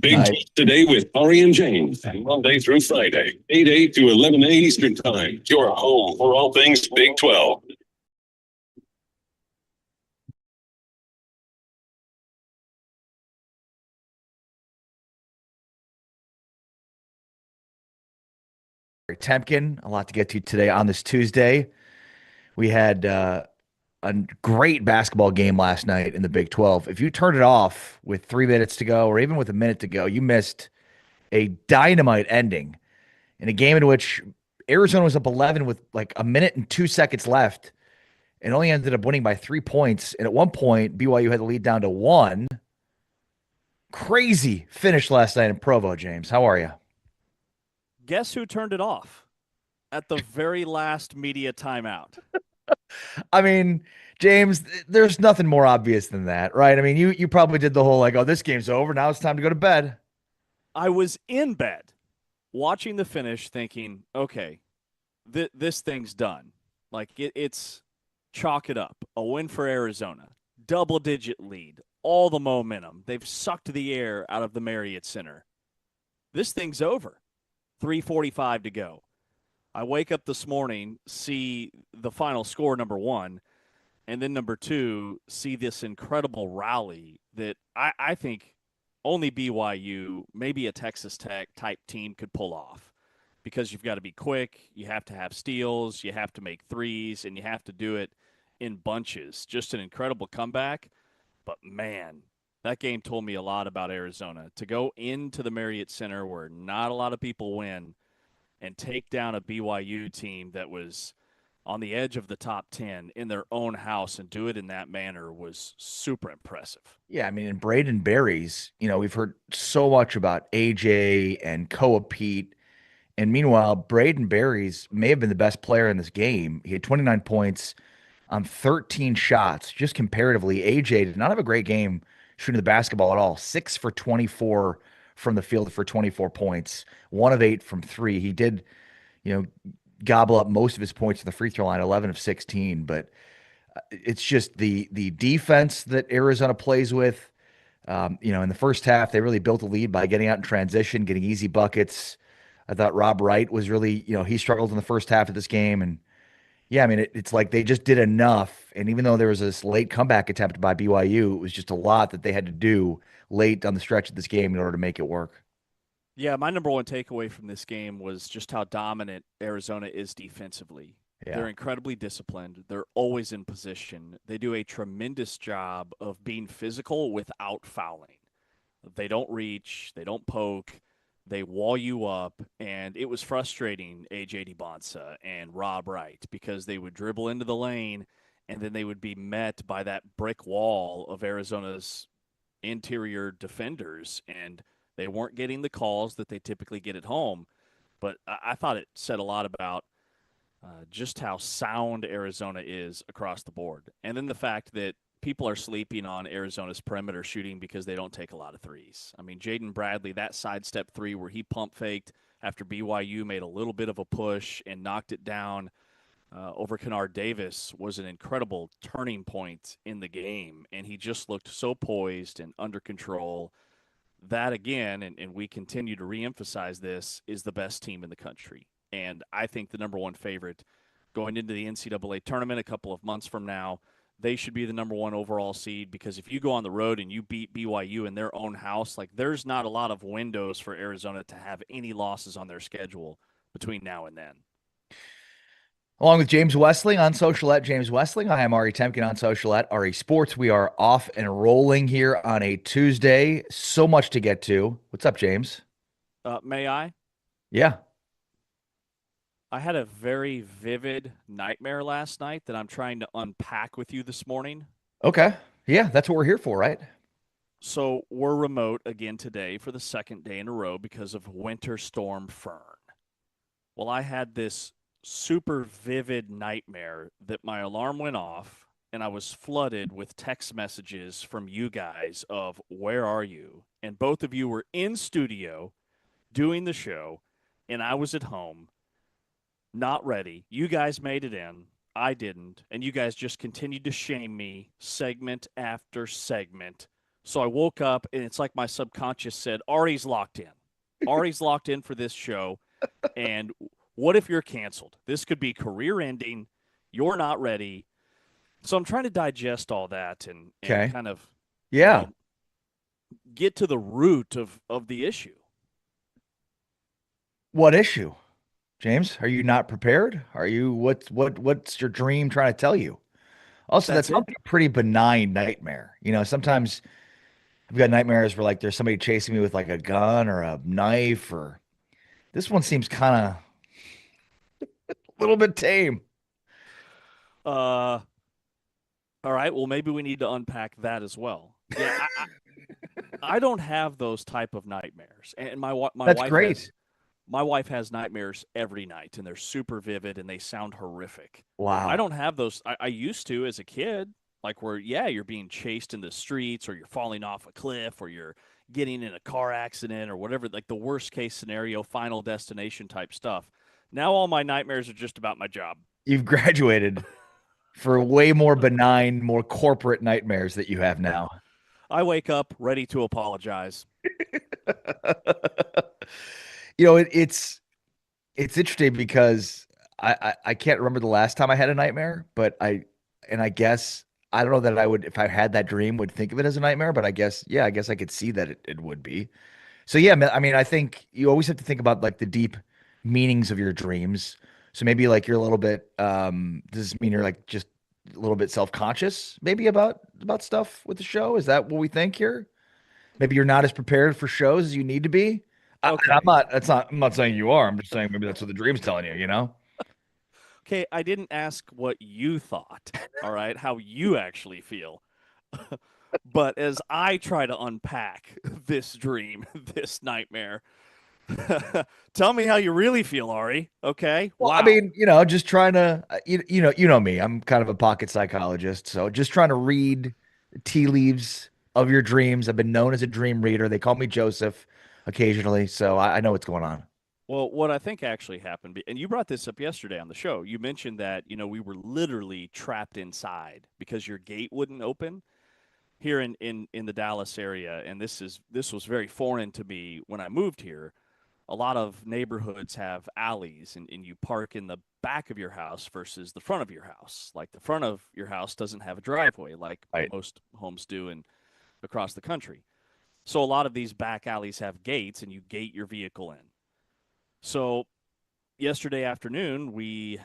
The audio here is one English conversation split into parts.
Big Talk today with Ari and James, Monday through Friday, 8 to 11 Eastern Time. Your home for all things Big 12. Temkin, a lot to get to today on this Tuesday. We had a great basketball game last night in the Big 12. If you turned it off with 3 minutes to go, or even with a minute to go, you missed a dynamite ending in a game in which Arizona was up 11 with like a minute and 2 seconds left and only ended up winning by 3 points. And at one point, BYU had the lead down to one. Crazy finish last night in Provo, James. How are you? Guess who turned it off at the very last media timeout? I mean, James, there's nothing more obvious than that, right? I mean, you probably did the whole like, oh, this game's over. Now it's time to go to bed. I was in bed watching the finish thinking, okay, this thing's done. Like it's chalk it up. A win for Arizona. Double-digit lead. All the momentum. They've sucked the air out of the Marriott Center. This thing's over. 3:45 to go. I wake up this morning, see the final score, number one, and then number two, see this incredible rally that I think only BYU, maybe a Texas Tech type team could pull off because you've got to be quick, you have to have steals, you have to make threes, and you have to do it in bunches. Just an incredible comeback. But man, that game told me a lot about Arizona. To go into the Marriott Center where not a lot of people win and take down a BYU team that was on the edge of the top 10 in their own house and do it in that manner was super impressive. Yeah, I mean, in Braden Berries, we've heard so much about AJ and Koa Pete. And meanwhile, Braden Berries may have been the best player in this game. He had 29 points on 13 shots. Just comparatively, AJ did not have a great game shooting the basketball at all. 6 for 24 from the field for 24 points, 1 of 8 from three. He did, you know, gobble up most of his points in the free throw line, 11 of 16. But it's just the defense that Arizona plays with. In the first half, they really built a lead by getting out in transition, getting easy buckets. I thought Rob Wright was really, he struggled in the first half of this game. And yeah, I mean, it's like they just did enough. And even though there was this late comeback attempt by BYU, it was just a lot that they had to do late on the stretch of this game in order to make it work. Yeah, my number one takeaway from this game was just how dominant Arizona is defensively. Yeah. They're incredibly disciplined. They're always in position. They do a tremendous job of being physical without fouling. They don't reach, they don't poke, they wall you up, and it was frustrating AJ DeBonsa and Rob Wright because they would dribble into the lane and then they would be met by that brick wall of Arizona's interior defenders, and they weren't getting the calls that they typically get at home. But I thought it said a lot about just how sound Arizona is across the board. And then the fact that people are sleeping on Arizona's perimeter shooting because they don't take a lot of threes. I mean, Jaden Bradley, that sidestep three where he pump faked after BYU made a little bit of a push and knocked it down over Kennard Davis was an incredible turning point in the game. And he just looked so poised and under control. That, again, and we continue to reemphasize this, is the best team in the country. And I think the number one favorite going into the NCAA tournament a couple of months from now, they should be the number one overall seed because if you go on the road and you beat BYU in their own house, like there's not a lot of windows for Arizona to have any losses on their schedule between now and then. Along with James Westling on social at James Westling, I am Ari Temkin on social at Ari Sports. We are off and rolling here on a Tuesday. So much to get to. What's up, James? May I? Yeah. I had a very vivid nightmare last night that I'm trying to unpack with you this morning. Okay. Yeah, that's what we're here for, right? So we're remote again today for the second day in a row because of Winter Storm Fern. Well, I had this super vivid nightmare that my alarm went off and I was flooded with text messages from you guys of where are you? And both of you were in studio doing the show and I was at home not ready. You guys made it in. I didn't. And you guys just continued to shame me segment after segment. So I woke up and it's like my subconscious said, Ari's locked in. Ari's locked in for this show. And what if you're canceled? This could be career ending. You're not ready. So I'm trying to digest all that and Okay. kind of, Yeah. get to the root of the issue. What issue, James? Are you not prepared? Are you what's your dream trying to tell you? Also, that That's sounds it. like a pretty benign nightmare. Sometimes I've got nightmares where like there's somebody chasing me with like a gun or a knife, or this one seems kind of a little bit tame. Uh, all right. Well, maybe we need to unpack that as well. Yeah, I don't have those type of nightmares, and my That's wife has great. my wife has nightmares every night, and they're super vivid and they sound horrific. I Wow. don't have those. I used to as a kid, like where you're being chased in the streets, or you're falling off a cliff, or you're getting in a car accident, or whatever, like the worst case scenario, final destination type stuff. Now all my nightmares are just about my job. You've graduated for way more benign, more corporate nightmares that you have now. I wake up ready to apologize. It's interesting because I can't remember the last time I had a nightmare, but I guess I don't know that I would, if I had that dream, would think of it as a nightmare, but I guess I could see that it would be. So yeah, I mean, I think you always have to think about like the deep meanings of your dreams. So maybe like you're a little bit does this mean you're like just a little bit self-conscious maybe about stuff with the show? Is that what we think here? Maybe you're not as prepared for shows as you need to be. I'm Okay. not. That's not. I'm not saying you are. I'm just saying maybe that's what the dream's telling you. You know. Okay, I didn't ask what you thought, all right, how you actually feel. But as I try to unpack this dream, this nightmare, tell me how you really feel, Ari. Okay? Well, I Wow. mean, just trying to, you know me. I'm kind of a pocket psychologist, so just trying to read the tea leaves of your dreams. I've been known as a dream reader. They call me Joseph occasionally, so I know what's going on. Well, what I think actually happened, and you brought this up yesterday on the show, you mentioned that, we were literally trapped inside because your gate wouldn't open here in the Dallas area. And this was very foreign to me when I moved here. A lot of neighborhoods have alleys, and you park in the back of your house versus the front of your house. Like the front of your house doesn't have a driveway like Right. most homes do in across the country. So a lot of these back alleys have gates, and you gate your vehicle in. So yesterday afternoon, we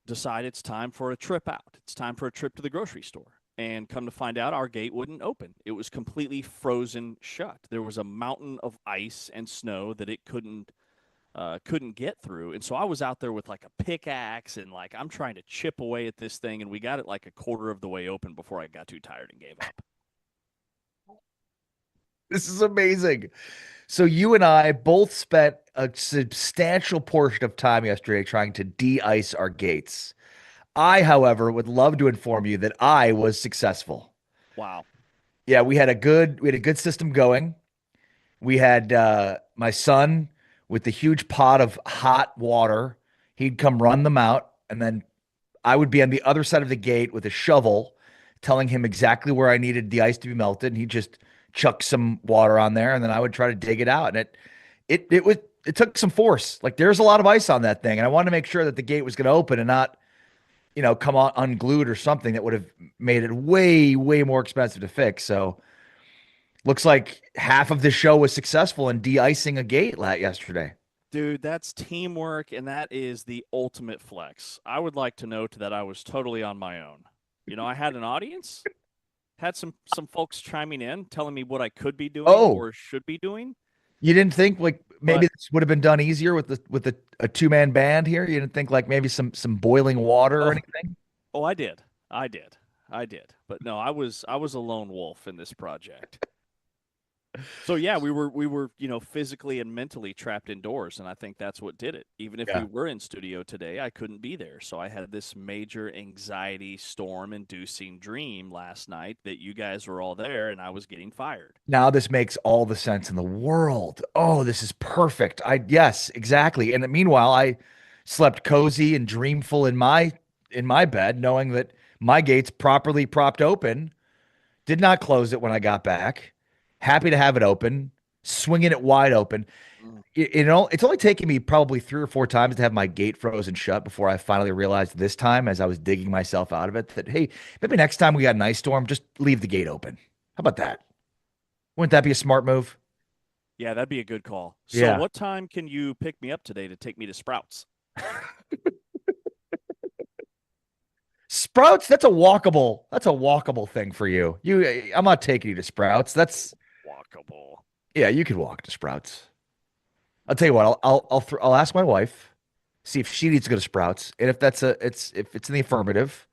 decided it's time for a trip out. It's time for a trip to the grocery store. And come to find out, our gate wouldn't open. It was completely frozen shut. There was a mountain of ice and snow that it couldn't get through. And so I was out there with like a pickaxe, and like I'm trying to chip away at this thing, and we got it like a quarter of the way open before I got too tired and gave up. This is amazing. So you and I both spent a substantial portion of time yesterday trying to de-ice our gates. I, however, would love to inform you that I was successful. Wow. Yeah, we had a good system going. We had my son with the huge pot of hot water. He'd come run them out, and then I would be on the other side of the gate with a shovel, telling him exactly where I needed the ice to be melted, and he'd just chuck some water on there, and then I would try to dig it out. And it took some force. Like there's a lot of ice on that thing, and I wanted to make sure that the gate was going to open and not, come on unglued or something that would have made it way, way more expensive to fix. So looks like half of the show was successful in de-icing a gate yesterday. Dude, that's teamwork, and that is the ultimate flex. I would like to note that I was totally on my own. I had an audience, had some folks chiming in, telling me what I could be doing Oh, or should be doing. you didn't think like maybe But this would have been done easier with a two-man band here? You didn't think like maybe some boiling water or oh, anything? oh, I did. But no, I was a lone wolf in this project. So yeah, we were physically and mentally trapped indoors, and I think that's what did it. Even if we Yeah. were in studio today, I couldn't be there. So I had this major anxiety storm inducing dream last night that you guys were all there and I was getting fired. Now this makes all the sense in the world. Oh, this is perfect. Yes, exactly. And meanwhile, I slept cozy and dreamful in my bed, knowing that my gate's properly propped open Did not close it when I got back. Happy to have it open, swinging it wide open. Mm. It's only taken me probably 3 or 4 times to have my gate frozen shut before I finally realized this time, as I was digging myself out of it, that, hey, maybe next time we got an ice storm, just leave the gate open. How about that? Wouldn't that be a smart move? Yeah, that'd be a good call. So, Yeah. what time can you pick me up today to take me to Sprouts? Sprouts, that's a walkable thing for you. I'm not taking you to Sprouts. That's Walkable. Yeah, you could walk to Sprouts. I'll tell you what, I'll ask my wife, see if she needs to go to Sprouts, and if it's in the affirmative,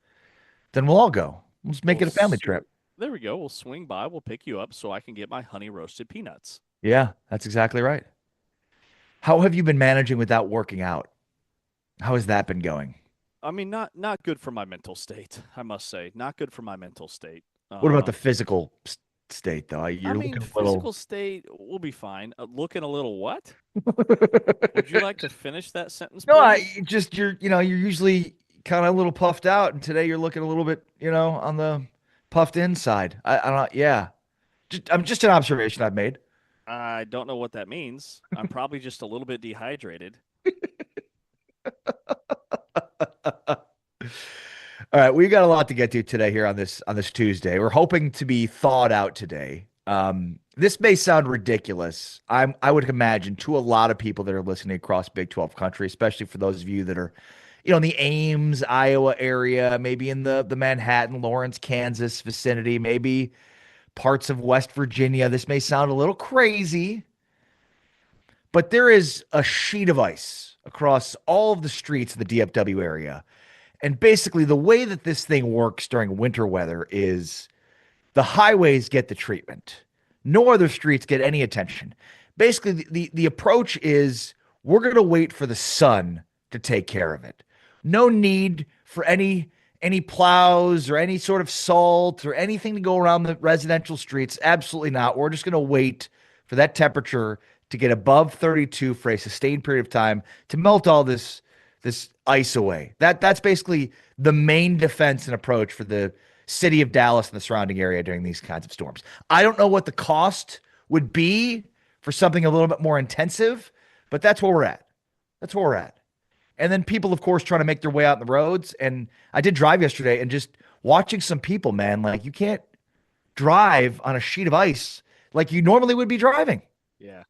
then we'll all go. We'll just make We'll it a family sw- trip. there we go. We'll swing by. We'll pick you up so I can get my honey roasted peanuts. Yeah, that's exactly right. How have you been managing without working out? How has that been going? I mean, not good for my mental state. I must say, not good for my mental state. What about the Um, physical state, though? I You're mean, looking a little. physical state will be fine. Looking a little what? Would you like to finish that sentence, No, please? you're usually kind of a little puffed out, and today you're looking a little bit, on the puffed inside. I don't. Yeah, I'm just an observation I've made. I don't know what that means. I'm probably just a little bit dehydrated. All right, we got a lot to get to today here on this Tuesday. We're hoping to be thawed out today. This may sound ridiculous. I would imagine to a lot of people that are listening across Big 12 country, especially for those of you that are, in the Ames, Iowa area, maybe in the Manhattan, Lawrence, Kansas vicinity, maybe parts of West Virginia. This may sound a little crazy, but there is a sheet of ice across all of the streets of the DFW area. And basically, the way that this thing works during winter weather is the highways get the treatment. No other streets get any attention. Basically, the approach is we're going to wait for the sun to take care of it. No need for any plows or any sort of salt or anything to go around the residential streets. Absolutely not. We're just going to wait for that temperature to get above 32 for a sustained period of time to melt all this ice away. That's basically the main defense and approach for the city of Dallas and the surrounding area during these kinds of storms. I don't know what the cost would be for something a little bit more intensive, but that's where we're at. That's where we're at. And then people, of course, trying to make their way out in the roads. And I did drive yesterday and just watching some people, man, like you can't drive on a sheet of ice like you normally would be driving. Yeah.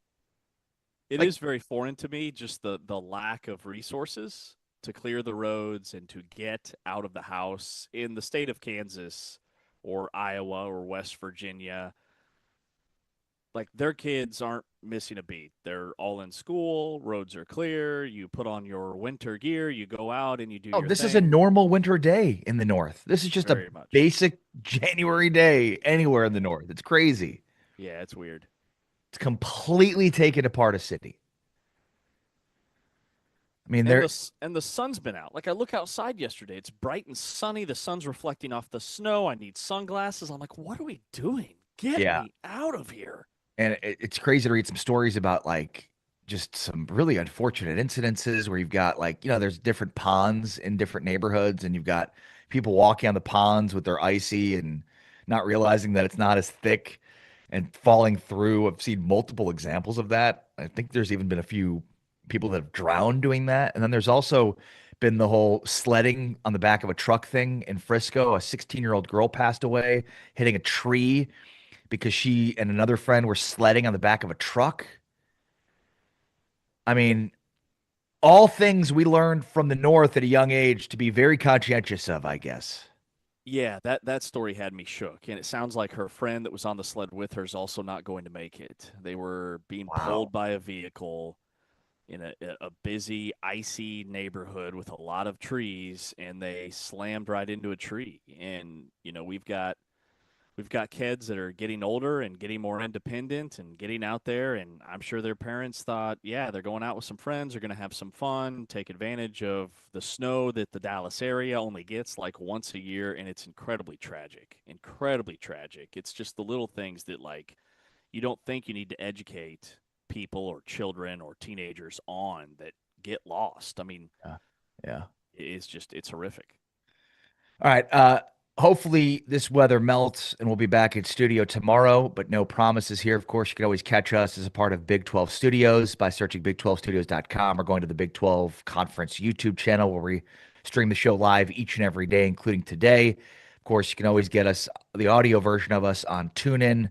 It Like, is very foreign to me, just the lack of resources to clear the roads and to get out of the house in the state of Kansas or Iowa or West Virginia. Like their kids aren't missing a beat. They're all in school, roads are clear, you put on your winter gear, you go out and you do oh, your this is a thing. normal winter day in the north. This is just a Very much. basic January day anywhere in the north. It's crazy. Yeah, it's weird. It's completely taken apart a city. I mean, And there, the sun's been out. Like I look outside yesterday, it's bright and sunny. The sun's reflecting off the snow. I need sunglasses. I'm like, what are we doing? Get yeah, me out of here. and it's crazy to read some stories about like just some really unfortunate incidences where you've got like there's different ponds in different neighborhoods, and you've got people walking on the ponds with their icy and not realizing that it's not as thick and falling through. I've seen multiple examples of that. I think there's even been a few people that have drowned doing that, and then there's also been the whole sledding on the back of a truck thing in Frisco. A 16-year-old girl passed away hitting a tree because she and another friend were sledding on the back of a truck. I mean, all things we learned from the North at a young age to be very conscientious of, I guess. Yeah, that story had me shook. And it sounds like her friend that was on the sled with her is also not going to make it. They were being Wow. pulled by a vehicle in a busy, icy neighborhood with a lot of trees, and they slammed right into a tree. And, we've got kids that are getting older and getting more independent and getting out there. And I'm sure their parents thought, yeah, they're going out with some friends. They're going to have some fun, take advantage of the snow that the Dallas area only gets like once a year. And it's incredibly tragic, incredibly tragic. It's just the little things that, like, you don't think you need to educate people or children or teenagers on that get lost. I mean, Yeah. Yeah. it's horrific. All right. Hopefully this weather melts and we'll be back in studio tomorrow, but no promises here. Of course, you can always catch us as a part of Big 12 Studios by searching big12studios.com or going to the Big 12 Conference YouTube channel where we stream the show live each and every day, including today. Of course, you can always get us the audio version of us on TuneIn.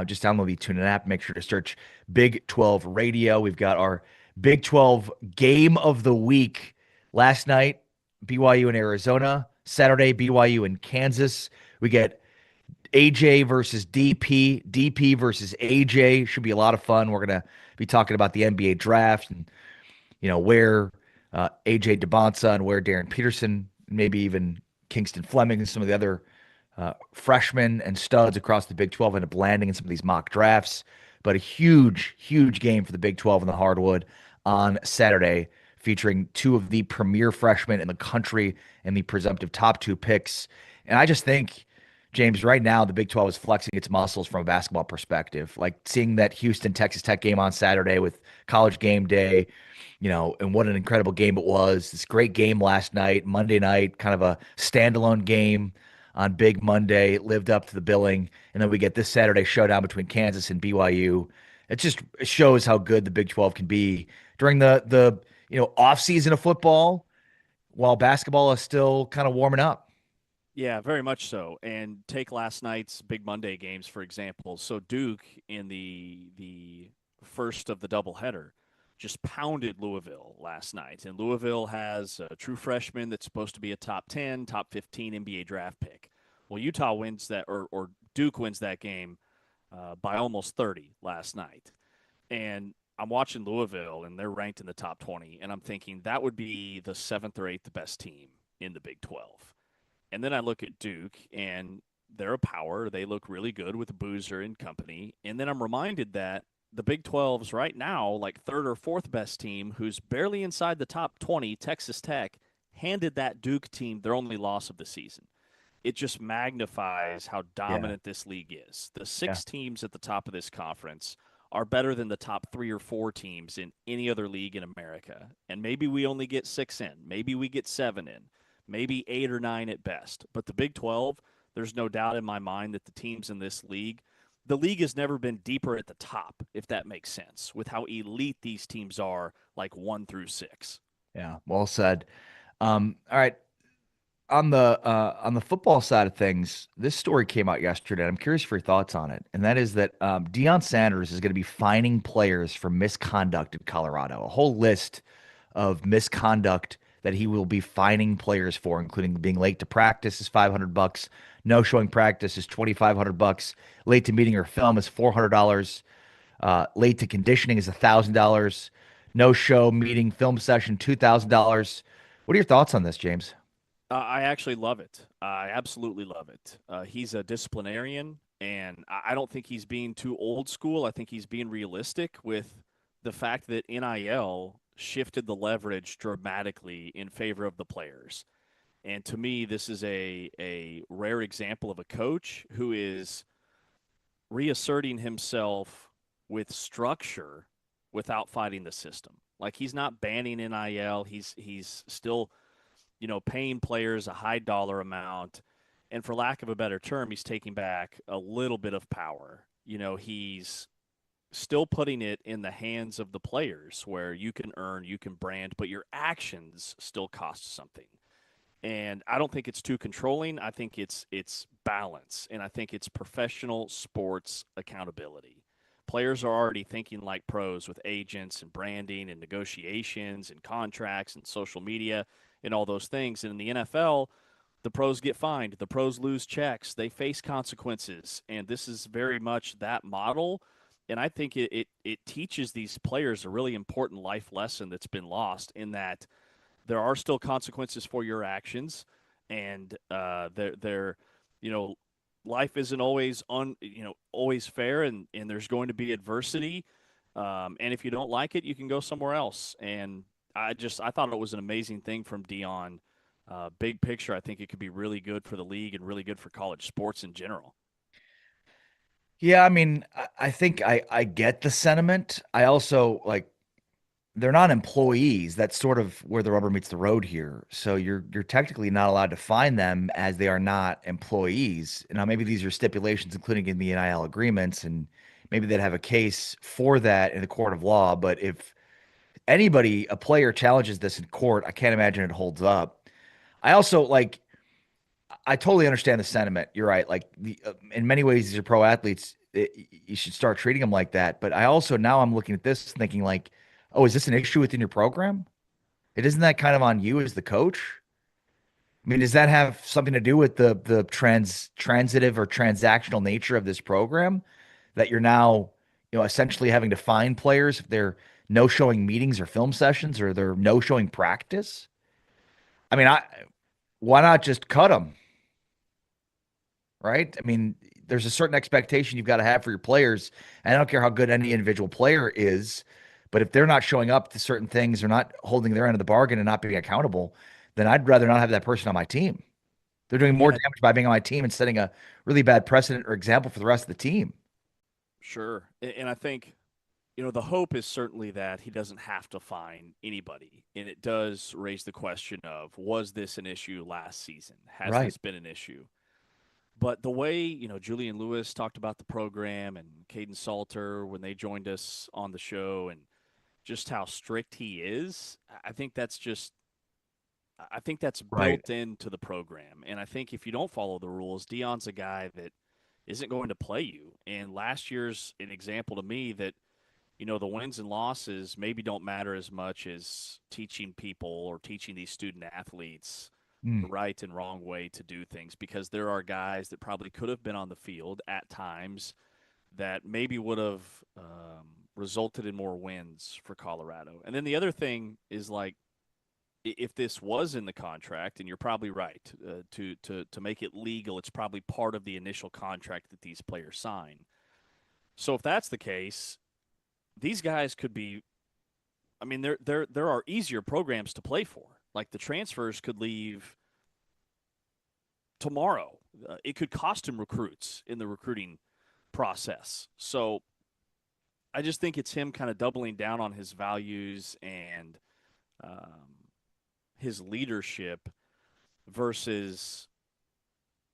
Just download the TuneIn app. Make sure to search Big 12 Radio. We've got our Big 12 Game of the Week last night. BYU in Arizona. Saturday, BYU in Kansas. We get AJ versus DP, DP versus AJ. Should be a lot of fun. We're going to be talking about the NBA draft and, where AJ DeBonsa and where Darren Peterson, maybe even Kingston Fleming and some of the other freshmen and studs across the Big 12 end up landing in some of these mock drafts. But a huge, huge game for the Big 12 in the hardwood on Saturday, featuring two of the premier freshmen in the country and the presumptive top two picks. And I just think, James, right now the Big 12 is flexing its muscles from a basketball perspective. Like seeing that Houston Texas Tech game on Saturday with College Game Day, and what an incredible game it was. This great game last night, Monday night, kind of a standalone game on Big Monday, lived up to the billing. And then we get this Saturday showdown between Kansas and BYU. It shows how good the Big 12 can be during the off season of football while basketball is still kind of warming up. Yeah, very much so. And take last night's Big Monday games, for example. So Duke in the first of the doubleheader just pounded Louisville last night. And Louisville has a true freshman that's supposed to be a top 10, top 15 NBA draft pick. Well, Utah wins that, or Duke wins that game by almost 30 last night. And I'm watching Louisville, and they're ranked in the top 20, and I'm thinking that would be the seventh or eighth best team in the Big 12. And then I look at Duke, and they're a power. They look really good with Boozer and company. And then I'm reminded that the Big 12's right now, like third or fourth best team, who's barely inside the top 20, Texas Tech, handed that Duke team their only loss of the season. It just magnifies how dominant this league is. The six teams at the top of this conference are better than the top 3 or 4 teams in any other league in America. And maybe we only get 6 in. Maybe we get 7 in. Maybe 8 or 9 at best. But the Big 12, there's no doubt in my mind that the teams in this league, the league has never been deeper at the top, if that makes sense, with how elite these teams are, like 1 through 6. Yeah, well said. All right. On the football side of things, this story came out yesterday. I'm curious for your thoughts on it, and that is that Deion Sanders is going to be fining players for misconduct in Colorado. A whole list of misconduct that he will be fining players for, including being late to practice is $500, no showing practice is $2,500, late to meeting or film is $400, late to conditioning is $1,000, no show, meeting, film session $2,000. What are your thoughts on this, James? I actually love it. I absolutely love it. He's a disciplinarian, and I don't think he's being too old school. I think he's being realistic with the fact that NIL shifted the leverage dramatically in favor of the players. And to me, this is a rare example of a coach who is reasserting himself with structure without fighting the system. Like he's not banning NIL. He's still paying players a high dollar amount. And for lack of a better term, he's taking back a little bit of power. He's still putting it in the hands of the players where you can earn, you can brand, but your actions still cost something. And I don't think it's too controlling. I think it's balance, and I think it's professional sports accountability. Players are already thinking like pros with agents and branding and negotiations and contracts and social media and all those things. And in the NFL, the pros get fined. The pros lose checks. They face consequences. And this is very much that model. And I think it teaches these players a really important life lesson that's been lost in that there are still consequences for your actions. And life isn't always always fair, and there's going to be adversity. And if you don't like it, you can go somewhere else. And I thought it was an amazing thing from Deion. Big picture, I think it could be really good for the league and really good for college sports in general. Yeah, I mean, I think I get the sentiment. I also they're not employees. That's sort of where the rubber meets the road here. So you're technically not allowed to fine them as they are not employees. Now maybe these are stipulations, including in the NIL agreements, and maybe they'd have a case for that in the court of law. But if anybody, a player, challenges this in court, I can't imagine it holds up. I also like. I totally understand the sentiment. You're right. Like in many ways, these are pro athletes. You should start treating them like that. But I also now I'm looking at this thinking like, oh, is this an issue within your program? Isn't that kind of on you as the coach? I mean, does that have something to do with the transitive or transactional nature of this program that you're now, essentially having to fine players if they're no showing meetings or film sessions or they're no showing practice? I mean, why not just cut them? Right? I mean, there's a certain expectation you've got to have for your players. And I don't care how good any individual player is, but if they're not showing up to certain things or not holding their end of the bargain and not being accountable, then I'd rather not have that person on my team. They're doing more damage by being on my team and setting a really bad precedent or example for the rest of the team. Sure. And I think, the hope is certainly that he doesn't have to fine anybody. And it does raise the question of, was this an issue last season? Has this been an issue? But the way, Julian Lewis talked about the program and Caden Salter when they joined us on the show and just how strict he is, I think that's built into the program. And I think if you don't follow the rules, Deion's a guy that isn't going to play you. And last year's an example to me that, the wins and losses maybe don't matter as much as teaching people or teaching these student athletes the right and wrong way to do things, because there are guys that probably could have been on the field at times that maybe would have resulted in more wins for Colorado. And then the other thing is, like, if this was in the contract, and you're probably right, to make it legal, it's probably part of the initial contract that these players sign. So if that's the case, these guys could be, I mean, there are easier programs to play for. Like the transfers could leave tomorrow. It could cost him recruits in the recruiting process. So I just think it's him kind of doubling down on his values and his leadership versus,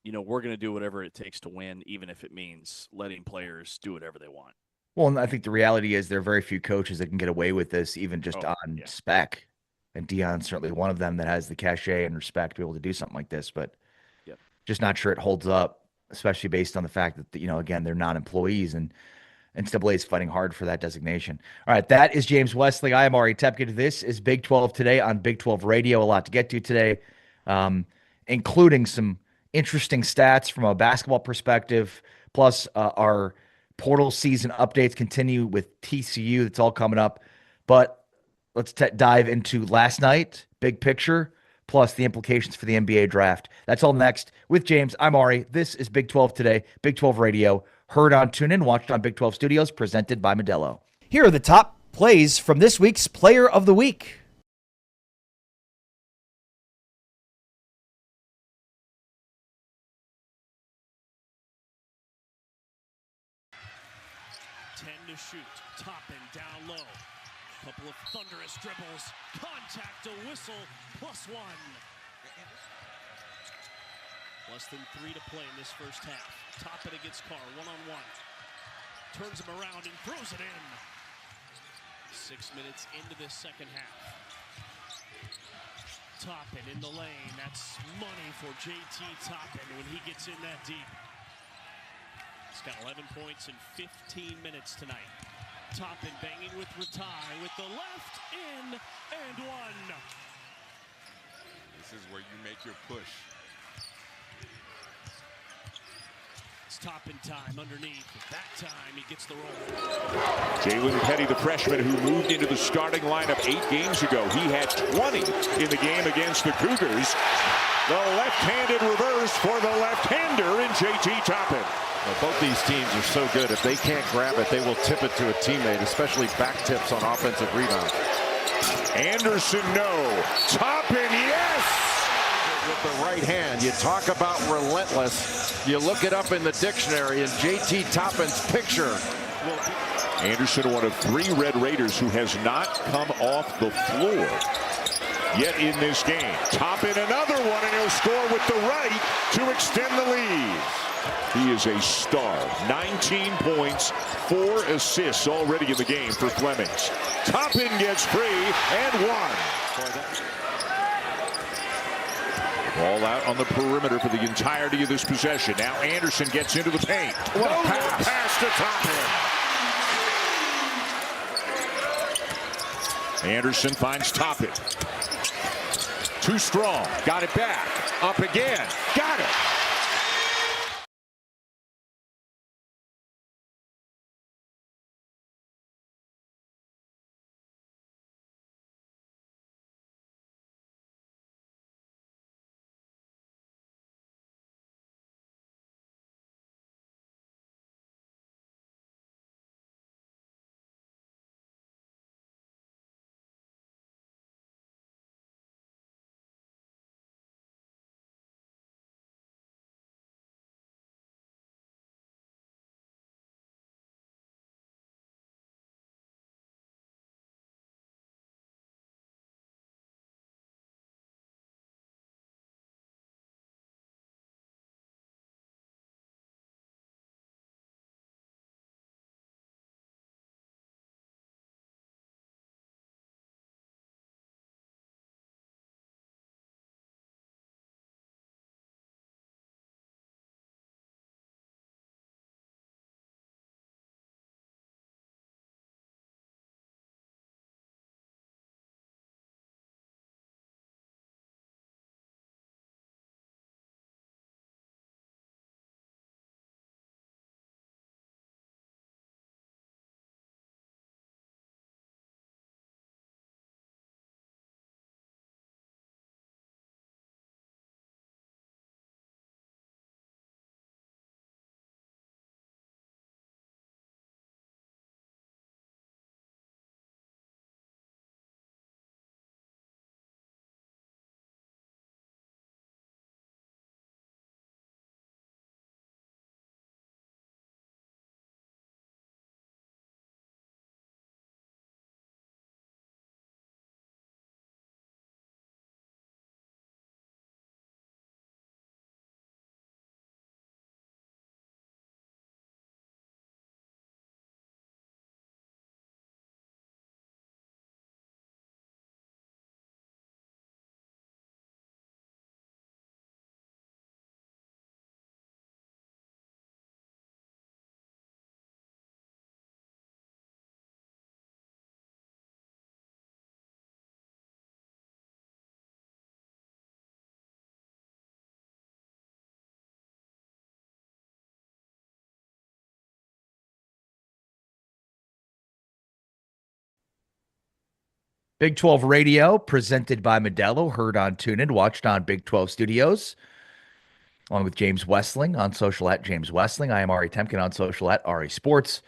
we're going to do whatever it takes to win, even if it means letting players do whatever they want. Well, and I think the reality is there are very few coaches that can get away with this, even just on spec. And Deion's certainly one of them that has the cachet and respect to be able to do something like this, but just not sure it holds up, especially based on the fact that, again, they're not employees and NCAA is fighting hard for that designation. All right, that is James Wesley. I am Ari Tepke. This is Big 12 Today on Big 12 Radio. A lot to get to today, including some interesting stats from a basketball perspective, plus our portal season updates continue with TCU. That's all coming up. But let's dive into last night, big picture, plus the implications for the NBA draft. That's all next with James. I'm Ari. This is Big 12 Today, Big 12 Radio, heard on TuneIn, watched on Big 12 Studios, presented by Modelo. Here are the top plays from this week's Player of the Week. Shoot, top and down low. Couple of thunderous dribbles. Contact, a whistle, +1. Less than 3 to play in this first half. Toppin against Carr, one-on-one. Turns him around and throws it in. 6 minutes into this second half. Toppin in the lane. That's money for JT Toppin when he gets in that deep. He's got 11 points in 15 minutes tonight. Toppin banging with Ratai with the left, in, and one. This is where you make your push. It's Toppin time underneath. That time he gets the roll. Jalen Petty, the freshman who moved into the starting lineup 8 games ago. He had 20 in the game against the Cougars. The left-handed reverse for the left-hander in JT Toppin. Well, both these teams are so good. If they can't grab it, they will tip it to a teammate, especially back tips on offensive rebound. Anderson, no. Toppin, yes! With the right hand, you talk about relentless. You look it up in the dictionary, and JT Toppin's picture will be Anderson, one of 3 Red Raiders who has not come off the floor yet in this game. Toppin another one, and he'll score with the right to extend the lead. He is a star. 19 points, 4 assists already in the game for Flemings. Toppin gets free and one. Ball out on the perimeter for the entirety of this possession. Now Anderson gets into the paint. What a pass to Toppin. Anderson finds Toppin. Too strong. Got it back. Up again. Got it. Big 12 Radio, presented by Modelo, heard on TuneIn, watched on Big 12 Studios, along with James Westling on social at James Westling. I am Ari Temkin on social at Ari Sports.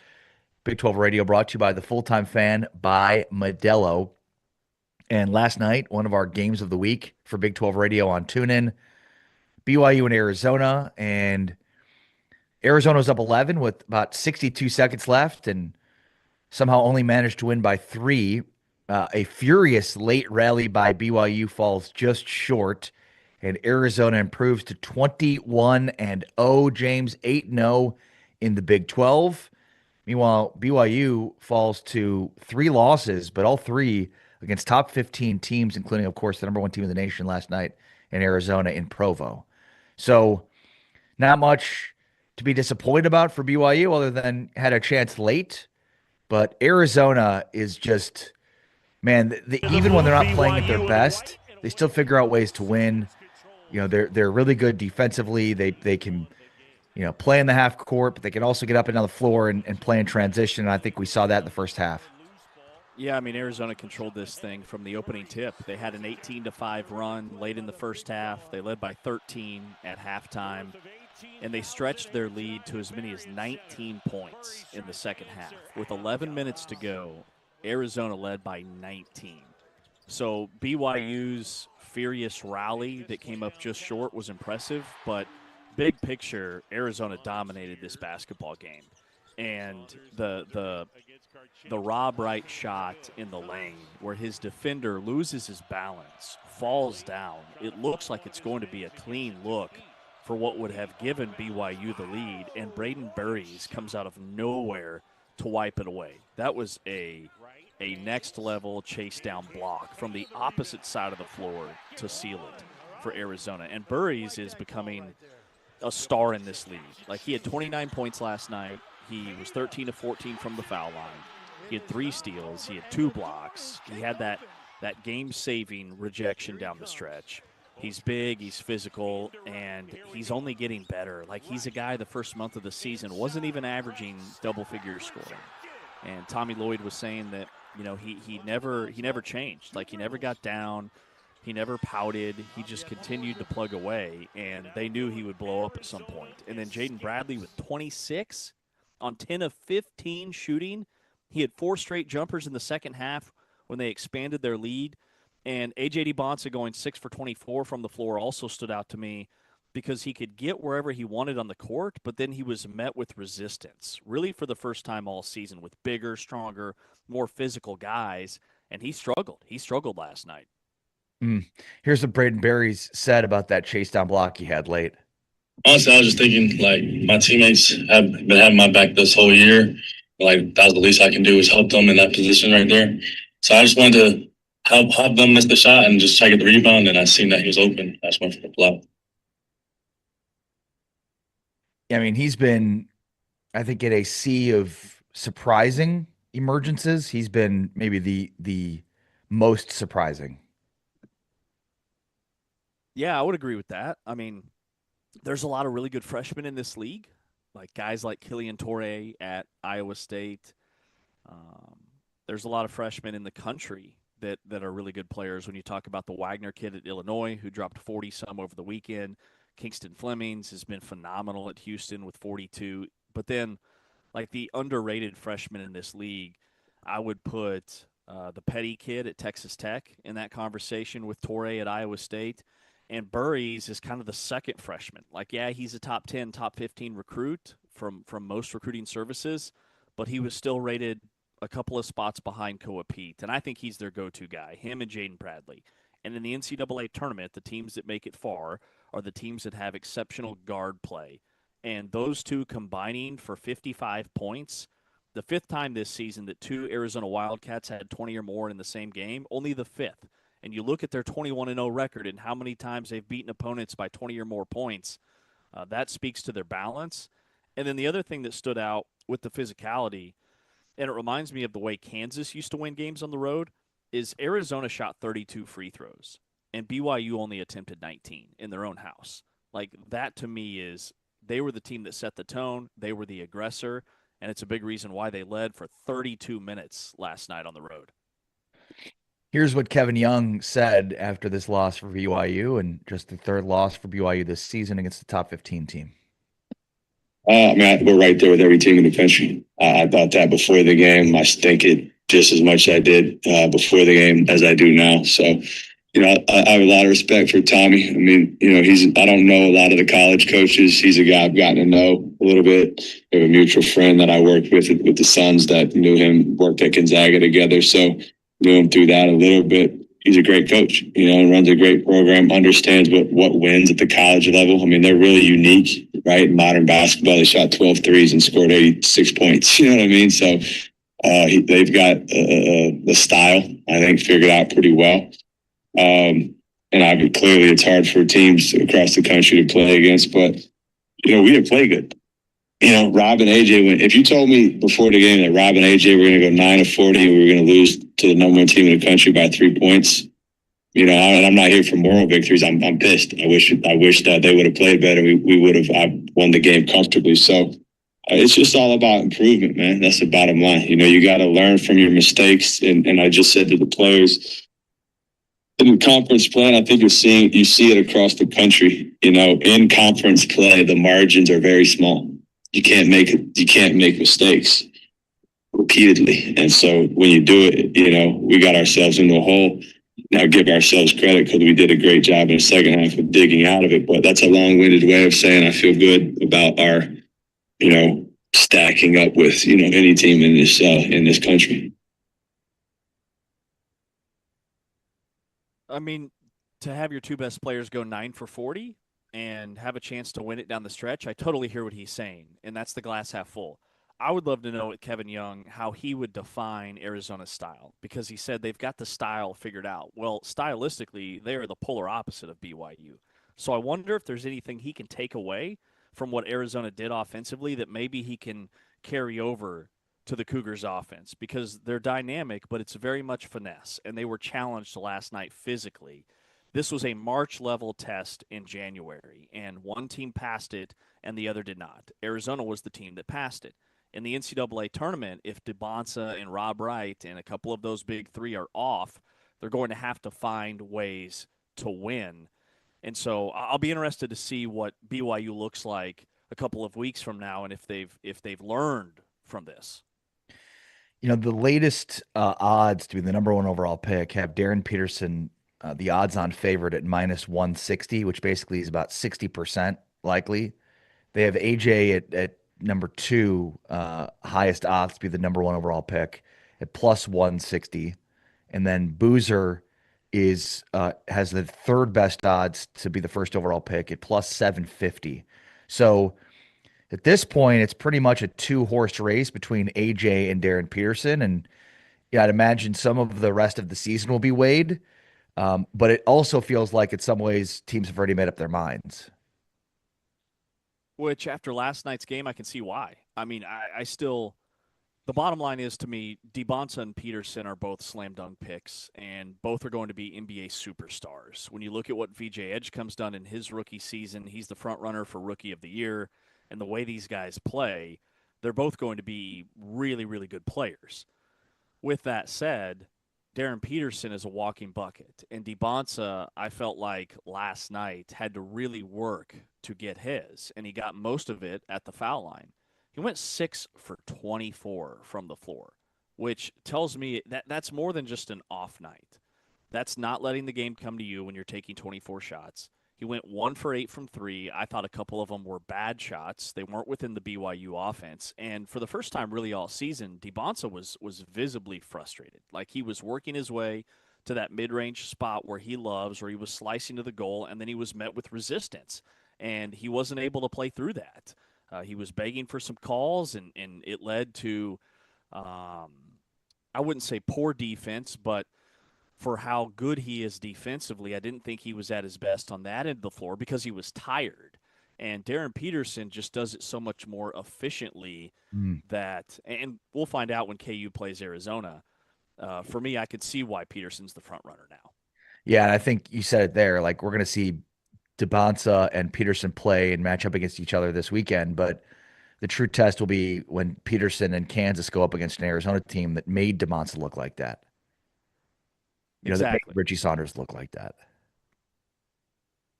Big 12 Radio brought to you by the Full-Time Fan by Modelo. And last night, one of our games of the week for Big 12 Radio on TuneIn, BYU and Arizona. And Arizona was up 11 with about 62 seconds left and somehow only managed to win by 3. A furious late rally by BYU falls just short, and Arizona improves to 21-0. James, 8-0 in the Big 12. Meanwhile, BYU falls to 3 losses, but all 3 against top 15 teams, including, of course, the number 1 team in the nation last night in Arizona in Provo. So not much to be disappointed about for BYU other than had a chance late. But Arizona is just... Man, even when they're not playing at their best, they still figure out ways to win. You know, they're really good defensively. They can, play in the half court, but they can also get up and down the floor and play in transition. And I think we saw that in the first half. Yeah, I mean, Arizona controlled this thing from the opening tip. They had an 18-5 run late in the first half. They led by 13 at halftime, and they stretched their lead to as many as 19 points in the second half. With 11 minutes to go, Arizona led by 19. So BYU's furious rally that came up just short was impressive, but big picture, Arizona dominated this basketball game. And the the Rob Wright shot in the lane where his defender loses his balance, falls down. It looks like it's going to be a clean look for what would have given BYU the lead, and Braden Burries comes out of nowhere to wipe it away. That was a next-level chase-down block from the opposite side of the floor to seal it for Arizona. And Burries is becoming a star in this league. Like, he had 29 points last night. He was 13 of 14 from the foul line. He had 3 steals. He had 2 blocks. He had that game-saving rejection down the stretch. He's big, he's physical, and he's only getting better. Like, he's a guy the first month of the season wasn't even averaging double-figure scoring. And Tommy Lloyd was saying that, you know, he never changed. Like, he never got down. He never pouted. He just continued to plug away, and they knew he would blow up at some point. And then Jaden Bradley with 26 on 10 of 15 shooting. He had 4 straight jumpers in the second half when they expanded their lead. And A.J. DeBonsa going 6 for 24 from the floor also stood out to me because he could get wherever he wanted on the court, but then he was met with resistance, really for the first time all season, with bigger, stronger, more physical guys, and he struggled. He struggled last night. Here's what Braden Burries said about that chase down block he had late. Honestly, I was just thinking, like, my teammates have been having my back this whole year. Like, that was the least I can do is help them in that position right there. So I just wanted to help them miss the shot and just try to get the rebound, and I seen that he was open. I just went for the block. I mean, he's been, I think, at a sea of surprising emergences. He's been maybe the most surprising. Yeah, I would agree with that. I mean, there's a lot of really good freshmen in this league, like guys like Killian Torrey at Iowa State. There's a lot of freshmen in the country that are really good players. When you talk about the Wagner kid at Illinois, who dropped 40-some over the weekend, Kingston Flemings has been phenomenal at Houston with 42. But then, like, the underrated freshmen in this league, I would put the Petty kid at Texas Tech in that conversation with Torrey at Iowa State. And Burries is kind of the second freshman. Like, yeah, he's a top 10, top 15 recruit from most recruiting services, but he was still rated a couple of spots behind Koa Pete. And I think he's their go-to guy, him and Jaden Bradley. And in the NCAA tournament, the teams that make it far are the teams that have exceptional guard play. And those two combining for 55 points, the 5th time this season that 2 Arizona Wildcats had 20 or more in the same game, only the 5th. And you look at their 21-0 record and how many times they've beaten opponents by 20 or more points, that speaks to their balance. And then the other thing that stood out with the physicality, and it reminds me of the way Kansas used to win games on the road, is Arizona shot 32 free throws, and BYU only attempted 19 in their own house. Like, that to me is they were the team that set the tone, they were the aggressor, and it's a big reason why they led for 32 minutes last night on the road. Here's what Kevin Young said after this loss for BYU, and just the 3rd loss for BYU this season against the top 15 team. We're right there with every team in the country. I thought that before the game. I think it just as much as I did before the game as I do now. So, you know, I have a lot of respect for Tommy. I mean, you know, I don't know a lot of the college coaches. He's a guy I've gotten to know a little bit. We have a mutual friend that I worked with the Suns that knew him, worked at Gonzaga together. So, knew him through that a little bit. He's a great coach, you know, and runs a great program, understands what wins at the college level. I mean, they're really unique, right? In modern basketball, they shot 12 threes and scored 86 points. You know what I mean? So they've got the style, I think, figured out pretty well. And clearly it's hard for teams across the country to play against, but, you know, we didn't play good. You know, Rob and AJ, if you told me before the game that Rob and AJ were going to go 9 of 40 and we were going to lose to the number 1 team in the country by 3 points, you know, and I'm not here for moral victories. I'm pissed. I wish that they would have played better. We would have won the game comfortably. So it's just all about improvement, man. That's the bottom line. You know, you got to learn from your mistakes. And I just said to the players, in conference play, and I think you see it across the country. You know, in conference play, the margins are very small. You can't make mistakes repeatedly. And so when you do it, you know, we got ourselves into a hole. Now give ourselves credit because we did a great job in the second half of digging out of it. But that's a long-winded way of saying I feel good about our, you know, stacking up with, any team in this country. I mean, to have your two best players go 9 for 40 and have a chance to win it down the stretch, I totally hear what he's saying, and that's the glass half full. I would love to know with Kevin Young how he would define Arizona's style, because he said they've got the style figured out. Well, stylistically, they are the polar opposite of BYU. So I wonder if there's anything he can take away from what Arizona did offensively that maybe he can carry over to the Cougars offense, because they're dynamic, but it's very much finesse, and they were challenged last night physically. This was a March level test in January, and one team passed it and the other did not. Arizona was the team that passed it. In the NCAA tournament, if DeBonsa and Rob Wright and a couple of those big three are off, they're going to have to find ways to win. And so I'll be interested to see what BYU looks like a couple of weeks from now, and if they've learned from this. The latest odds to be the number one overall pick have Darren Peterson, the odds-on favorite at minus 160, which basically is about 60% likely. They have AJ at number 2, highest odds to be the number one overall pick at plus 160. And then Boozer has the third best odds to be the first overall pick at plus 750. So at this point, it's pretty much a 2-horse race between AJ and Darren Peterson. And yeah, I'd imagine some of the rest of the season will be weighed. But it also feels like in some ways teams have already made up their minds. Which, after last night's game, I can see why. I mean, I still – the bottom line is, to me, DeBonsa and Peterson are both slam dunk picks, and both are going to be NBA superstars. When you look at what VJ Edgecombe's done in his rookie season, he's the front runner for Rookie of the Year. And the way these guys play, they're both going to be really, really good players. With that said, Darren Peterson is a walking bucket. And DeBonsa, I felt like last night, had to really work to get his. And he got most of it at the foul line. He went 6 for 24 from the floor, which tells me that's more than just an off night. That's not letting the game come to you when you're taking 24 shots. He went 1 for 8 from 3. I thought a couple of them were bad shots. They weren't within the BYU offense. And for the first time really all season, DeBonsa was visibly frustrated. Like he was working his way to that mid-range spot where he loves, where he was slicing to the goal, and then he was met with resistance. And he wasn't able to play through that. He was begging for some calls, and it led to, I wouldn't say poor defense, but for how good he is defensively, I didn't think he was at his best on that end of the floor because he was tired. And Darren Peterson just does it so much more efficiently that, and we'll find out when KU plays Arizona. For me, I could see why Peterson's the front runner now. Yeah, and I think you said it there. Like, we're going to see DeBonsa and Peterson play and match up against each other this weekend, but the true test will be when Peterson and Kansas go up against an Arizona team that made DeBonsa look like that. That made Richie Saunders look like that.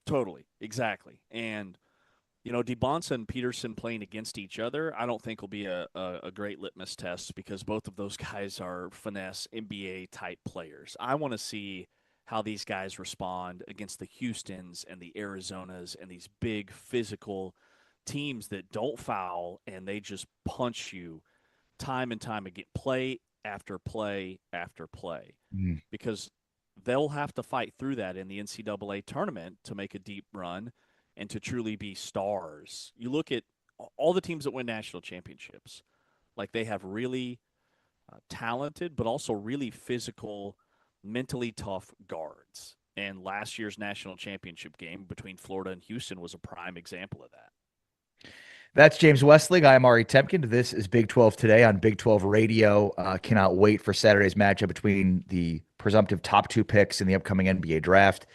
Totally. Exactly. And, DeBonsa and Peterson playing against each other, I don't think will be a great litmus test because both of those guys are finesse NBA-type players. I want to see how these guys respond against the Houstons and the Arizonas and these big physical teams that don't foul and they just punch you time and time again, play after play after play, because they'll have to fight through that in the NCAA tournament to make a deep run and to truly be stars. You look at all the teams that win national championships, like they have really talented but also really physical, mentally tough guards. And last year's national championship game between Florida and Houston was a prime example of that. That's James Westling. I'm Ari Temkin. This is Big 12 Today on Big 12 Radio. Cannot wait for Saturday's matchup between the presumptive top 2 picks in the upcoming NBA draft.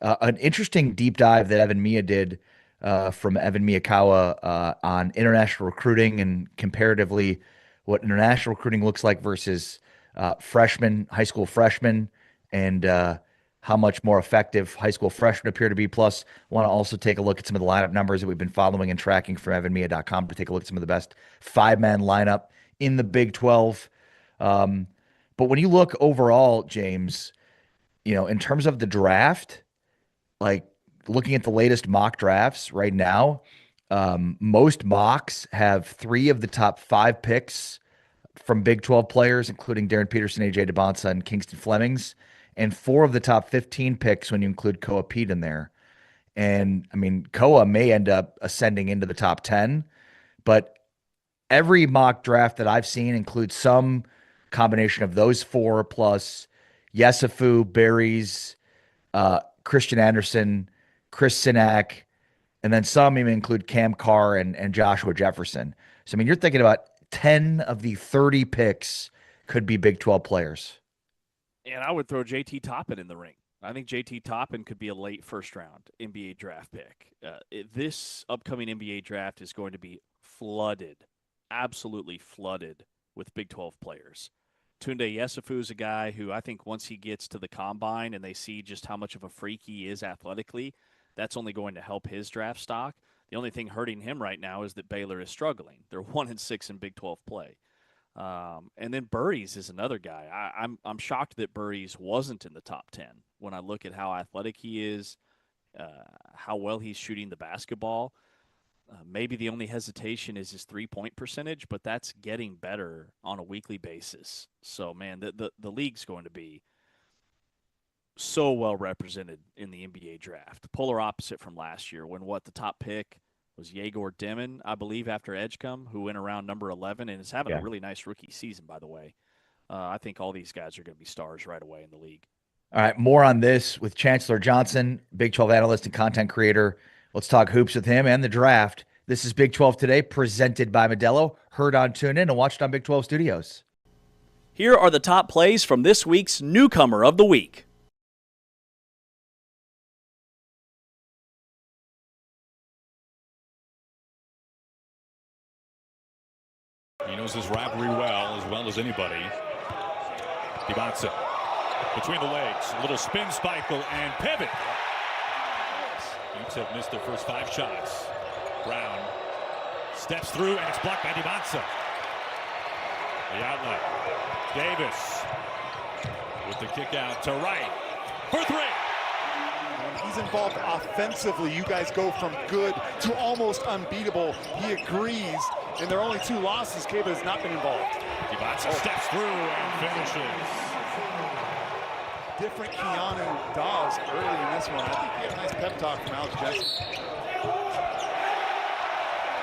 An interesting deep dive that Evan Mia did from Evan Miyakawa on international recruiting and comparatively what international recruiting looks like versus high school freshmen, and how much more effective high school freshmen appear to be. Plus, want to also take a look at some of the lineup numbers that we've been following and tracking from evanmia.com to take a look at some of the best 5-man lineup in the Big 12. But when you look overall, James, in terms of the draft, like looking at the latest mock drafts right now, Most mocks have 3 of the top 5 picks from Big 12 players, including Darren Peterson, AJ DeBonsa, and Kingston Flemings, and 4 of the top 15 picks when you include Koa Pete in there. And I mean, Koa may end up ascending into the top 10, but every mock draft that I've seen includes some combination of those 4 plus Yesufu, Berries, Christian Anderson, Chris Sinak, and then some even include Cam Carr and Joshua Jefferson. So, I mean, you're thinking about 10 of the 30 picks could be Big 12 players. And I would throw JT Toppin in the ring. I think JT Toppin could be a late first-round NBA draft pick. This upcoming NBA draft is going to be flooded, absolutely flooded with Big 12 players. Tunde Yesufu is a guy who I think once he gets to the combine and they see just how much of a freak he is athletically, that's only going to help his draft stock. The only thing hurting him right now is that Baylor is struggling. They're 1-6 in Big 12 play. And then Burries is another guy. I'm shocked that Burries wasn't in the top 10 when I look at how athletic he is, how well he's shooting the basketball. Maybe the only hesitation is his three-point percentage, but that's getting better on a weekly basis. So, man, the league's going to be so well represented in the NBA draft. Polar opposite from last year when the top pick was Yegor Demon, I believe, after Edgecombe, who went around number 11 and is having a really nice rookie season, by the way. I think all these guys are going to be stars right away in the league. All right, more on this with Chancellor Johnson, Big 12 analyst and content creator. Let's talk hoops with him and the draft. This is Big 12 Today, presented by Modelo. Heard on TuneIn and watched on Big 12 Studios. Here are the top plays from this week's Newcomer of the Week. He knows his rivalry well as anybody. DeBonsa between the legs, a little spin cycle and pivot. Utes have missed their first 5 shots. Brown steps through and it's blocked by DeBonsa. The outlet. Davis with the kick out to right for 3. When he's involved offensively, you guys go from good to almost unbeatable. He agrees, and there are only 2 losses. Kaba has not been involved. DeBonsa steps through and finishes. Different Keanu Dawes early in this one. I think he had a nice pep talk from Alex Jensen.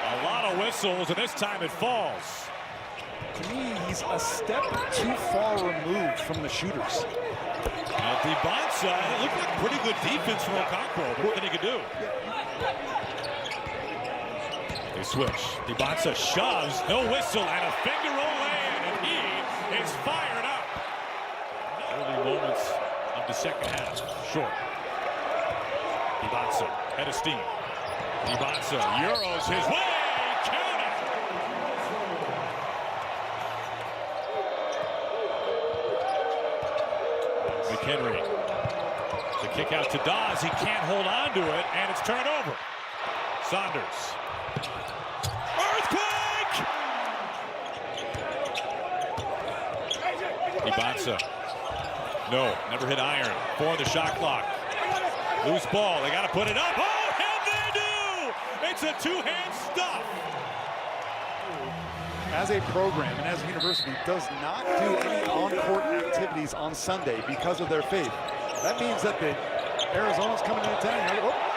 A lot of whistles, and this time it falls. To me, he's a step too far removed from the shooters. Now DeBonsa, it looked like pretty good defense from Okonkwo, but what he could do? They switch. DeBonsa shoves, no whistle, and a finger roll in, and he is fired up. Early moments of the second half. Short. DeBonsa, head of steam. DeBonsa, Euros his way. Count it. McHenry. The kick out to Dawes. He can't hold on to it, and it's turned over. Saunders. Earthquake! DeBonsa. No, never hit iron. 4 on the shot clock. Loose ball. They got to put it up. Oh, and they do! It's a 2-hand stuff. As a program and as a university does not do any on-court activities on Sunday because of their faith. That means that the Arizona's coming into town. Oh.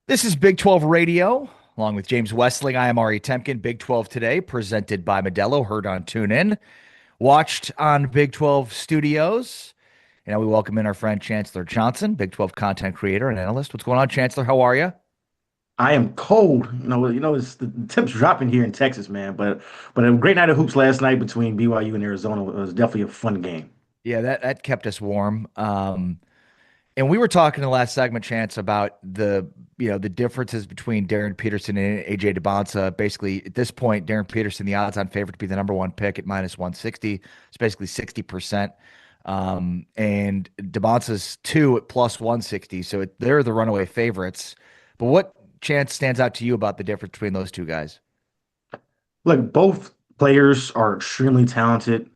This is Big 12 Radio, along with James Westling. I am Ari Temkin. Big 12 Today, presented by Modelo, heard on TuneIn, watched on Big 12 Studios. And now we welcome in our friend Chancellor Johnson, Big 12 content creator and analyst. What's going on, Chancellor? How are you? I am cold. It's the temps dropping here in Texas, man. But a great night of hoops last night between BYU and Arizona. It was definitely a fun game. Yeah, that kept us warm. And we were talking in the last segment, Chance, about the differences between Darren Peterson and AJ DeBonsa. Basically, at this point, Darren Peterson, the odds-on favorite to be the number one pick at -160. It's basically 60%. And DeBonsa's 2 at +160. So they're the runaway favorites. But what, Chance, stands out to you about the difference between those two guys? Look, both players are extremely talented.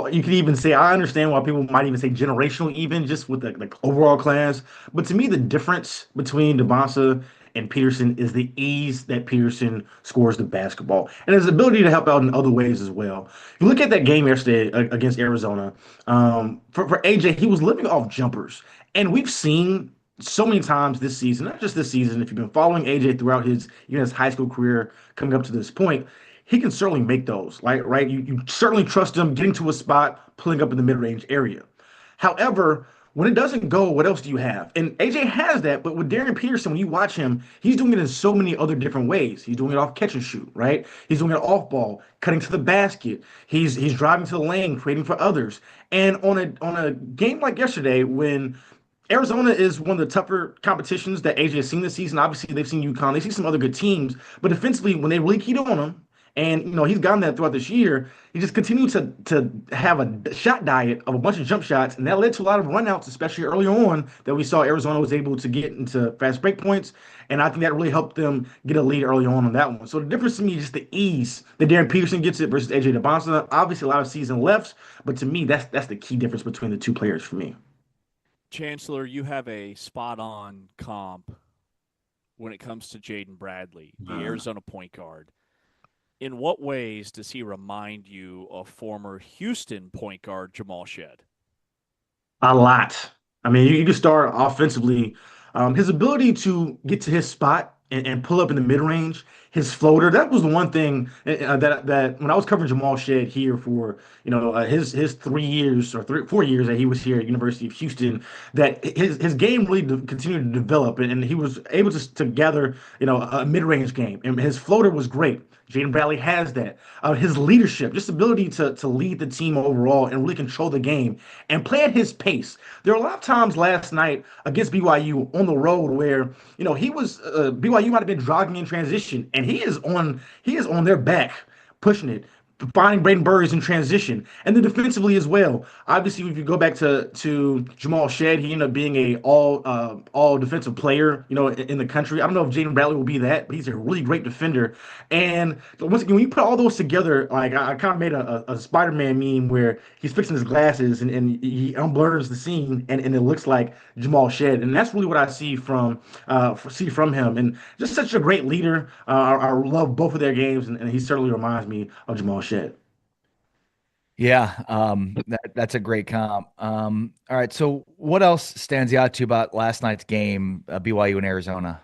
You could even say I understand why people might even say generational, even just with the overall class. But to me, the difference between DeBonsa and Peterson is the ease that Peterson scores the basketball and his ability to help out in other ways as well. You look at that game yesterday against Arizona. For AJ, he was living off jumpers, and we've seen so many times this season, not just this season. If you've been following AJ throughout his high school career coming up to this point, he can certainly make those, right? You certainly trust him getting to a spot, pulling up in the mid-range area. However, when it doesn't go, what else do you have? And AJ has that, but with Darren Peterson, when you watch him, he's doing it in so many other different ways. He's doing it off catch and shoot, right? He's doing it off ball, cutting to the basket. He's driving to the lane, creating for others. And on a game like yesterday, when Arizona is one of the tougher competitions that AJ has seen this season. Obviously, they've seen UConn. They've seen some other good teams. But defensively, when they really keyed on him, and he's gotten that throughout this year, he just continued to have a shot diet of a bunch of jump shots, and that led to a lot of runouts, especially early on, that we saw Arizona was able to get into fast break points. And I think that really helped them get a lead early on that one. So the difference to me is just the ease that Darren Peterson gets it versus AJ DeBonsa. Obviously, a lot of season left, but to me, that's the key difference between the two players for me. Chancellor, you have a spot-on comp when it comes to Jaden Bradley, the Arizona point guard. In what ways does he remind you of former Houston point guard Jamal Shead? A lot. I mean, you can start offensively. His ability to get to his spot and pull up in the mid-range, his floater, that was the one thing that when I was covering Jamal Shead here for his 3 years or 4 years that he was here at University of Houston, that his game really continued to develop, and he was able to gather a mid-range game, and his floater was great. Jaden Bradley has that. His leadership, just ability to lead the team overall and really control the game and play at his pace. There were a lot of times last night against BYU on the road where BYU might have been jogging in transition, and he is on their back pushing it, finding Braden Burris in transition, and then defensively as well. Obviously, if you go back to Jamal Shead, he ended up being a all defensive player, in the country. I don't know if Jaden Bradley will be that, but he's a really great defender. And once again, when you put all those together, like I kind of made a Spider-Man meme where he's fixing his glasses and he unblurs the scene, and it looks like Jamal Shead, and that's really what I see from him. And just such a great leader. I love both of their games, and he certainly reminds me of Jamal Shead. Yeah, that's a great comp. All right, so what else stands out to you about last night's game, BYU and Arizona?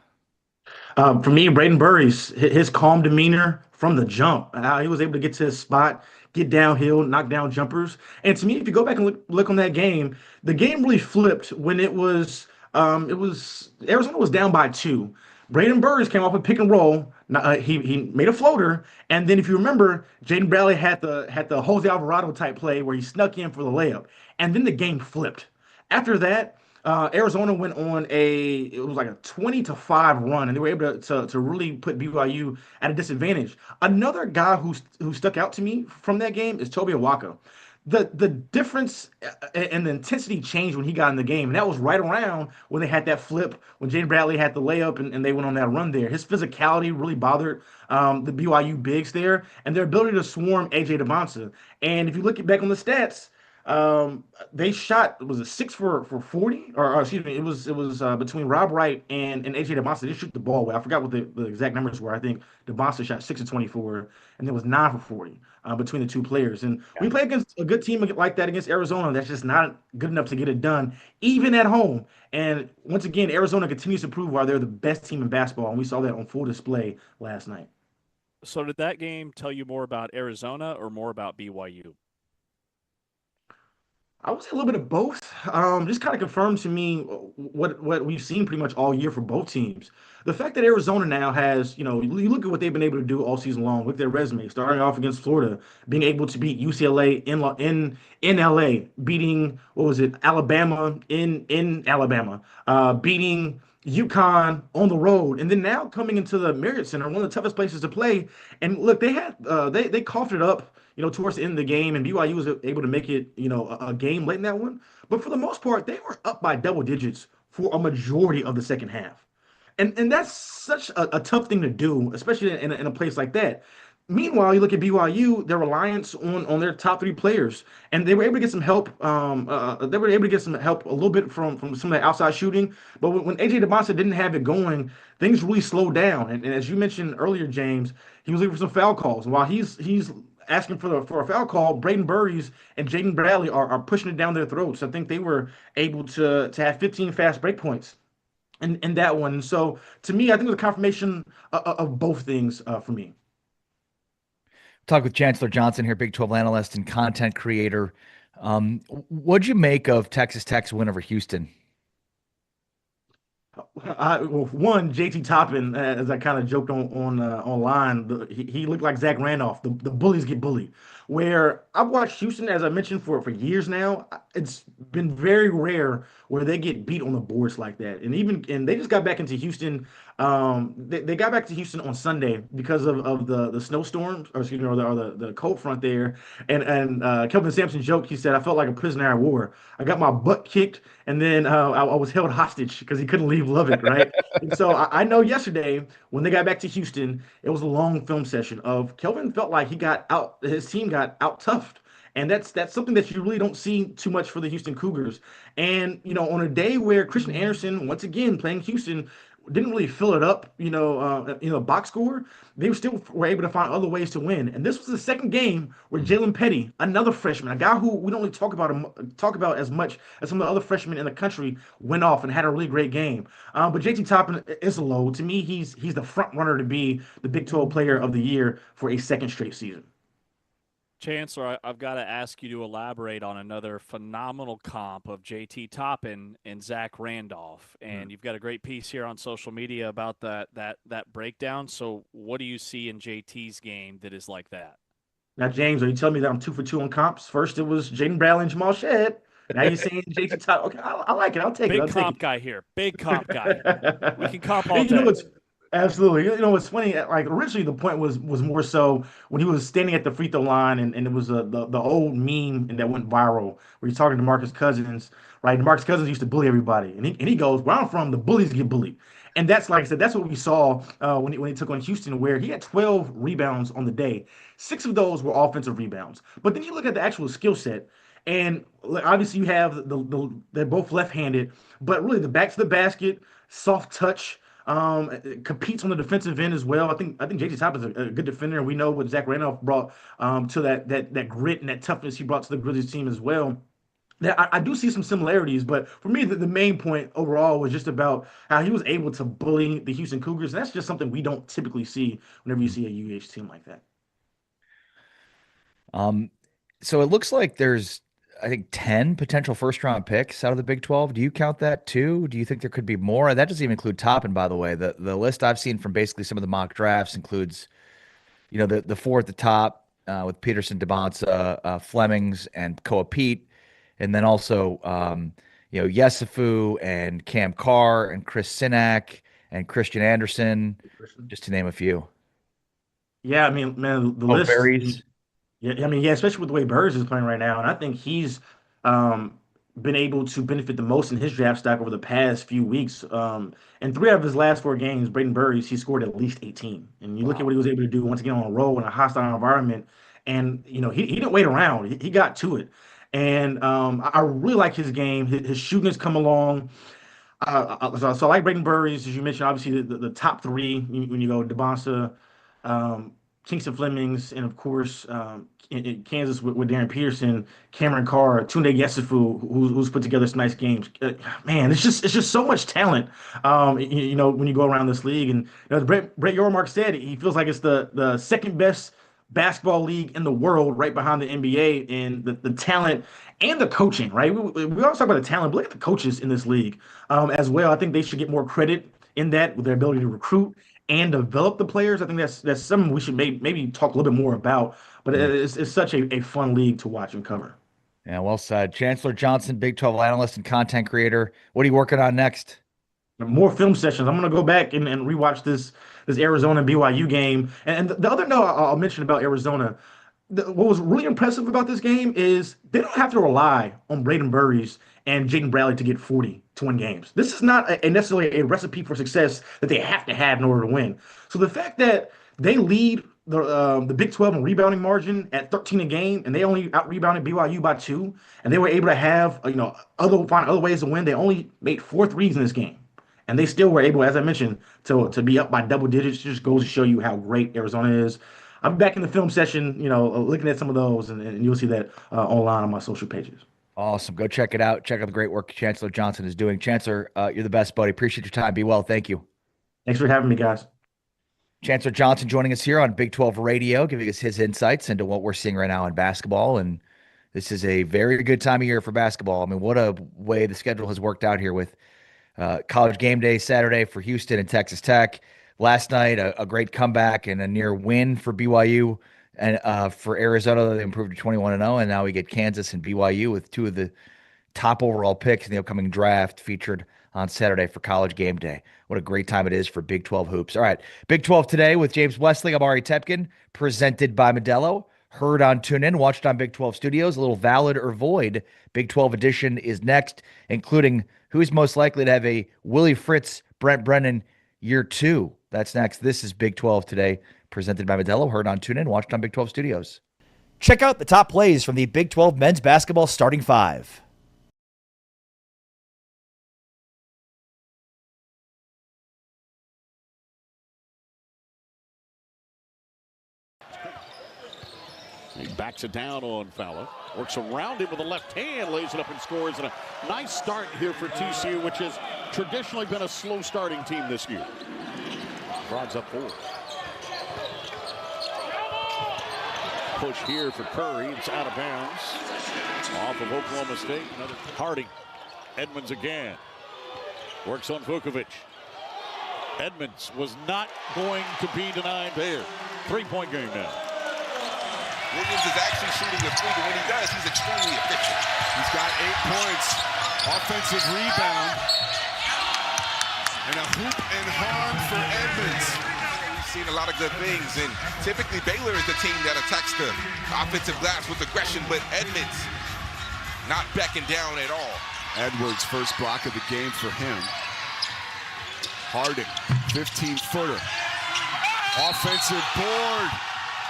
For me, Braden Burris, his calm demeanor from the jump, how he was able to get to his spot, get downhill, knock down jumpers. And to me, if you go back and look on that game, the game really flipped when it was Arizona was down by 2. Braden Burris came off a pick and roll. He made a floater, and then if you remember, Jaden Bradley had the Jose Alvarado type play where he snuck in for the layup, and then the game flipped. After that, Arizona went on it was like a 20-5 run, and they were able to really put BYU at a disadvantage. Another guy who stuck out to me from that game is Toby Awaka. The difference and the intensity changed when he got in the game, and that was right around when they had that flip, when Jaden Bradley had the layup and they went on that run there. His physicality really bothered the BYU bigs there, and their ability to swarm AJ DeBonsa. And if you look back on the stats, They shot, was it 6 for 40, or excuse me, it was between Rob Wright and AJ DeMonster. They shoot the ball well. I forgot what the exact numbers were. I think DeMonster shot 6 of 24, and it was 9 for 40 between the two players. And we play against a good team like that against Arizona. That's just not good enough to get it done, even at home. And once again, Arizona continues to prove why they're the best team in basketball, and we saw that on full display last night. So did that game tell you more about Arizona or more about BYU? I would say a little bit of both. Just kind of confirmed to me what we've seen pretty much all year for both teams. The fact that Arizona now has, you look at what they've been able to do all season long with their resume, starting off against Florida, being able to beat UCLA in LA, beating what was it, Alabama in Alabama, beating UConn on the road, and then now coming into the Marriott Center, one of the toughest places to play. And look, they coughed it up, towards the end of the game, and BYU was able to make it, a game late in that one. But for the most part, they were up by double digits for a majority of the second half. And that's such a tough thing to do, especially in a place like that. Meanwhile, you look at BYU, their reliance on their top three players, and they were able to get some help. They were able to get some help a little bit from some of the outside shooting. But when AJ DeMonster didn't have it going, things really slowed down. And as you mentioned earlier, James, he was looking for some foul calls. While he's asking for a foul call, Braden Burries and Jaden Bradley are pushing it down their throats. I think they were able to have 15 fast break points in that one. So to me, I think it was a confirmation of both things for me. Talk with Chancellor Johnson here, Big 12 analyst and content creator. What'd you make of Texas Tech's win over Houston? One, JT Toppin, as I kind of joked online, he looked like Zach Randolph. The bullies get bullied. Where I've watched Houston, as I mentioned, for years now, it's been very rare where they get beat on the boards like that. And they just got back into Houston. They got back to Houston on Sunday because of the snowstorms, or excuse me, or the cold front there. And Kelvin Sampson joked. He said, "I felt like a prisoner of war. I got my butt kicked, and then I was held hostage because he couldn't leave Lubbock, right?" And so I know yesterday when they got back to Houston, it was a long film session of Kelvin felt like his team got out toughed. And that's something that you really don't see too much for the Houston Cougars. And, on a day where Christian Anderson, once again, playing Houston, didn't really fill it up, box score, they still were able to find other ways to win. And this was the second game where Jalen Petty, another freshman, a guy who we don't really talk about as much as some of the other freshmen in the country, went off and had a really great game. But JT Toppin is a low. To me, he's the front runner to be the Big 12 Player of the Year for a second straight season. Chancellor, I've got to ask you to elaborate on another phenomenal comp of JT Toppin and Zach Randolph. And you've got a great piece here on social media about that breakdown. So what do you see in JT's game that is like that? Now, James, are you telling me that I'm 2 for 2 on comps? First, it was Jaden Bradley and Jamal Shedd. Now you're saying JT Toppin. Okay, I like it. I'll take it. Big comp guy here. Big comp guy. We can comp all day. Absolutely. It's funny. Like originally, the point was more so when he was standing at the free throw line, and it was the old meme that went viral where he's talking to DeMarcus Cousins. Right, DeMarcus Cousins used to bully everybody, and he goes, "Where I'm from, the bullies get bullied," and that's, like I said, that's what we saw when he took on Houston, where he had 12 rebounds on the day. 6 of those were offensive rebounds. But then you look at the actual skill set. And obviously, you have they're both left-handed, but really the back to the basket, soft touch. Competes on the defensive end as well. I think JT Toppin is a good defender, and we know what Zach Randolph brought to that grit and that toughness he brought to the Grizzlies team as well. I do see some similarities, but for me, the main point overall was just about how he was able to bully the Houston Cougars, and that's just something we don't typically see whenever you see a UH team like that. So it looks like there's, I think, 10 potential first-round picks out of the Big 12. Do you count that too? Do you think there could be more? That doesn't even include Toppin, by the way. The list I've seen from basically some of the mock drafts includes, the 4 at the top with Peterson, DeBonsa, Flemings, and Koa Pete, and then also, Yesufu and Cam Carr and Chris Sinak and Christian Anderson, just to name a few. Yeah, I mean, man, the list. Berries. Yeah, I mean, especially with the way Burrs is playing right now, and I think he's been able to benefit the most in his draft stock over the past few weeks. In 3 of his last 4 games, Braden Burries, he scored at least 18. And you look at what he was able to do once again on a roll in a hostile environment, and he didn't wait around. He got to it. And I really like his game. His shooting has come along. So I like Braden Burries, as you mentioned, obviously the top three when you go Devonta, um, Kingston Flemings, and of course in Kansas with Darren Peterson, Cameron Carr, Tunde Yesufu, who's put together some nice games. Man, it's just so much talent. When you go around this league, and Brett Yormark said he feels like it's the second best basketball league in the world, right behind the NBA, and the talent and the coaching, right? We always talk about the talent, but look at the coaches in this league as well. I think they should get more credit in that with their ability to recruit and develop the players. I think that's something we should maybe talk a little bit more about. But it's such a fun league to watch and cover. Yeah, well said. Chancellor Johnson, Big 12 analyst and content creator. What are you working on next? More film sessions. I'm gonna go back and rewatch this Arizona BYU game. And the other note I'll mention about Arizona, what was really impressive about this game is they don't have to rely on Braden Burries and Jaden Bradley to get 40 to win games. This is not necessarily a recipe for success that they have to have in order to win. So the fact that they lead the Big 12 in rebounding margin at 13 a game, and they only out rebounded BYU by 2, and they were able to have find other ways to win. They only made 4 threes in this game. And they still were able, as I mentioned, to be up by double digits. Just goes to show you how great Arizona is. I'm back in the film session, looking at some of those, and you'll see that online on my social pages. Awesome. Go check it out. Check out the great work Chancellor Johnson is doing. Chancellor, you're the best, buddy. Appreciate your time. Be well. Thank you. Thanks for having me, guys. Chancellor Johnson joining us here on Big 12 Radio, giving us his insights into what we're seeing right now in basketball. And this is a very good time of year for basketball. I mean, what a way the schedule has worked out here with college game day Saturday for Houston and Texas Tech. Last night, a great comeback and a near win for BYU. And for Arizona, they improved to 21-0. And now we get Kansas and BYU with 2 of the top overall picks in the upcoming draft featured on Saturday for college game day. What a great time it is for Big 12 hoops. All right, Big 12 today with James Wesley. I'm Ari Tepkin, presented by Modelo. Heard on TuneIn, watched on Big 12 Studios. A little Valid or Void Big 12 edition is next, including who's most likely to have a Willie Fritz, Brent Brennan year 2. That's next. This is Big 12 today, presented by Modelo. Heard on TuneIn, watched on Big 12 Studios. Check out the top plays from the Big 12 men's basketball starting 5. He backs it down on Fowler. Works around him with the left hand, lays it up and scores. And a nice start here for TCU, which has traditionally been a slow starting team this year. Frogs up 4. Push here for Curry. It's out of bounds. Off of Oklahoma State. Another Harding. Edmonds again. Works on Vukovic. Edmonds was not going to be denied there. 3-point game now. Williams is actually shooting a 3, but when he does, he's extremely efficient. He's got 8 points, offensive rebound, and a hoop and harm for Edmonds. We've seen a lot of good things, and typically Baylor is the team that attacks the offensive glass with aggression, but Edmonds not backing down at all. Edwards' first block of the game for him. Harding, 15-footer. Offensive board.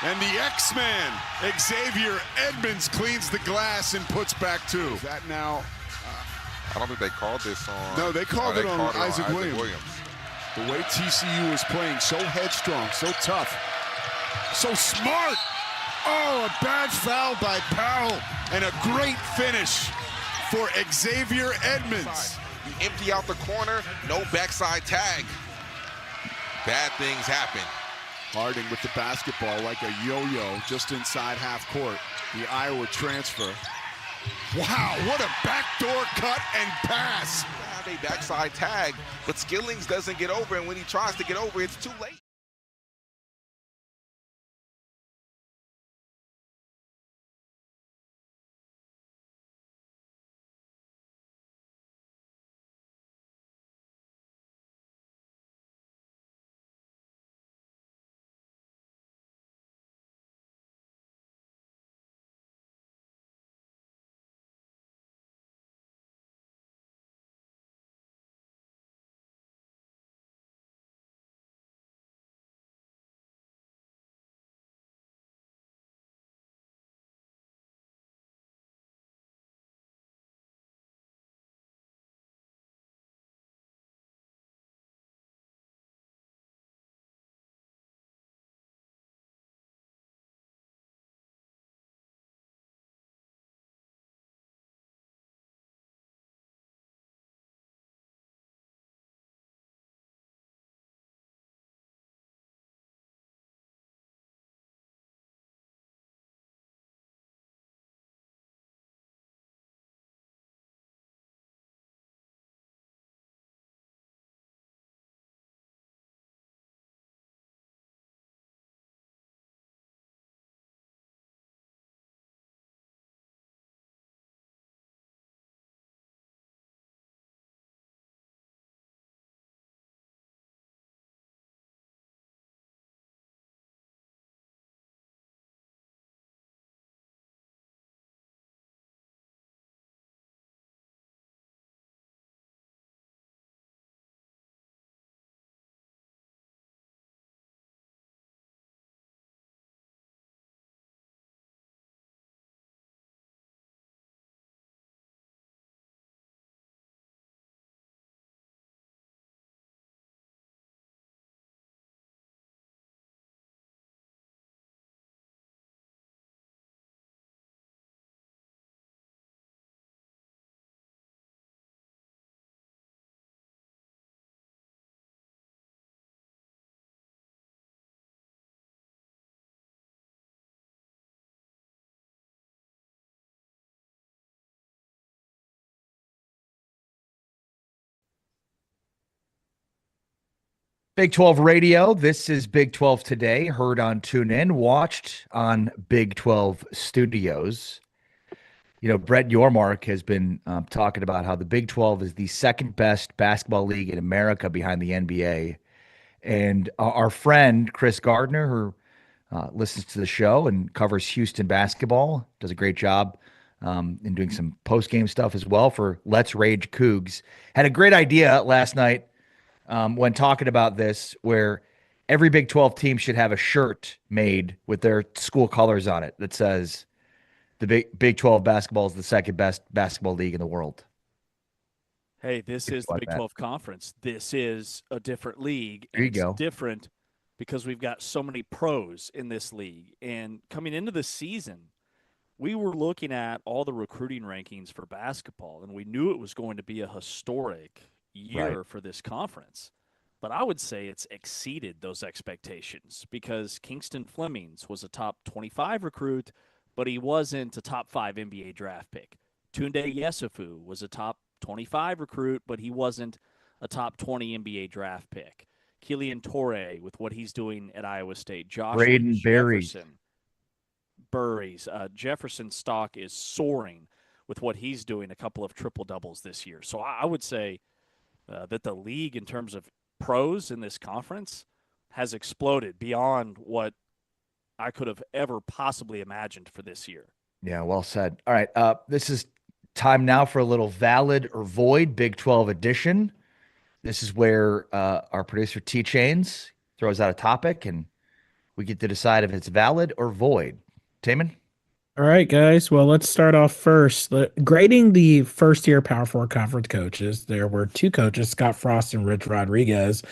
And the X-Man, Xavier Edmonds, cleans the glass and puts back 2. Is that now? I don't think they called this on. No, they called it on Isaac Williams. The way TCU is playing, so headstrong, so tough, so smart. Oh, a bad foul by Powell, and a great finish for Xavier Edmonds. You empty out the corner, no backside tag. Bad things happen. Harding with the basketball like a yo-yo just inside half court. The Iowa transfer. Wow, what a backdoor cut and pass. They backside tag, but Skillings doesn't get over, and when he tries to get over, it's too late. Big 12 Radio. This is Big 12 Today, heard on TuneIn, watched on Big 12 Studios. Brett Yormark has been talking about how the Big 12 is the second best basketball league in America behind the NBA. And our friend, Chris Gardner, who listens to the show and covers Houston basketball, does a great job in doing some post-game stuff as well for Let's Rage Cougs, had a great idea last night when talking about this, where every Big 12 team should have a shirt made with their school colors on it that says the Big 12 basketball is the second best basketball league in the world. Hey, this is the Big 12 Conference. This is a different league. There you go. It's different because we've got so many pros in this league. And coming into the season, we were looking at all the recruiting rankings for basketball, and we knew it was going to be a historic year for this conference. But I would say it's exceeded those expectations because Kingston Flemings was a top 25 recruit, but he wasn't a top 5 NBA draft pick. Tunde Yesufu was a top 25 recruit, but he wasn't a top 20 NBA draft pick. Killian Torre with what he's doing at Iowa State. Joshua Jefferson's stock is soaring with what he's doing, a couple of triple-doubles this year. So I would say that the league in terms of pros in this conference has exploded beyond what I could have ever possibly imagined for this year. Yeah, well said. All right, this is time now for a little valid or void Big 12 edition. This is where our producer T-Chains throws out a topic, and we get to decide if it's valid or void. Taman? All right, guys. Well, let's start off first. Grading the first-year Power 4 conference coaches, there were 2 coaches, Scott Frost and Rich Rodriguez,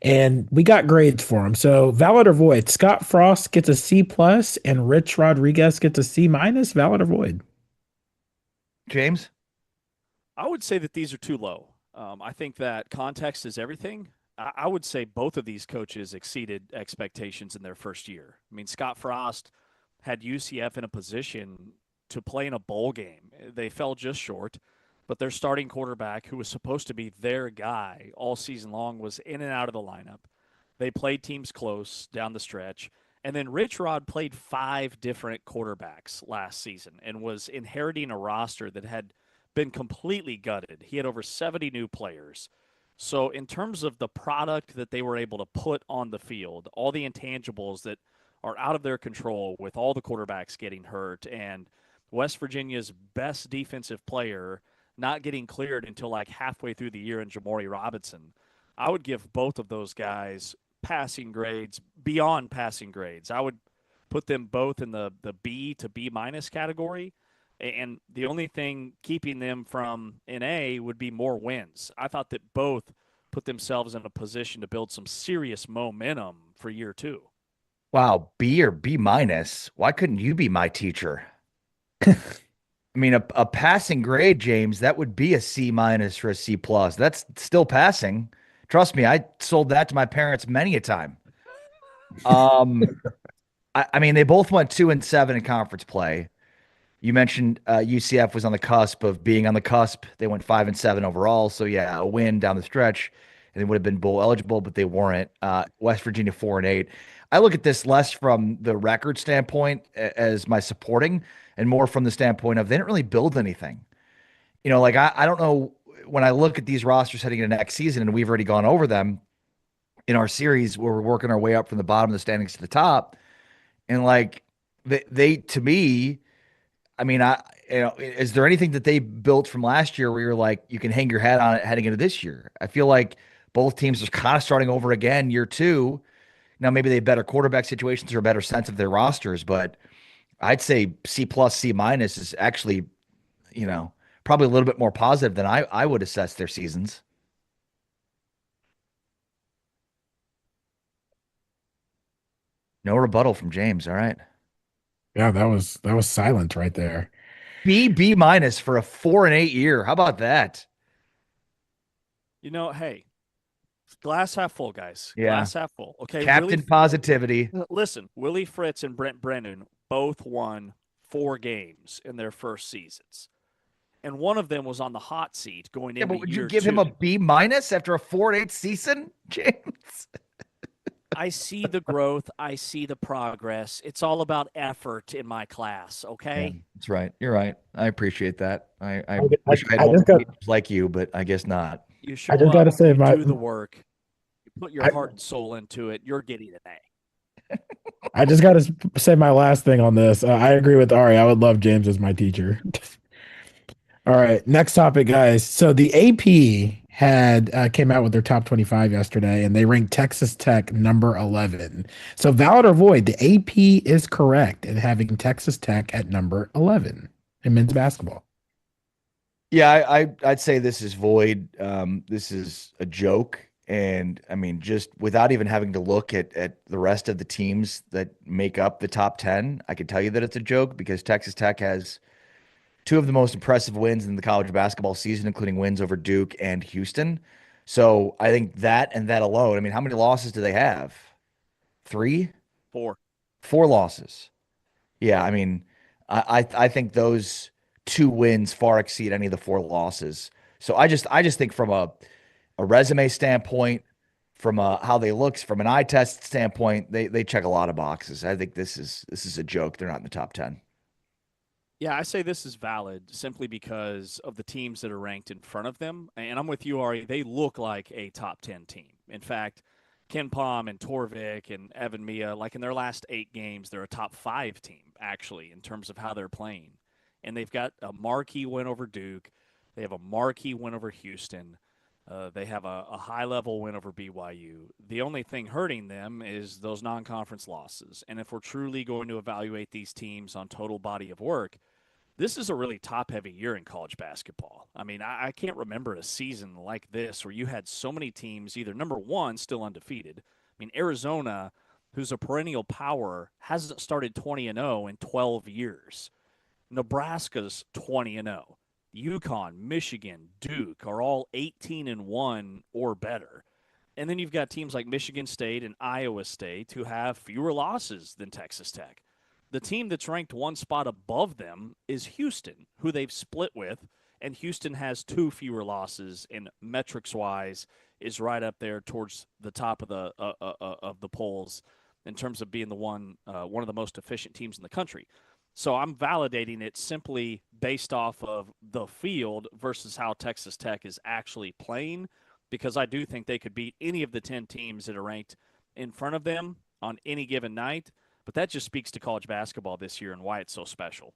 and we got grades for them. So, valid or void? Scott Frost gets a C+, and Rich Rodriguez gets a C-. Valid or void? James? I would say that these are too low. I think that context is everything. I would say both of these coaches exceeded expectations in their first year. I mean, Scott Frost had UCF in a position to play in a bowl game. They fell just short, but their starting quarterback, who was supposed to be their guy all season long, was in and out of the lineup. They played teams close down the stretch. And then Rich Rod played 5 different quarterbacks last season and was inheriting a roster that had been completely gutted. He had over 70 new players. So in terms of the product that they were able to put on the field, all the intangibles that are out of their control with all the quarterbacks getting hurt and West Virginia's best defensive player not getting cleared until like halfway through the year in Jamori Robinson, I would give both of those guys passing grades beyond passing grades. I would put them both in the B to B- category. And the only thing keeping them from an A would be more wins. I thought that both put themselves in a position to build some serious momentum for year 2. Wow, B or B-. Why couldn't you be my teacher? I mean, a passing grade, James, that would be a C- or a C+. That's still passing. Trust me, I sold that to my parents many a time. I mean, they both went 2-7 in conference play. You mentioned UCF was on the cusp of being on the cusp. They went 5-7 overall. So yeah, a win down the stretch, and they would have been bowl eligible, but they weren't. West Virginia 4-8. I look at this less from the record standpoint as my supporting, and more from the standpoint of they didn't really build anything. Like I don't know, when I look at these rosters heading into next season, and we've already gone over them in our series where we're working our way up from the bottom of the standings to the top, and like they to me. I mean, is there anything that they built from last year where you're like, you can hang your hat on it heading into this year? I feel like both teams are kind of starting over again year 2. Now, maybe they have better quarterback situations or a better sense of their rosters, but I'd say C+, C- is actually, probably a little bit more positive than I would assess their seasons. No rebuttal from James. All right. Yeah, that was silent right there. B- for a 4-8 year. How about that? Hey, glass half full, guys. Yeah. Glass half full. Okay. Captain Positivity. Listen, Willie Fritz and Brent Brennan both won 4 games in their first seasons. And one of them was on the hot seat going into year 2. Would you give him a B- after a 4-8 season, James? I see the growth. I see the progress. It's all about effort in my class, Yeah, okay? that's right. You're right. I appreciate that. I I, wish I had I more just got teachers like you, but I guess not. You I show just got up, to say you my do the work, you put your I, heart and soul into it, you're getting an A. I just got to say my last thing on this. I agree with Ari. I would love James as my teacher. All right, next topic, guys. So the AP had came out with their top 25 yesterday, and they ranked Texas Tech number 11. So valid or void, the AP is correct in having Texas Tech at number 11 in men's basketball. Yeah, I'd say this is void. This is a joke, and I mean, just without even having to look at the rest of the teams that make up the top 10, I can tell you that it's a joke because Texas Tech has two of the most impressive wins in the college basketball season, including wins over Duke and Houston. So I think that and that alone. I mean, how many losses do they have? Three, 4. four losses. Yeah, I mean, I think those two wins far exceed any of the four losses. So I just think from a resume standpoint, from how they look, from an eye test standpoint, they check a lot of boxes. I think this is a joke. They're not in the top 10. Yeah, I say this is valid simply because of the teams that are ranked in front of them. And I'm with you, Ari. They look like a top 10 team. In fact, Ken Pom and Torvik and Evan Mia, like in their last 8 games, they're a top 5 team, actually, in terms of how they're playing. And they've got a marquee win over Duke. They have a marquee win over Houston. They have a high-level win over BYU. The only thing hurting them is those non-conference losses. And if we're truly going to evaluate these teams on total body of work, this is a really top-heavy year in college basketball. I mean, I can't remember a season like this where you had so many teams either, number one, still undefeated. I mean, Arizona, who's a perennial power, hasn't started 20-0 in 12 years. Nebraska's 20-0. UConn, Michigan, Duke are all 18-1 or better. And then you've got teams like Michigan State and Iowa State who have fewer losses than Texas Tech. The team that's ranked one spot above them is Houston, who they've split with, and Houston has 2 fewer losses, and metrics-wise is right up there towards the top of the polls in terms of being the one of the most efficient teams in the country. So I'm validating it simply based off of the field versus how Texas Tech is actually playing, because I do think they could beat any of the 10 teams that are ranked in front of them on any given night. But that just speaks to college basketball this year and why it's so special.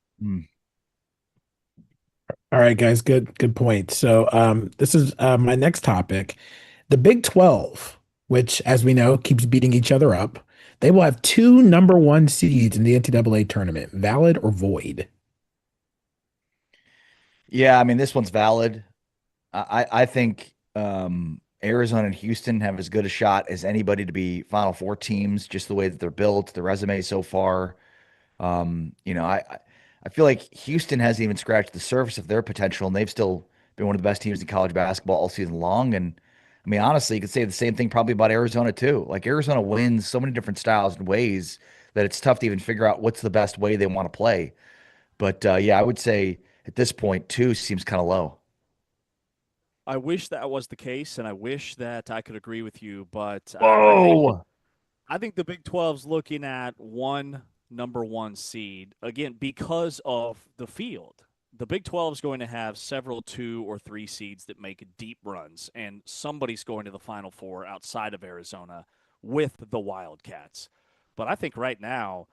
All right, guys, good point. So this is my next topic. The Big 12, which, as we know, keeps beating each other up. They will have 2 number 1 seeds in the NCAA tournament. Valid or void? Yeah, I mean, this one's valid. I think Arizona and Houston have as good a shot as anybody to be Final Four teams, just the way that they're built, the resume so far. I feel like Houston hasn't even scratched the surface of their potential, and they've still been one of the best teams in college basketball all season long. And I mean, honestly, you could say the same thing probably about Arizona too. Like Arizona wins so many different styles and ways that it's tough to even figure out what's the best way they want to play. But yeah, I would say at this point, 2 seems kind of low. I wish that was the case, and I wish that I could agree with you, but Whoa! I think the Big 12's looking at one number 1 seed, again, because of the field. The Big 12 is going to have several 2 or 3 seeds that make deep runs, and somebody's going to the Final Four outside of Arizona with the Wildcats. But I think right now,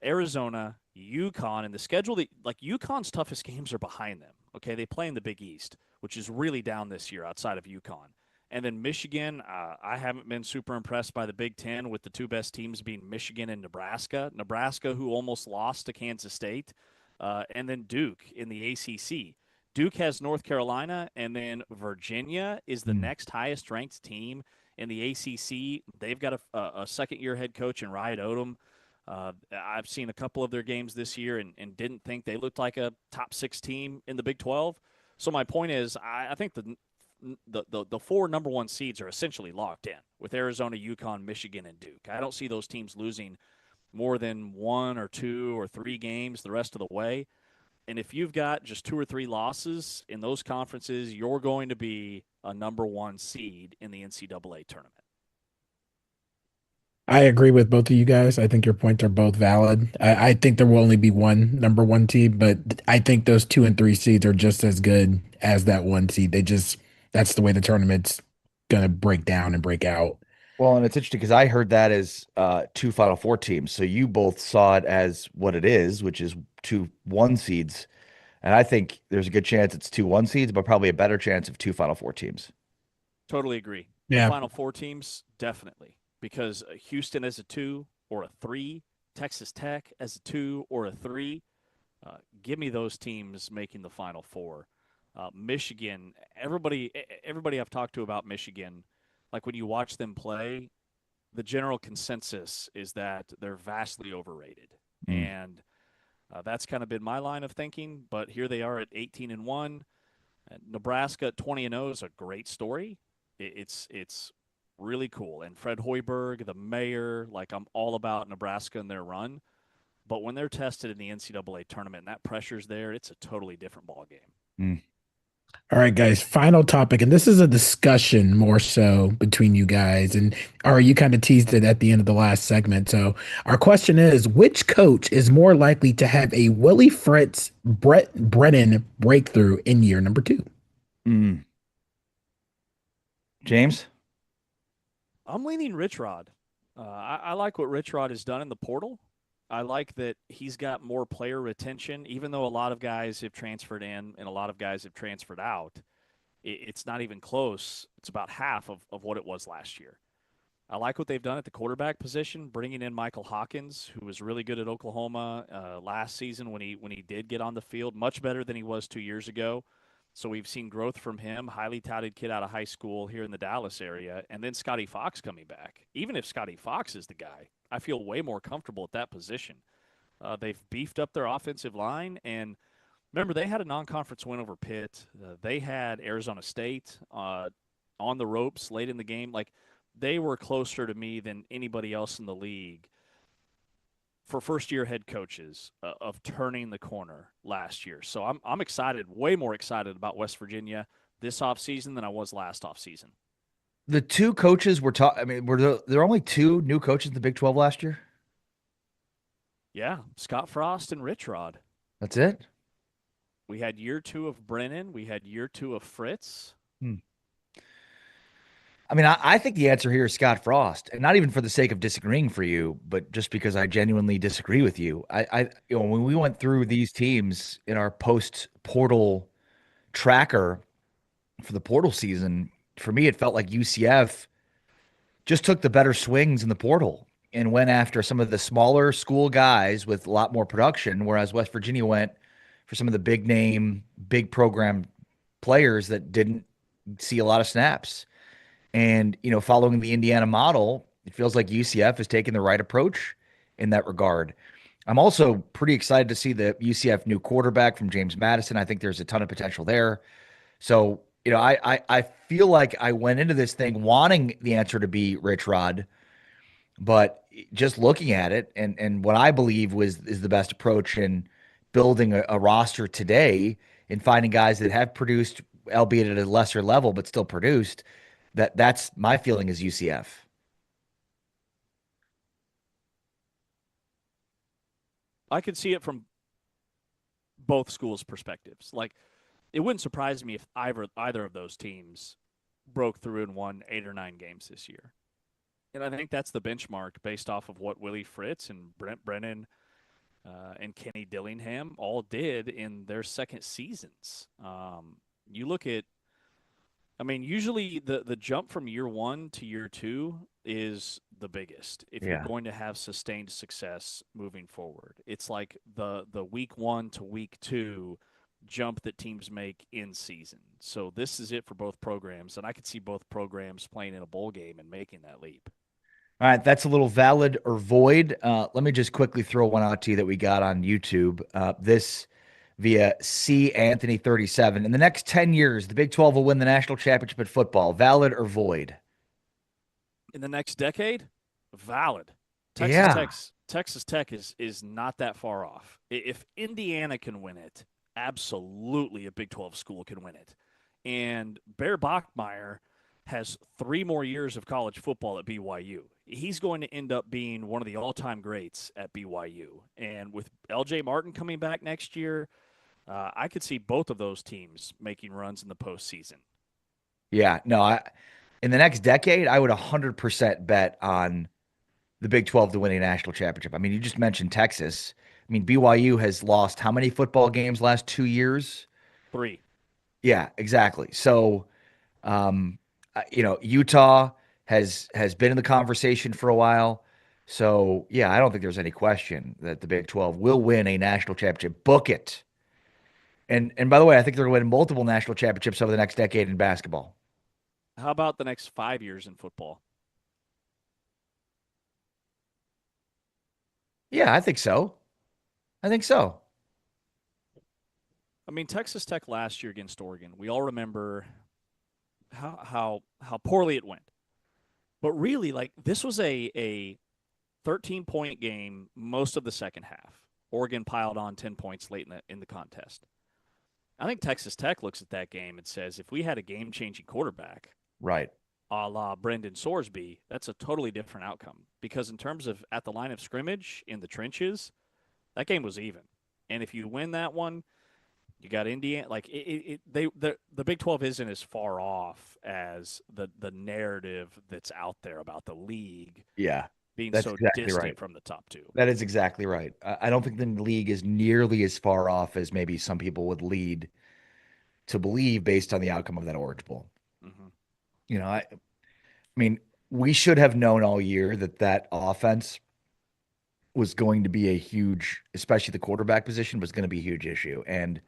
Arizona, UConn, and the schedule that, like, UConn's toughest games are behind them. Okay, they play in the Big East, which is really down this year outside of UConn. And then Michigan, I haven't been super impressed by the Big Ten with the 2 best teams being Michigan and Nebraska. Nebraska, who almost lost to Kansas State, and then Duke in the ACC. Duke has North Carolina, and then Virginia is the next highest ranked team in the ACC. They've got a second-year head coach in Riot Odom. I've seen a couple of their games this year and didn't think they looked like a top 6 team in the Big 12. So my point is, I think the 4 number 1 seeds are essentially locked in with Arizona, UConn, Michigan, and Duke. I don't see those teams losing more than 1 or 2 or 3 games the rest of the way. And if you've got just 2 or 3 losses in those conferences, you're going to be a number 1 seed in the NCAA tournament. I agree with both of you guys. I think your points are both valid. I think there will only be one number one seed, but I think those 2 and 3 seeds are just as good as that one seed. That's the way the tournament's going to break down and break out. Well, and it's interesting because I heard that as 2 Final Four teams. So you both saw it as what it is, which is 2 1 seeds. And I think there's a good chance it's 2 1 seeds, but probably a better chance of 2 Final Four teams. Totally agree. Yeah. The Final Four teams, definitely. Because Houston as a 2 or a 3, Texas Tech as a 2 or a 3, give me those teams making the Final Four. Michigan, everybody I've talked to about Michigan, like when you watch them play, the general consensus is that they're vastly overrated. And that's kind of been my line of thinking. But here they are at 18-1. Nebraska at 20-0 is a great story. It's really cool. And Fred Hoiberg, the mayor, like I'm all about Nebraska and their run. But when they're tested in the NCAA tournament and that pressure's there, it's a totally different ballgame. All right, guys, final topic. And this is a discussion more so between you guys. And Ari, you kind of teased it at the end of the last segment. So our question is, which coach is more likely to have a Willie Fritz, Brett Brennan breakthrough in year number 2? James? I'm leaning Rich Rod. I like what Rich Rod has done in the portal. I like that he's got more player retention, even though a lot of guys have transferred in and a lot of guys have transferred out. It's not even close. It's about half of what it was last year. I like what they've done at the quarterback position, bringing in Michael Hawkins, who was really good at Oklahoma last season when he did get on the field, much better than he was 2 years ago. So we've seen growth from him, highly touted kid out of high school here in the Dallas area, and then Scotty Fox coming back. Even if Scotty Fox is the guy, I feel way more comfortable at that position. They've beefed up their offensive line, and remember, they had a non-conference win over Pitt. They had Arizona State on the ropes late in the game. Like, they were closer to me than anybody else in the league for first-year head coaches of turning the corner last year. So I'm excited, way more excited about West Virginia this offseason than I was last offseason. The 2 coaches were were there only 2 new coaches in the Big 12 last year? Yeah, Scott Frost and Rich Rod. That's it? We had year 2 of Brennan. We had year 2 of Fritz. I mean, I think the answer here is Scott Frost, and not even for the sake of disagreeing for you, but just because I genuinely disagree with you. When we went through these teams in our post-portal tracker for the portal season, for me, it felt like UCF just took the better swings in the portal and went after some of the smaller school guys with a lot more production, whereas West Virginia went for some of the big name, big program players that didn't see a lot of snaps. And, following the Indiana model, it feels like UCF has taken the right approach in that regard. I'm also pretty excited to see the UCF new quarterback from James Madison. I think there's a ton of potential there. So, I feel like I went into this thing wanting the answer to be Rich Rod, but just looking at it and what I believe is the best approach in building a roster today and finding guys that have produced, albeit at a lesser level, but still produced, that's my feeling is UCF. I could see it from both schools' perspectives. Like, it wouldn't surprise me if either of those teams broke through and won 8 or 9 games this year. And I think that's the benchmark based off of what Willie Fritz and Brent Brennan and Kenny Dillingham all did in their second seasons. You look at, usually the jump from year 1 to year 2 is the biggest if you're going to have sustained success moving forward. It's like the week 1 to week 2 jump that teams make in season. So this is it for both programs, and I could see both programs playing in a bowl game and making that leap. All right, that's a little valid or void. Let me just quickly throw one out to you that we got on YouTube. This via C Anthony 37. In the next 10 years, the Big 12 will win the national championship in football. Valid or void? In the next decade, valid. Texas Tech is not that far off. If Indiana can win it, absolutely a Big 12 school can win it. And Bear Bachmeier has 3 more years of college football at BYU. he's going to end up being one of the all-time greats at BYU. And with L.J. Martin coming back next year, I could see both of those teams making runs in the postseason. Yeah, no, in the next decade, I would 100% bet on the Big 12 to win a national championship. I mean, you just mentioned Texas. I mean, BYU has lost how many football games last 2 years? 3. Yeah, exactly. So, Utah has been in the conversation for a while. So, yeah, I don't think there's any question that the Big 12 will win a national championship. Book it. And by the way, I think they're going to win multiple national championships over the next decade in basketball. How about the next 5 years in football? Yeah, I think so. I mean, Texas Tech last year against Oregon, we all remember how poorly it went. But really, like, this was a 13-point game most of the second half. Oregon piled on 10 points late in the contest. I think Texas Tech looks at that game and says, if we had a game-changing quarterback, right, a la Brendan Sorsby, that's a totally different outcome. Because in terms of at the line of scrimmage, in the trenches, that game was even. And if you win that one, you got Indiana. Like, the Big 12 isn't as far off as the narrative that's out there about the league. Yeah, being that's so exactly distant right. from the top 2. That is exactly right. I don't think the league is nearly as far off as maybe some people would lead to believe based on the outcome of that Orange Bowl. Mm-hmm. I mean, we should have known all year that offense was going to be a huge, especially the quarterback position, was going to be a huge issue. And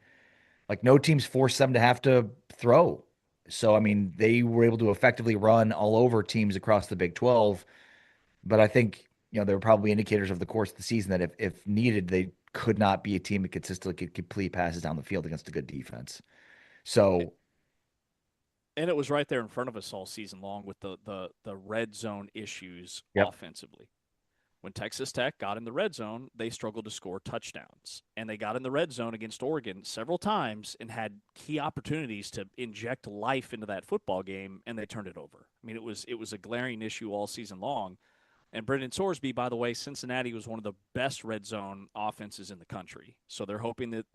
like, no teams forced them to have to throw. So, I mean, they were able to effectively run all over teams across the Big 12. But I think, there were probably indicators of the course of the season that if needed, they could not be a team that consistently could complete passes down the field against a good defense. So, and it was right there in front of us all season long with the red zone issues offensively. When Texas Tech got in the red zone, they struggled to score touchdowns. And they got in the red zone against Oregon several times and had key opportunities to inject life into that football game, and they turned it over. I mean, it was a glaring issue all season long. And Brendan Sorsby, by the way, Cincinnati was one of the best red zone offenses in the country. So they're hoping that,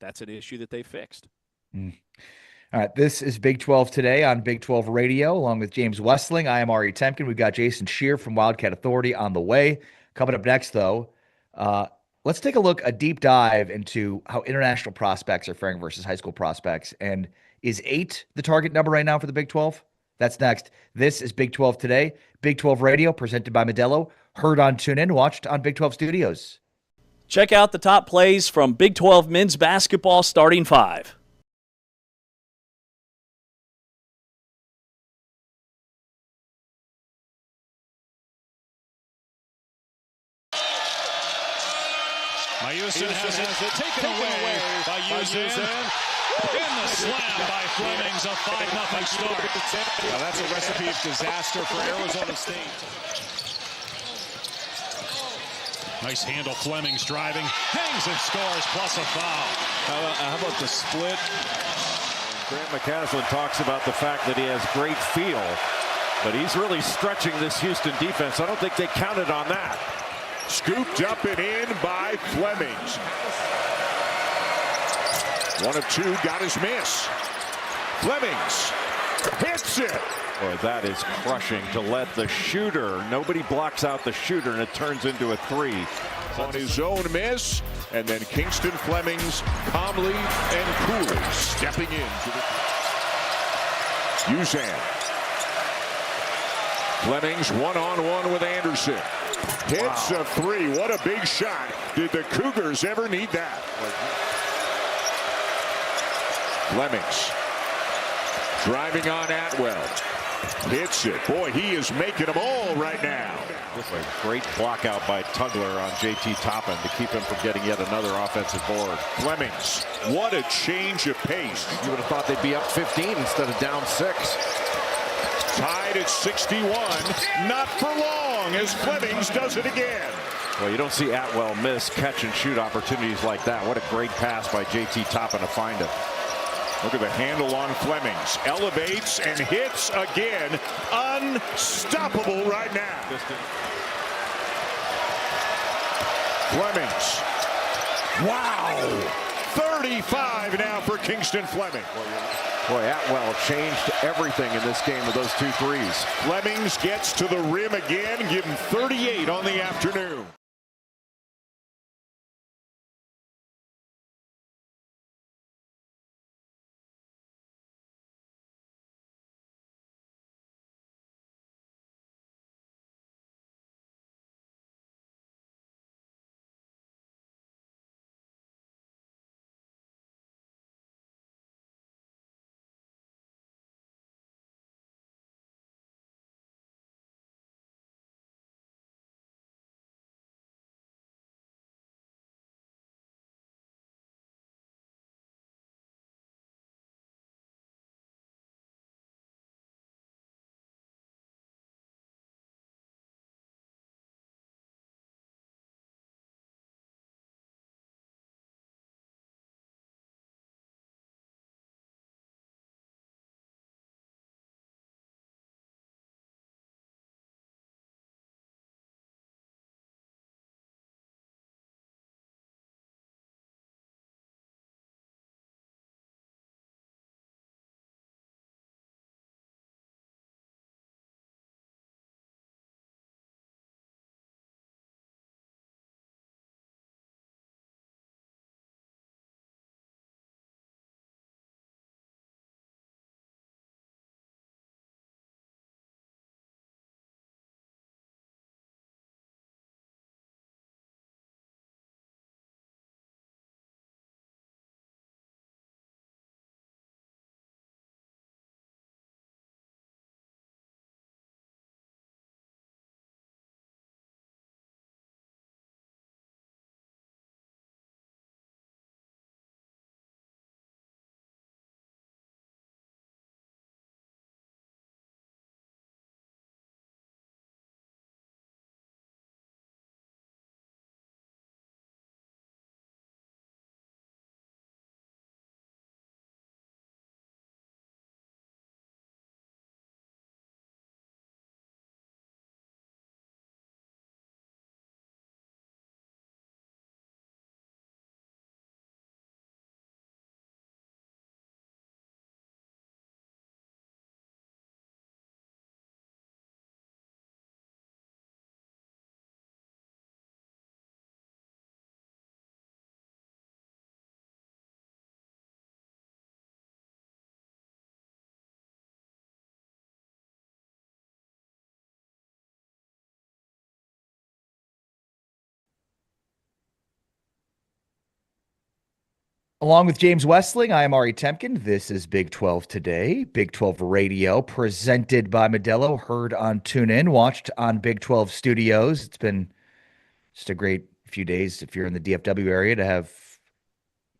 that's an issue that they fixed. All right, this is Big 12 Today on Big 12 Radio, along with James Westling. I am Ari Temkin. We've got Jason Scheer from Wildcat Authority on the way. Coming up next, though, let's take a deep dive into how international prospects are faring versus high school prospects. And is 8 the target number right now for the Big 12? That's next. This is Big 12 Today, Big 12 Radio, presented by Modelo, heard on TuneIn, watched on Big 12 Studios. Check out the top plays from Big 12 men's basketball starting 5. Houston has it taken away by Houston. In the slam by Flemings, a 5-0 start. Now that's a recipe of disaster for Arizona State. Nice handle, Flemings driving, hangs and scores, plus a foul. How about the split? Grant McCaslin talks about the fact that he has great feel, but he's really stretching this Houston defense. I don't think they counted on that. Scooped up and in by Flemings. 1 of 2, got his miss. Flemings hits it. Boy, that is crushing to let the shooter, nobody blocks out the shooter, and it turns into a 3. On his own miss, and then Kingston Flemings calmly and coolly stepping into the... Usan. Flemings one-on-one with Anderson. Hits a 3. What a big shot. Did the Cougars ever need that? Flemings driving on Atwell. Hits it. Boy, he is making them all right now. This is a great block out by Tugler on JT Toppin to keep him from getting yet another offensive board. Flemings, what a change of pace. You would have thought they'd be up 15 instead of down 6. Tied at 61. Not for long as Flemings does it again. Well, you don't see Atwell miss catch and shoot opportunities like that. What a great pass by JT Toppin to find him. Look at the handle on Flemings. Elevates and hits again. unstoppable right now. Flemings. Wow. 35 now for Kingston Fleming. Boy, Atwell changed everything in this game with those 2 threes. Flemings gets to the rim again, give him 38 on the afternoon. Along with James Westling, I am Ari Temkin. This is Big 12 Today, Big 12 Radio, presented by Modelo, heard on TuneIn, watched on Big 12 Studios. It's been just a great few days if you're in the DFW area to have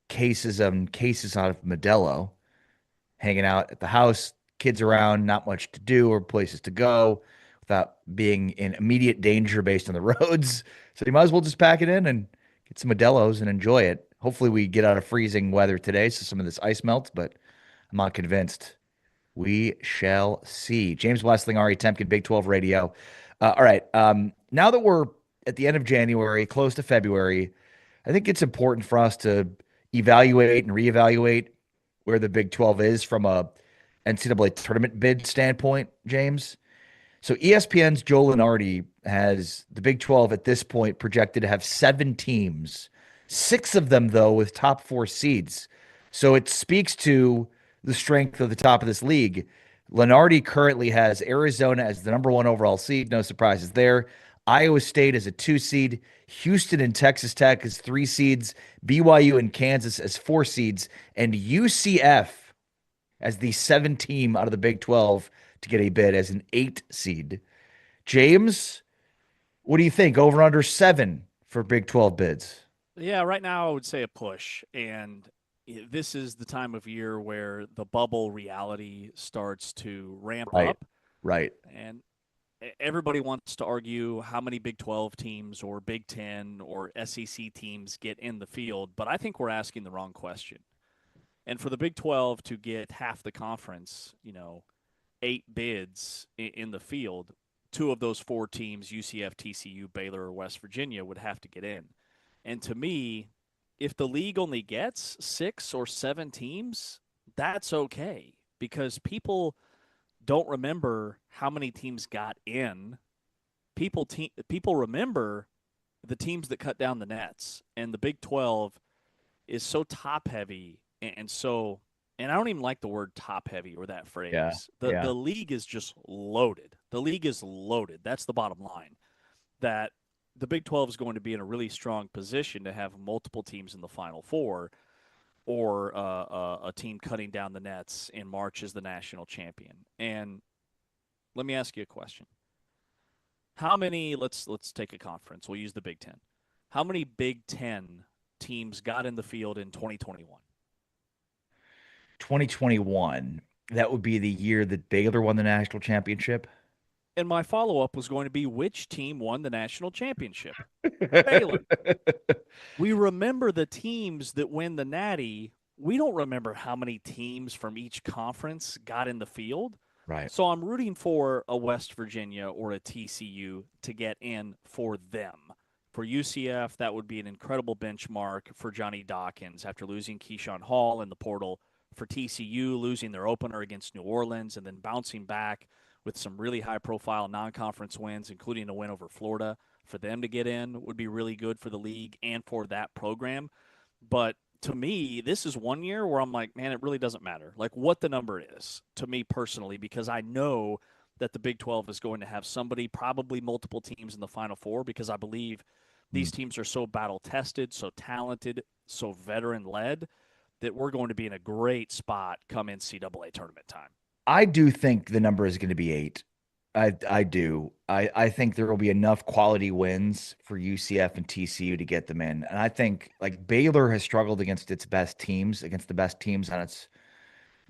cases and cases out of Modelo, hanging out at the house, kids around, not much to do or places to go without being in immediate danger based on the roads. So you might as well just pack it in and get some Modelo's and enjoy it. Hopefully we get out of freezing weather today so some of this ice melts, but I'm not convinced. We shall see. James Westling, Ari Temkin, Big 12 Radio. All right. Now that we're at the end of January, close to February, I think it's important for us to evaluate and reevaluate where the Big 12 is from a NCAA tournament bid standpoint, James. So ESPN's Joe Lunardi has the Big 12 at this point projected to have 7 teams, 6 of them, though, with top 4 seeds. So it speaks to the strength of the top of this league. Lunardi currently has Arizona as the number 1 overall seed. No surprises there. Iowa State as a 2 seed. Houston and Texas Tech as 3 seeds. BYU and Kansas as 4 seeds. And UCF as the 7th team out of the Big 12 to get a bid as an 8 seed. James, what do you think? Over under 7 for Big 12 bids? Yeah, right now I would say a push. And this is the time of year where the bubble reality starts to ramp up. Right. And everybody wants to argue how many Big 12 teams or Big 10 or SEC teams get in the field, but I think we're asking the wrong question. And for the Big 12 to get half the conference, 8 bids in the field, 2 of those 4 teams, UCF, TCU, Baylor, or West Virginia, would have to get in. And to me, if the league only gets 6 or 7 teams, that's okay, because people don't remember how many teams got in. People remember the teams that cut down the nets, and the Big 12 is so top heavy and so, and I don't even like the word top heavy or that phrase. The league is just loaded. The league is loaded. That's the bottom line. That the Big 12 is going to be in a really strong position to have multiple teams in the Final Four, or a team cutting down the nets in March as the national champion. And let me ask you a question. How many, let's take a conference. We'll use the Big Ten. How many Big Ten teams got in the field in 2021? 2021, that would be the year that Baylor won the national championship. And my follow-up was going to be, which team won the national championship? Baylor. We remember the teams that win the Natty. We don't remember how many teams from each conference got in the field. Right. So I'm rooting for a West Virginia or a TCU to get in for them. For UCF, that would be an incredible benchmark for Johnny Dawkins after losing Keyshawn Hall in the portal. For TCU, losing their opener against New Orleans and then bouncing back with some really high-profile non-conference wins, including a win over Florida. For them to get in would be really good for the league and for that program. But to me, this is one year where I'm like, man, it really doesn't matter, like what the number is to me personally, because I know that the Big 12 is going to have somebody, probably multiple teams in the Final Four, because I believe these teams are so battle-tested, so talented, so veteran-led, that we're going to be in a great spot come NCAA tournament time. I do think the number is going to be 8. I do. I think there will be enough quality wins for UCF and TCU to get them in. And I think like Baylor has struggled against its best teams, against the best teams on its,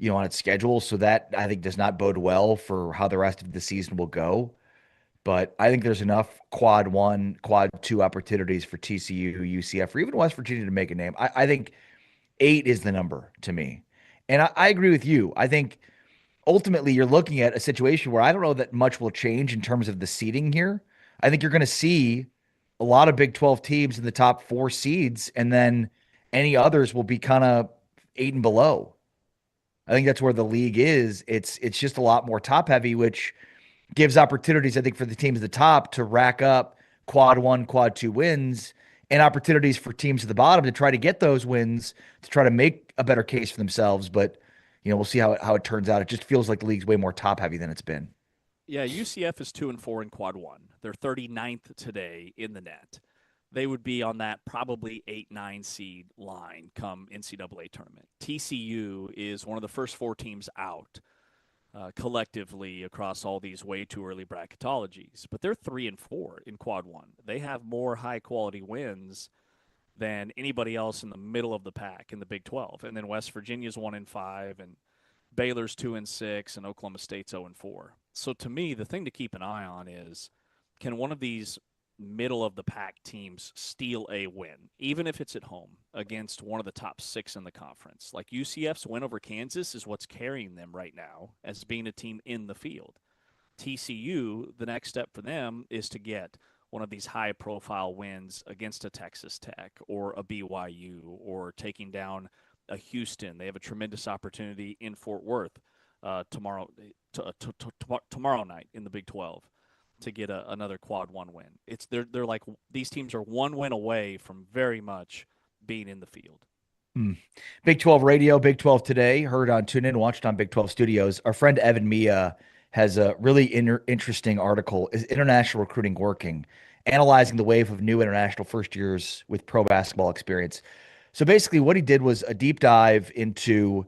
on its schedule. So that I think does not bode well for how the rest of the season will go. But I think there's enough quad 1, quad 2 opportunities for TCU, UCF, or even West Virginia to make a name. I think 8 is the number to me. And I agree with you. I think ultimately you're looking at a situation where I don't know that much will change in terms of the seeding here. I think you're going to see a lot of Big 12 teams in the top 4 seeds, and then any others will be kind of 8 and below. I think that's where the league is. It's just a lot more top heavy, which gives opportunities, I think, for the teams at the top to rack up quad 1, quad 2 wins, and opportunities for teams at the bottom to try to get those wins, to try to make a better case for themselves. But, we'll see how it turns out. It just feels like the league's way more top heavy than it's been. Yeah, UCF is 2-4 in quad 1. They're 39th today in the net. They would be on that probably 8-9 seed line come NCAA tournament. TCU is one of the first 4 teams out collectively across all these way too early bracketologies, but they're 3-4 in quad 1. They have more high quality wins than anybody else in the middle of the pack in the Big 12. And then West Virginia's 1-5, and Baylor's 2-6, and Oklahoma State's 0-4. So to me, the thing to keep an eye on is, can one of these middle of the pack teams steal a win, even if it's at home against one of the top 6 in the conference? Like UCF's win over Kansas is what's carrying them right now as being a team in the field. TCU, the next step for them is to get one of these high-profile wins against a Texas Tech or a BYU, or taking down a Houston. They have a tremendous opportunity in Fort Worth tomorrow night in the Big 12 to get another quad 1 win. They're like, these teams are 1 win away from very much being in the field. Big 12 radio, Big 12 Today, heard on TuneIn, watched on Big 12 Studios. Our friend Evan Mia has a really interesting article, Is International Recruiting Working? Analyzing the wave of new international first years with pro basketball experience. So basically what he did was a deep dive into,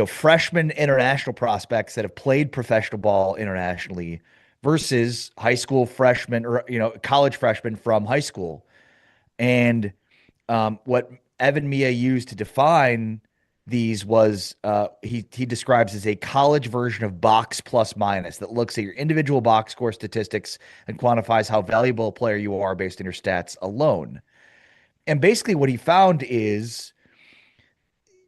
freshman international prospects that have played professional ball internationally versus high school freshmen or, college freshmen from high school. And what Evan Mia used to define these was he describes as a college version of box plus minus that looks at your individual box score statistics and quantifies how valuable a player you are based on your stats alone. And basically what he found is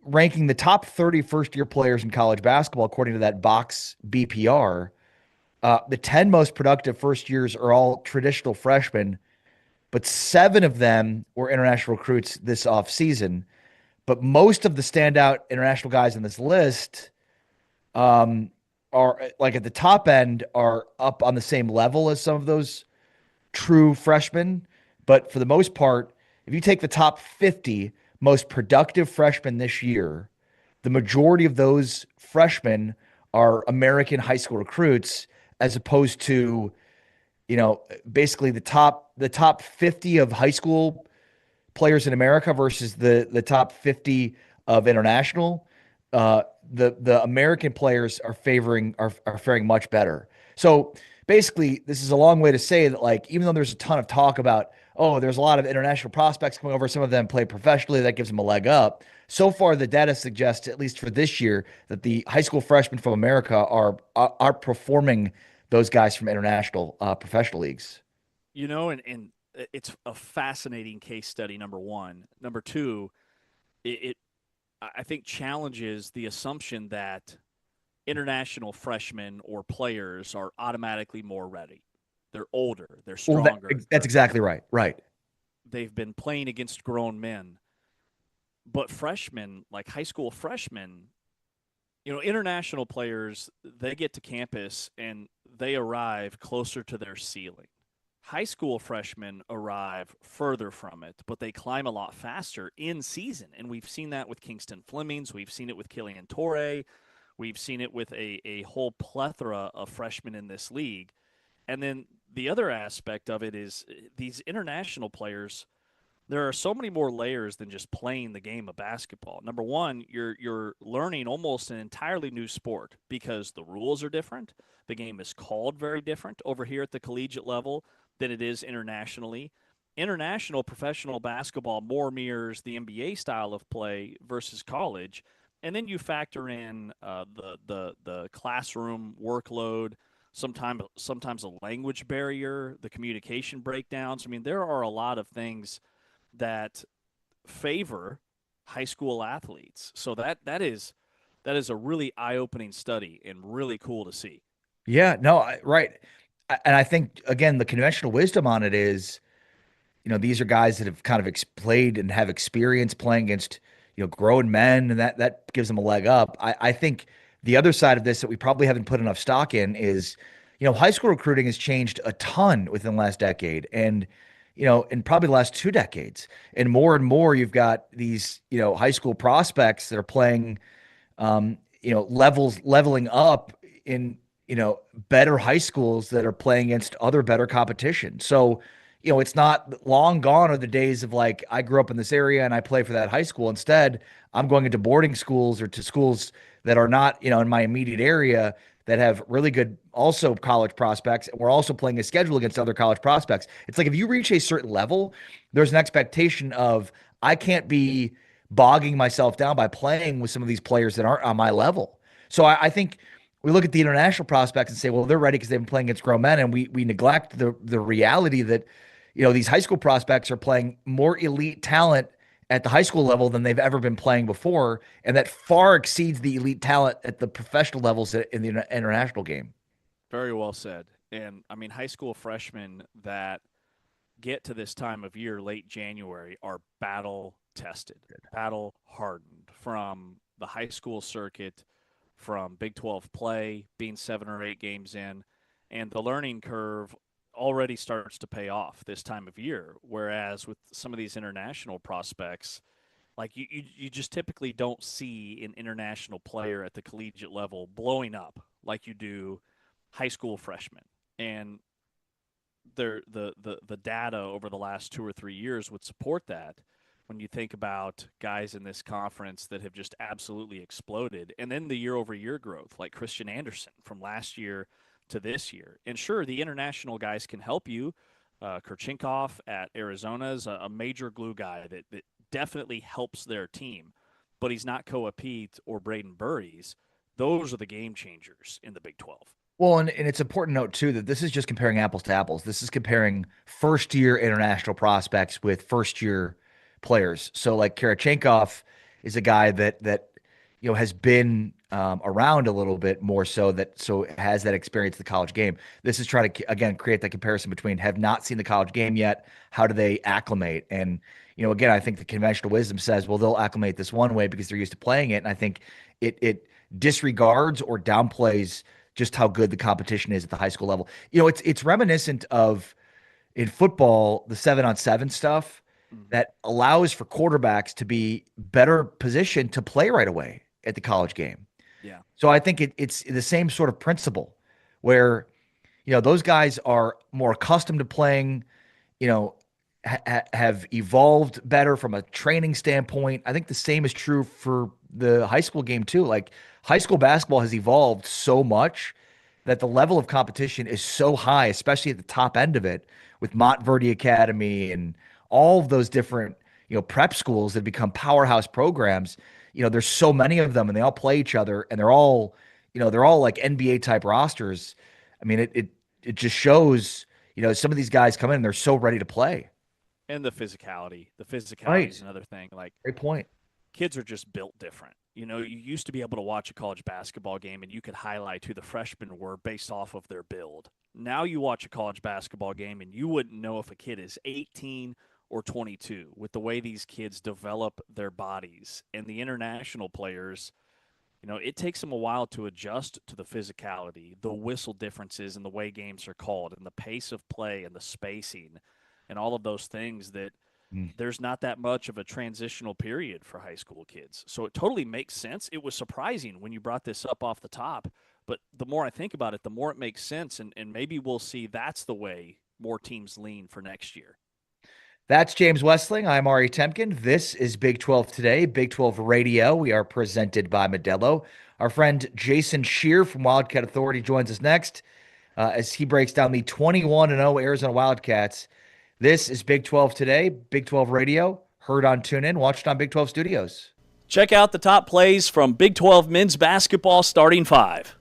ranking the top 30 first-year players in college basketball, according to that box BPR, the 10 most productive first years are all traditional freshmen, but 7 of them were international recruits this offseason. But most of the standout international guys on this list are like at the top end are up on the same level as some of those true freshmen. But for the most part, if you take the top 50 most productive freshmen this year, the majority of those freshmen are American high school recruits, as opposed to, basically the top 50 of high school players in America versus the top 50 of international. The American players are faring much better. So basically, this is a long way to say that, like, even though there's a ton of talk about, oh, there's a lot of international prospects coming over, some of them play professionally, that gives them a leg up. So far, the data suggests, at least for this year, that the high school freshmen from America are performing those guys from international professional leagues. And it's a fascinating case study, number one. Number two, it I think challenges the assumption that international freshmen or players are automatically more ready. They're older, they're stronger. Well, that's exactly right. Right. They've been playing against grown men. But freshmen, like high school freshmen, international players, they get to campus and they arrive closer to their ceiling. High school freshmen arrive further from it, but they climb a lot faster in season. And we've seen that with Kingston Flemings. We've seen it with Killian Torrey. We've seen it with a whole plethora of freshmen in this league. And then the other aspect of it is these international players, there are so many more layers than just playing the game of basketball. Number one, you're learning almost an entirely new sport because the rules are different. The game is called very different over here at the collegiate level than it is internationally. International professional basketball more mirrors the NBA style of play versus college. And then you factor in the classroom workload, sometimes a language barrier, the communication breakdowns. I mean, there are a lot of things that favor high school athletes. So that is a really eye-opening study and really cool to see. Yeah, no, right. And I think, again, the conventional wisdom on it is, these are guys that have kind of played and have experience playing against, grown men, and that gives them a leg up. I think the other side of this that we probably haven't put enough stock in is, high school recruiting has changed a ton within the last decade, and in probably the last 2 decades. And more you've got these, high school prospects that are playing, leveling up in, better high schools that are playing against other better competition. So, it's not long gone are the days of, like, I grew up in this area and I play for that high school. Instead, I'm going into boarding schools or to schools that are not, in my immediate area, that have really good also college prospects. And we're also playing a schedule against other college prospects. It's like, if you reach a certain level, there's an expectation of, I can't be bogging myself down by playing with some of these players that aren't on my level. So I think we look at the international prospects and say, well, they're ready because they've been playing against grown men. And we neglect the reality that, these high school prospects are playing more elite talent at the high school level than they've ever been playing before. And that far exceeds the elite talent at the professional levels in the international game. Very well said. And I mean, high school freshmen that get to this time of year, late January, are battle tested, battle hardened from the high school circuit, from Big 12 play, being 7 or 8 games in, and the learning curve already starts to pay off this time of year. Whereas with some of these international prospects, like you just typically don't see an international player at the collegiate level blowing up like you do high school freshmen. And the data over the last 2 or 3 years would support that. When you think about guys in this conference that have just absolutely exploded, and then the year-over-year growth, like Christian Anderson from last year to this year. And sure, the international guys can help you. Kurchenkov at Arizona is a major glue guy that definitely helps their team, but he's not Koa Pete or Braden Burries. Those are the game changers in the Big 12. Well, and it's important to note, too, that this is just comparing apples to apples. This is comparing first-year international prospects with first-year players. So, like, Karachenkov is a guy that has been around a little bit more so has that experience the college game. This is trying to again create that comparison between have not seen the college game yet. How do they acclimate? And again, I think the conventional wisdom says, well, they'll acclimate this one way because they're used to playing it. And I think it disregards or downplays just how good the competition is at the high school level. It's reminiscent of in football, the 7-on-7 stuff that allows for quarterbacks to be better positioned to play right away at the college game. Yeah. So I think it's the same sort of principle where, those guys are more accustomed to playing, have evolved better from a training standpoint. I think the same is true for the high school game too. Like high school basketball has evolved so much that the level of competition is so high, especially at the top end of it with Montverde Academy and all of those different, prep schools that become powerhouse programs. There's so many of them and they all play each other and they're all like NBA type rosters. I mean, it just shows, some of these guys come in and they're so ready to play. And the physicality. The physicality Right. is another thing. Like, great point. Kids are just built different. You used to be able to watch a college basketball game and you could highlight who the freshmen were based off of their build. Now you watch a college basketball game and you wouldn't know if a kid is 18 or 22 with the way these kids develop their bodies. And the international players, it takes them a while to adjust to the physicality, the whistle differences in the way games are called, and the pace of play and the spacing and all of those things that there's not that much of a transitional period for high school kids. So it totally makes sense. It was surprising when you brought this up off the top, but the more I think about it, the more it makes sense. And maybe we'll see that's the way more teams lean for next year. That's James Westling. I'm Ari Temkin. This is Big 12 Today, Big 12 Radio. We are presented by Modelo. Our friend Jason Shear from Wildcat Authority joins us next as he breaks down the 21-0 Arizona Wildcats. This is Big 12 Today, Big 12 Radio, heard on TuneIn, watched on Big 12 Studios. Check out the top plays from Big 12 men's basketball starting five.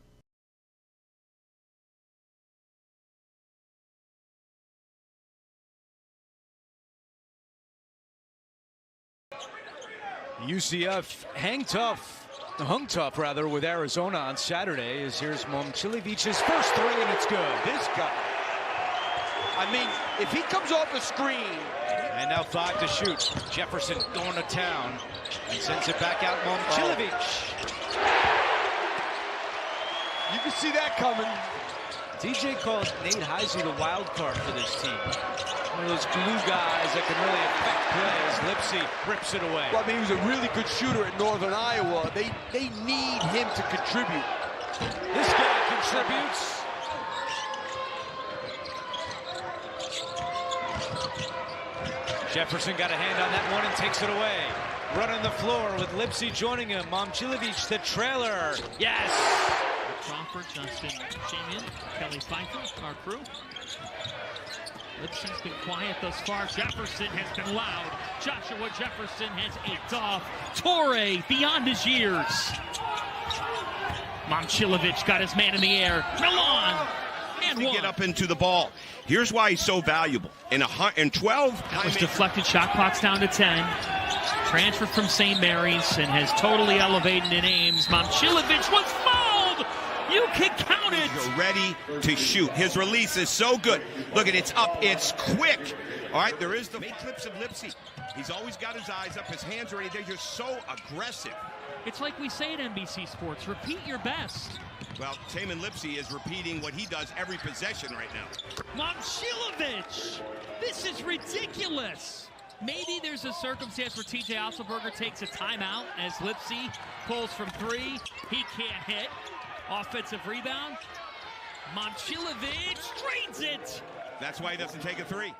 UCF hung tough with Arizona on Saturday. As here's Momcilovic's first three, and it's good. This guy, if he comes off the screen. And now 5 to shoot. Jefferson going to town and sends it back out. Momcilovic. You can see that coming. DJ calls Nate Heisey the wild card for this team. One of those glue guys that can really affect plays. Lipsy rips it away. Well, he was a really good shooter at Northern Iowa. They need him to contribute. This guy contributes. Jefferson got a hand on that one and takes it away. Running the floor with Lipsy joining him. Momcilovic, the trailer. Yes! Crawford, Justin Shamian, Kelly Pfeiffer, our crew. Lipsy's been quiet thus far. Jefferson has been loud. Joshua Jefferson has ached off. Torrey beyond his years. Momcilovic got his man in the air. Milan! And to get up into the ball. Here's why he's so valuable. In 12, that was deflected. Shot clock's down to 10. Transferred from St. Mary's and has totally elevated in Ames. Momcilovic was fouled. You can count it. You're ready to shoot. His release is so good. Look at it's up. It's quick. All right, there is the make clips of Lipsy. He's always got his eyes up. His hands are ready. They're just so aggressive. It's like we say at NBC Sports, repeat your best. Well, Taman Lipsy is repeating what he does every possession right now. Momcilovic! This is ridiculous. Maybe there's a circumstance where TJ Otzelberger takes a timeout as Lipsy pulls from three. He can't hit. Offensive rebound. Momcilovic drains it. That's why he doesn't take a three.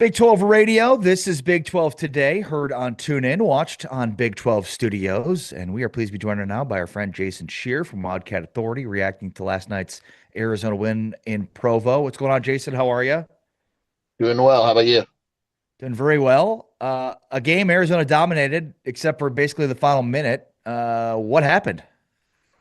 Big 12 Radio. This is Big 12 Today, heard on TuneIn, watched on Big 12 Studios. And we are pleased to be joined now by our friend Jason Shear from Wildcat Authority, reacting to last night's Arizona win in Provo. What's going on, Jason? How are you? Doing well. How about you? Doing very well. A game Arizona dominated, except for basically the final minute. What happened?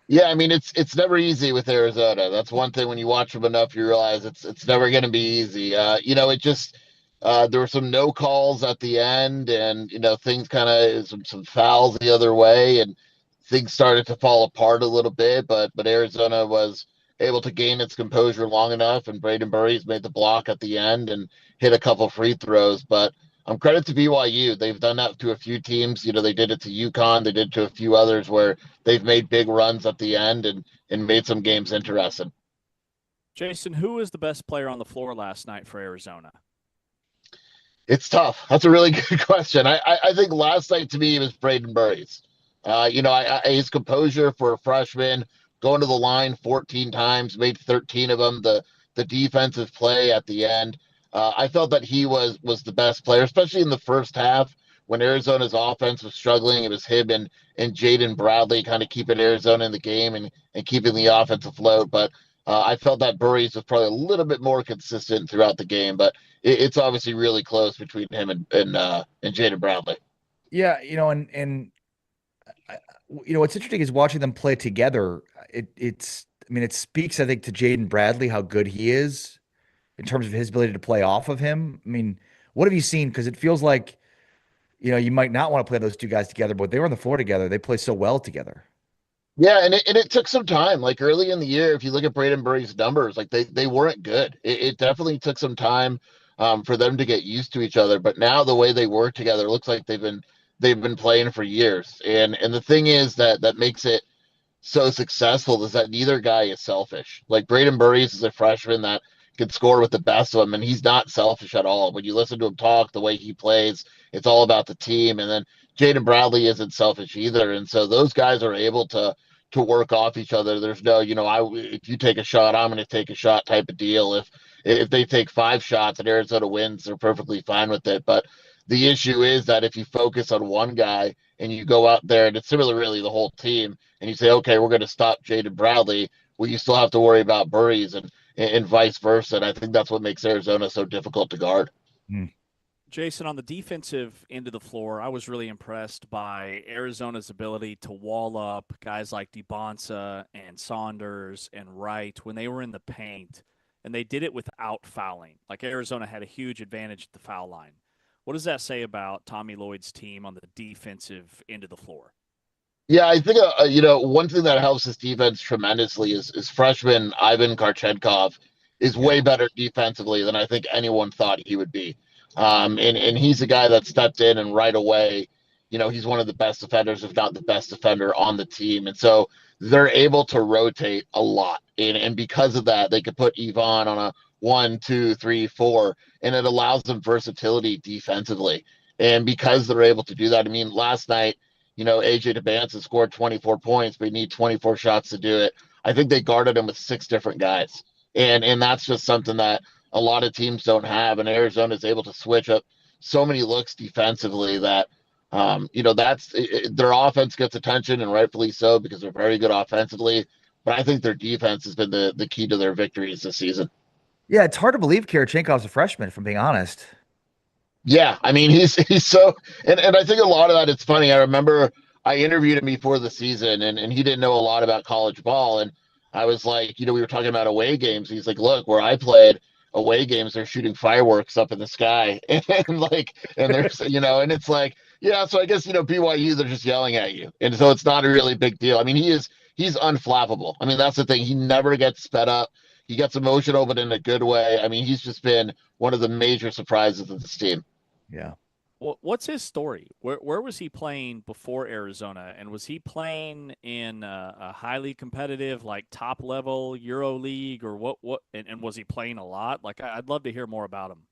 Yeah, I mean it's never easy with Arizona. That's one thing when you watch them enough, you realize it's never going to be easy. It just there were some no calls at the end, and things kind of some fouls the other way, and things started to fall apart a little bit. But Arizona was able to gain its composure long enough, and Braden Burries made the block at the end and hit a couple free throws. But credit to BYU. They've done that to a few teams. They did it to UConn. They did it to a few others where they've made big runs at the end and made some games interesting. Jason, who was the best player on the floor last night for Arizona? It's tough. That's a really good question. I think last night to me was Braden Burries. His composure for a freshman, going to the line 14 times, made 13 of them. The defensive play at the end. I felt that he was the best player, especially in the first half when Arizona's offense was struggling. It was him and Jaden Bradley kind of keeping Arizona in the game and keeping the offense afloat. But I felt that Burries was probably a little bit more consistent throughout the game. But it's obviously really close between him and Jaden Bradley. Yeah, what's interesting is watching them play together. It speaks, I think, to Jaden Bradley how good he is in terms of his ability to play off of him. I mean, what have you seen? Because it feels like, you might not want to play those two guys together, but they were on the floor together. They play so well together. Yeah, and it took some time. Like early in the year, if you look at Braden Burries' numbers, like they weren't good. It definitely took some time for them to get used to each other. But now the way they work together looks like they've been playing for years. And the thing is that makes it so successful is that neither guy is selfish. Like Braden Burries is a freshman that can score with the best of them, and he's not selfish at all. When you listen to him talk, the way he plays, it's all about the team. And then Jaden Bradley isn't selfish either, and so those guys are able to work off each other. There's no, if you take a shot, I'm going to take a shot type of deal. If they take 5 shots and Arizona wins, they're perfectly fine with it. But the issue is that if you focus on one guy and you go out there, and it's similar really the whole team, and you say, okay, we're going to stop Jaden Bradley, well, you still have to worry about Burries and vice versa. And I think that's what makes Arizona so difficult to guard. Jason, on the defensive end of the floor, I was really impressed by Arizona's ability to wall up guys like DeBonsa and Saunders and Wright when they were in the paint, and they did it without fouling. Like Arizona had a huge advantage at the foul line. What does that say about Tommy Lloyd's team on the defensive end of the floor? Yeah, I think one thing that helps this defense tremendously is freshman Ivan Karchenkov is way better defensively than I think anyone thought he would be. And he's a guy that stepped in and right away, he's one of the best defenders, if not the best defender on the team. And so they're able to rotate a lot. And because of that, they could put Yvonne on a 1, 2, 3, 4, and it allows them versatility defensively. And because they're able to do that, I mean, last night, AJ DeBanza scored 24 points, but he need 24 shots to do it. I think they guarded him with 6 different guys. And that's just something that a lot of teams don't have. And Arizona is able to switch up so many looks defensively that, their offense gets attention, and rightfully so, because they're very good offensively. But I think their defense has been the key to their victories this season. Yeah, it's hard to believe Karachenkov's a freshman, if I'm being honest. Yeah, I mean, he's so, and I think a lot of that, it's funny. I remember I interviewed him before the season, and he didn't know a lot about college ball. And I was like, we were talking about away games. He's like, look, where I played away games, they're shooting fireworks up in the sky. And there's, and it's like, yeah, so I guess, BYU, they're just yelling at you. And so it's not a really big deal. I mean, he's unflappable. I mean, that's the thing. He never gets sped up. He gets emotional, but in a good way. I mean, he's just been one of the major surprises of this team. Yeah. What's his story? Where was he playing before Arizona? And was he playing in a highly competitive, like top level Euro League, or what? And was he playing a lot? Like, I'd love to hear more about him.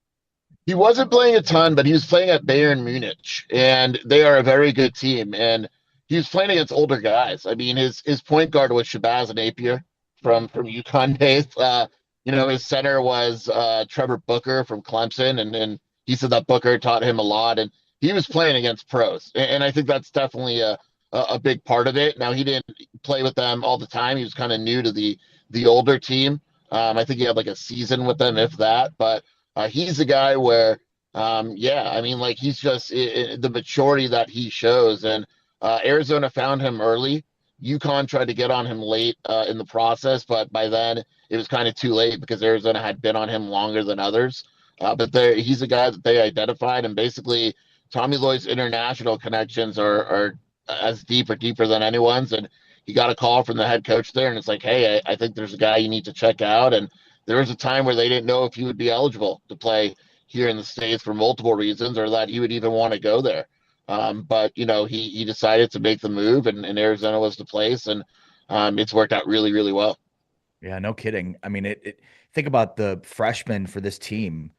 He wasn't playing a ton, but he was playing at Bayern Munich, and they are a very good team. And he was playing against older guys. I mean, his point guard was Shabazz Napier from UConn days. His center was Trevor Booker from Clemson, and he said that Booker taught him a lot, and he was playing against pros, and I think that's definitely a big part of it. Now, he didn't play with them all the time. He was kind of new to the older team. I think he had like a season with them, if that. But he's a guy where, yeah, I mean, like he's just the maturity that he shows. And Arizona found him early. UConn tried to get on him late in the process, but by then it was kind of too late because Arizona had been on him longer than others. But he's a guy that they identified, and basically Tommy Lloyd's international connections are as deep or deeper than anyone's. And he got a call from the head coach there, and it's like, hey, I think there's a guy you need to check out. And there was a time where they didn't know if he would be eligible to play here in the States for multiple reasons, or that he would even want to go there. But he decided to make the move, and Arizona was the place, and it's worked out really, really well. Yeah, no kidding. I mean, think about the freshmen for this team,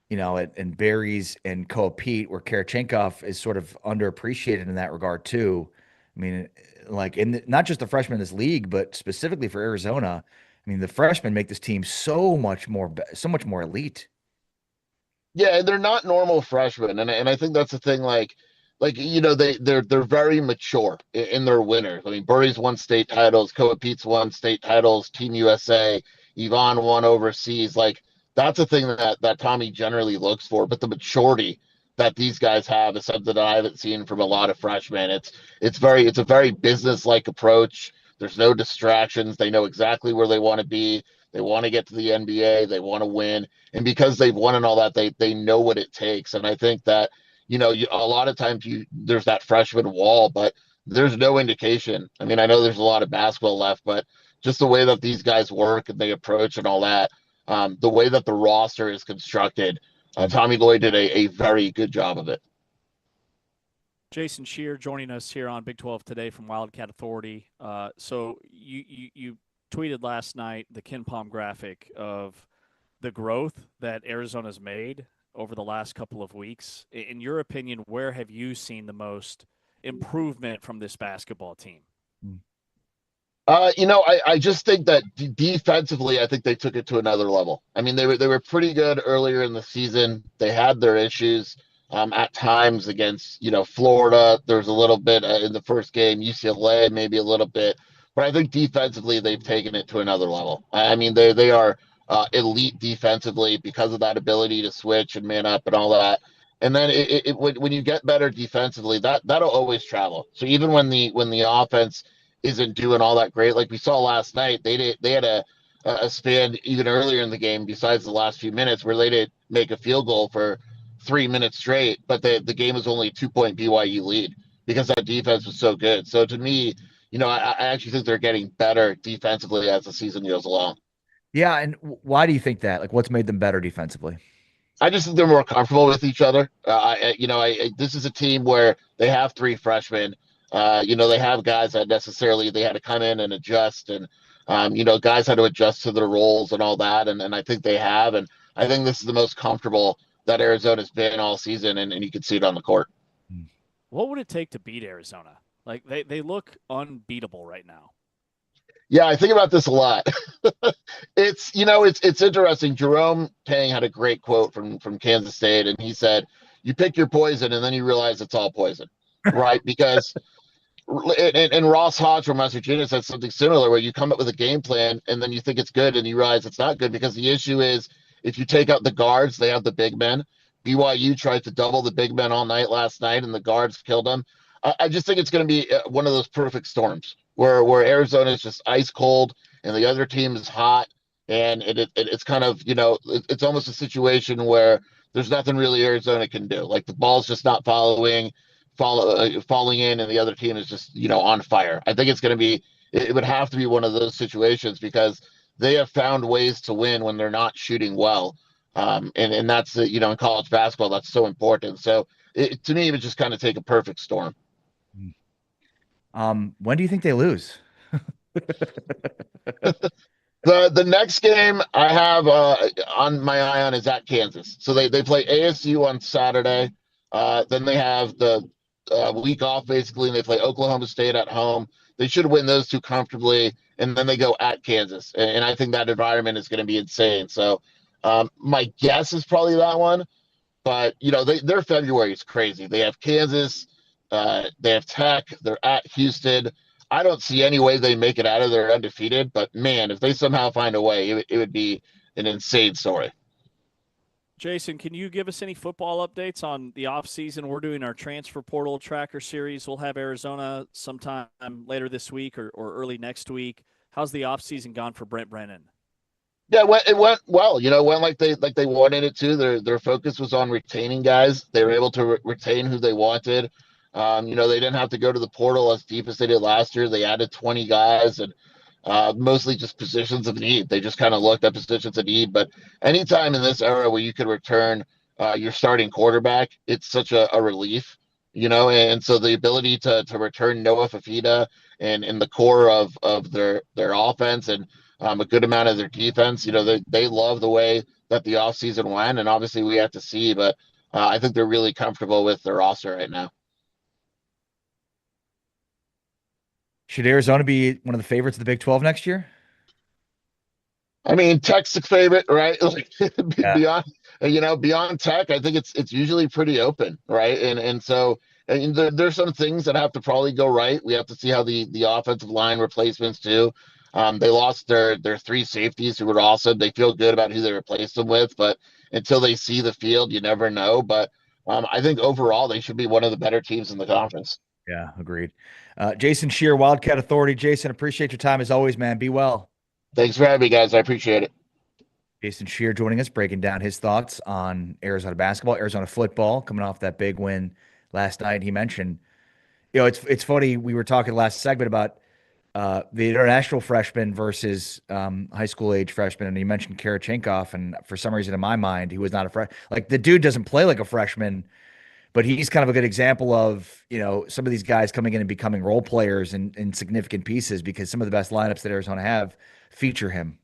and Barry's and Koa Pete, where Karachenkov is sort of underappreciated in that regard too. I mean, like not just the freshmen in this league, but specifically for Arizona. I mean, the freshmen make this team so much more elite. Yeah, and they're not normal freshmen, and I think that's the thing. They're very mature in their winners. I mean, Burry's won state titles, Koa Pete's won state titles, Team USA, Yvonne won overseas. Like, that's a thing that Tommy generally looks for. But the maturity that these guys have is something that I haven't seen from a lot of freshmen. It's a very business-like approach. There's no distractions. They know exactly where they want to be. They want to get to the NBA. They want to win. And because they've won and all that, they know what it takes. And I think that, a lot of times there's that freshman wall, but there's no indication. I mean, I know there's a lot of basketball left, but just the way that these guys work and they approach and all that, the way that the roster is constructed, Tommy Lloyd did a very good job of it. Jason Scheer joining us here on Big 12 Today from Wildcat Authority. So you tweeted last night the Ken Palm graphic of the growth that Arizona's made over the last couple of weeks. In your opinion, where have you seen the most improvement from this basketball team? I just think that defensively, I think they took it to another level. I mean, they were pretty good earlier in the season. They had their issues at times against, Florida. There's a little bit in the first game, UCLA, maybe a little bit. But I think defensively, they've taken it to another level. I mean, they are elite defensively because of that ability to switch and man up and all that. And then when you get better defensively, that'll always travel. So even when the offense isn't doing all that great, like we saw last night, they had a span even earlier in the game, besides the last few minutes, where they didn't make a field goal for 3 minutes straight, but the game was only a 2-point BYU lead because that defense was so good. So to me, I actually think they're getting better defensively as the season goes along. Yeah, and why do you think that? Like, what's made them better defensively? I just think they're more comfortable with each other. This is a team where they have three freshmen. They have guys that necessarily they had to come in and adjust, and guys had to adjust to their roles and all that. And I think they have, and I think this is the most comfortable that Arizona's been all season, and you can see it on the court. What would it take to beat Arizona? Like they look unbeatable right now. Yeah, I think about this a lot. It's interesting. Jerome Tang had a great quote from Kansas State, and he said, "You pick your poison, and then you realize it's all poison." Right? Because and Ross Hodge from West Virginia said something similar, where you come up with a game plan, and then you think it's good, and you realize it's not good, because the issue is if you take out the guards, they have the big men. BYU tried to double the big men all night last night, and the guards killed them. I just think it's going to be one of those perfect storms where Arizona is just ice cold and the other team is hot, and it's kind of, it's almost a situation where there's nothing really Arizona can do. Like, the ball's just not falling in, and the other team is just, on fire. I think it would have to be one of those situations, because they have found ways to win when they're not shooting well. And that's, in college basketball, that's so important. So to me, it would just kind of take a perfect storm. When do you think they lose? The next game I have on my eye on is at Kansas. So they play ASU on Saturday. Then they have the week off, basically, and they play Oklahoma State at home. They should win those two comfortably, and then they go at Kansas. And I think that environment is going to be insane. So my guess is probably that one. But their February is crazy. They have Kansas, they have Tech, they're at Houston. I don't see any way they make it out of there undefeated. But man, if they somehow find a way, it would be an insane story. Jason, can you give us any football updates on the offseason? We're doing our transfer portal tracker series. We'll have Arizona sometime later this week or early next week. How's the offseason gone for Brent Brennan? Yeah, it went well. It went like they wanted it to. Their focus was on retaining guys. They were able to retain who they wanted. They didn't have to go to the portal as deep as they did last year. They added 20 guys and mostly just positions of need. They just kind of looked at positions of need. But anytime in this era where you could return your starting quarterback, it's such a relief, And so the ability to return Noah Fafita and in the core of their offense and a good amount of their defense, they love the way that the offseason went. And obviously we have to see, but I think they're really comfortable with their roster right now. Should Arizona be one of the favorites of the Big 12 next year? I mean, Tech's the favorite, right? Like beyond Tech, I think it's usually pretty open, right? And so there's some things that have to probably go right. We have to see how the offensive line replacements do. They lost their 3 safeties who were awesome. They feel good about who they replaced them with, but until they see the field, you never know. But I think overall they should be one of the better teams in the conference. Yeah, agreed. Jason Scheer, Wildcat Authority. Jason, appreciate your time as always, man. Be well. Thanks for having me, guys. I appreciate it. Jason Scheer joining us, breaking down his thoughts on Arizona basketball, Arizona football, coming off that big win last night. He mentioned, it's funny. We were talking last segment about the international freshmen versus high school age freshmen, and he mentioned Karachenkov, and for some reason in my mind, he was not a freshman. Like, the dude doesn't play like a freshman, but he's kind of a good example of, some of these guys coming in and becoming role players in significant pieces, because some of the best lineups that Arizona have feature him.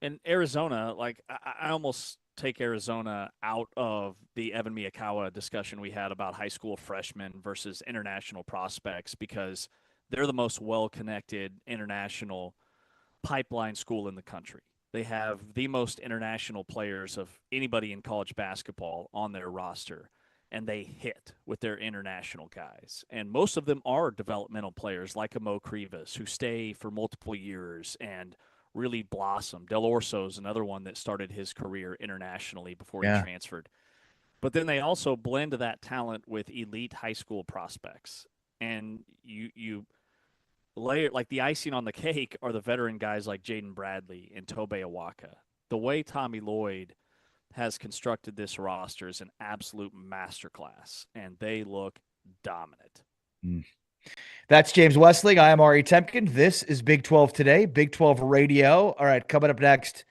And Arizona, I almost take Arizona out of the Evan Miyakawa discussion we had about high school freshmen versus international prospects, because they're the most well-connected international pipeline school in the country. They have the most international players of anybody in college basketball on their roster, and they hit with their international guys. And most of them are developmental players like a Mo Krivas who stay for multiple years and really blossom. Del Orso's another one that started his career internationally before he transferred. But then they also blend that talent with elite high school prospects. And you layer, like, the icing on the cake are the veteran guys like Jaden Bradley and Tobe Awaka. The way Tommy Lloyd has constructed this roster is an absolute masterclass, and they look dominant. That's James Westling. I am Ari Temkin. This is Big 12 Today, Big 12 Radio. All right, coming up next,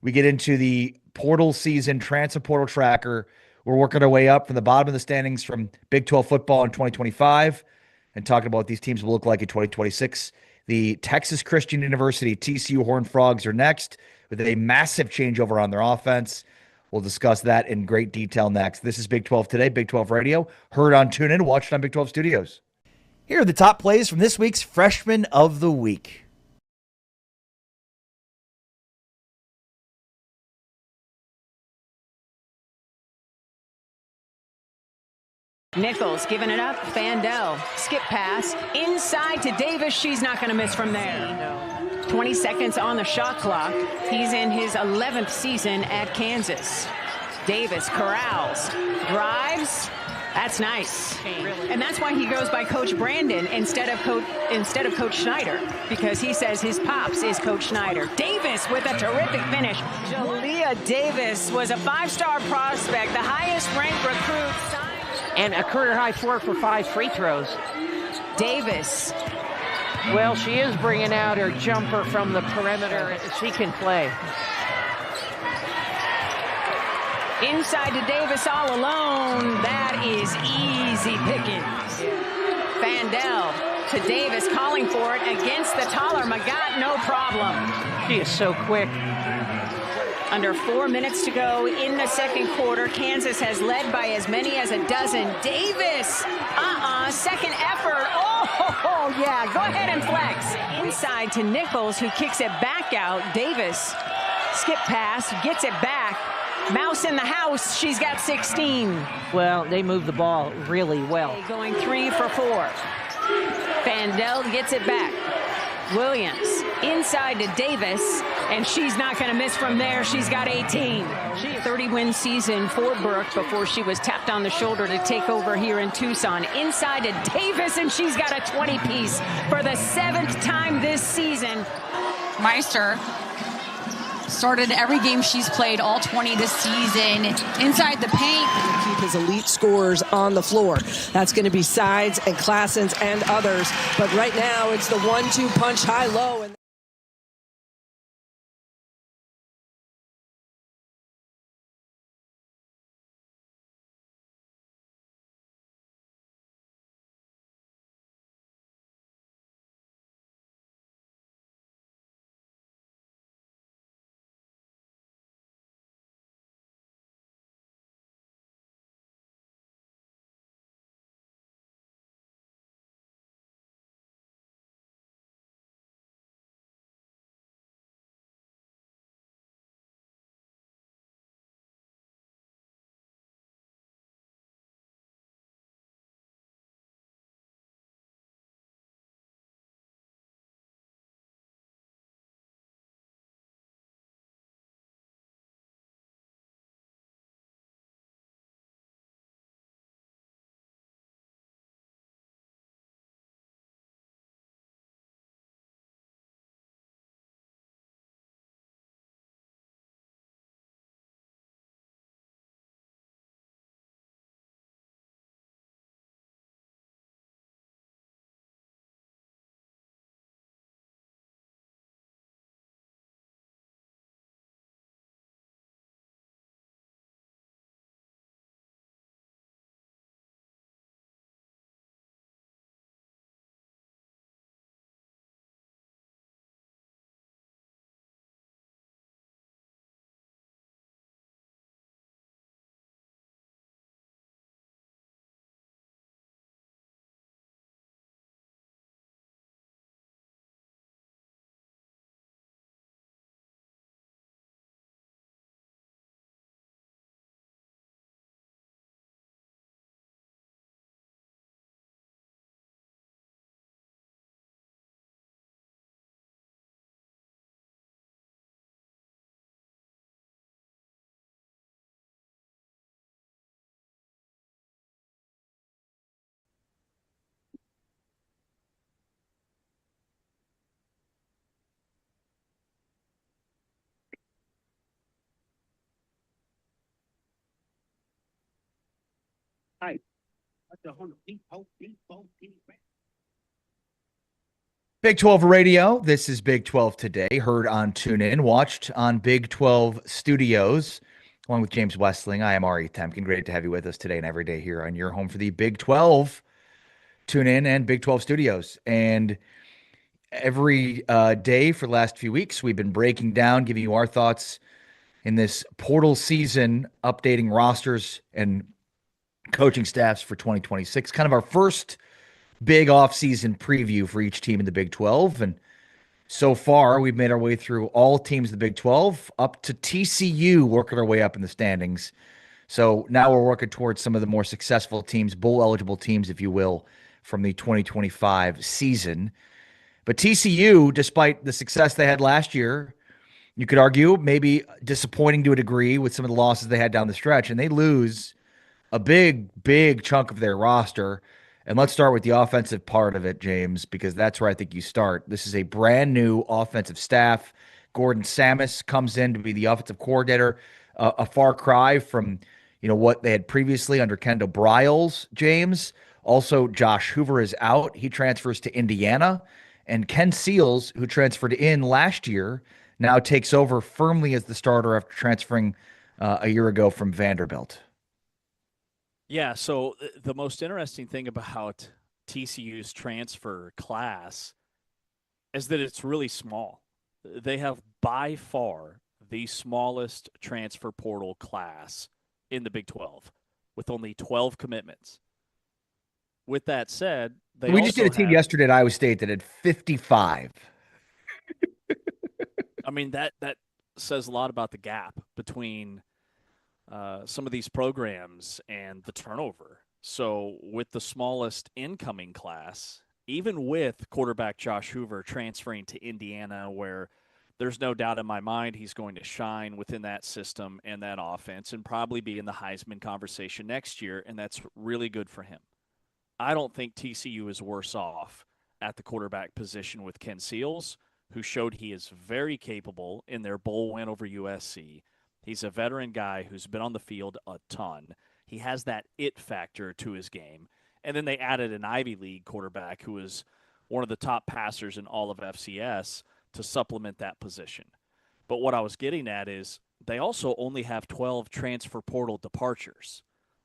we get into the portal season, transfer portal tracker. We're working our way up from the bottom of the standings from Big 12 football in 2025 and talking about what these teams will look like in 2026. The Texas Christian University TCU Horned Frogs are next with a massive changeover on their offense. We'll discuss that in great detail next. This is Big 12 Today, Big 12 Radio, heard on TuneIn, watched on Big 12 Studios. Here are the top plays from this week's Freshman of the Week. Nichols giving it up. Fandel. Skip pass. Inside to Davis. She's not going to miss from there. 20 seconds on the shot clock. He's in his 11th season at Kansas. Davis corrals. Drives. That's nice. And that's why he goes by Coach Brandon instead of Coach Schneider, because he says his pops is Coach Schneider. Davis with a terrific finish. Jalea Davis was a 5-star prospect, the highest ranked recruit signed. And a career high 4 for 5 free throws. Davis. Well, she is bringing out her jumper from the perimeter. She can play. Inside to Davis all alone. That is easy pickings. Fandel to Davis, calling for it against the taller Magat. No problem. She is so quick. Under 4 minutes to go in the second quarter. Kansas has led by as many as a dozen. Davis, second effort. Oh, yeah, go ahead and flex. Inside to Nichols, who kicks it back out. Davis, skip pass, gets it back. Mouse in the house. She's got 16. Well, they move the ball really well. Going 3 for 4. Fandel gets it back. Williams inside to Davis, and she's not going to miss from there. She's got 18. She 30-win season for Brooke before she was tapped on the shoulder to take over here in Tucson. Inside to Davis, and she's got a 20-piece for the 7th time this season. Meister started every game she's played, all 20 this season, inside the paint. Keep his elite scorers on the floor. That's going to be Sides and Classens and others. But right now, it's the 1-2 punch high-low. And Big 12 Radio. This is Big 12 Today, heard on TuneIn, watched on Big 12 Studios, along with James Westling. I am Ari Temkin. Great to have you with us today and every day here on your home for the Big 12 TuneIn and Big 12 Studios. And every day for the last few weeks, we've been breaking down, giving you our thoughts in this portal season, updating rosters and coaching staffs for 2026. Kind of our first big offseason preview for each team in the Big 12. And so far, we've made our way through all teams in the Big 12, up to TCU, working our way up in the standings. So now we're working towards some of the more successful teams, bowl-eligible teams, if you will, from the 2025 season. But TCU, despite the success they had last year, you could argue maybe disappointing to a degree with some of the losses they had down the stretch, and they lose a big chunk of their roster. And let's start with the offensive part of it, James, because that's where I think you start. This is a brand new offensive staff. Gordon Samus comes in to be the offensive coordinator, a far cry from, what they had previously under Kendall Briles, James. Also, Josh Hoover is out. He transfers to Indiana. And Ken Seals, who transferred in last year, now takes over firmly as the starter after transferring a year ago from Vanderbilt. Yeah, so the most interesting thing about TCU's transfer class is that it's really small. They have by far the smallest transfer portal class in the Big 12 with only 12 commitments. With that said, we just did a team yesterday at Iowa State that had 55. I mean, that says a lot about the gap between some of these programs and the turnover. So with the smallest incoming class, even with quarterback Josh Hoover transferring to Indiana, where there's no doubt in my mind he's going to shine within that system and that offense and probably be in the Heisman conversation next year, and that's really good for him. I don't think TCU is worse off at the quarterback position with Ken Seals, who showed he is very capable in their bowl win over USC. He's a veteran guy who's been on the field a ton. He has that it factor to his game. And then they added an Ivy League quarterback who is one of the top passers in all of FCS to supplement that position. But what I was getting at is they also only have 12 transfer portal departures.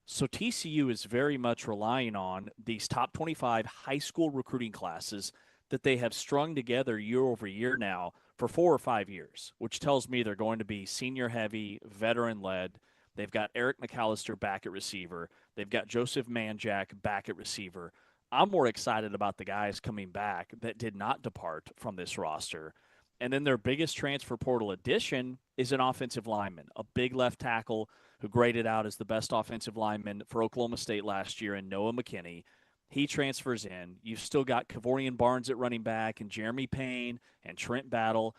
So TCU is very much relying on these top 25 high school recruiting classes that they have strung together year over year now for 4 or 5 years, which tells me they're going to be senior heavy, veteran led. They've got Eric McAllister back at receiver. They've got Joseph Manjack back at receiver. I'm more excited about the guys coming back that did not depart from this roster. And then their biggest transfer portal addition is an offensive lineman, a big left tackle who graded out as the best offensive lineman for Oklahoma State last year, and Noah McKinney. He transfers in. You've still got Kavorian Barnes at running back and Jeremy Payne and Trent Battle.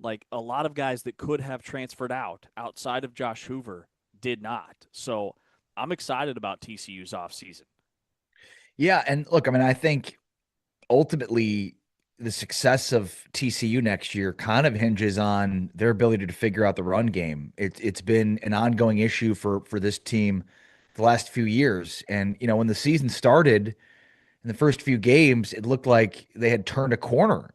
Like a lot of guys that could have transferred out outside of Josh Hoover did not. So I'm excited about TCU's offseason. Yeah, and look, I mean, I think ultimately the success of TCU next year kind of hinges on their ability to figure out the run game. It's been an ongoing issue for this team the last few years. And when the season started in the first few games, it looked like they had turned a corner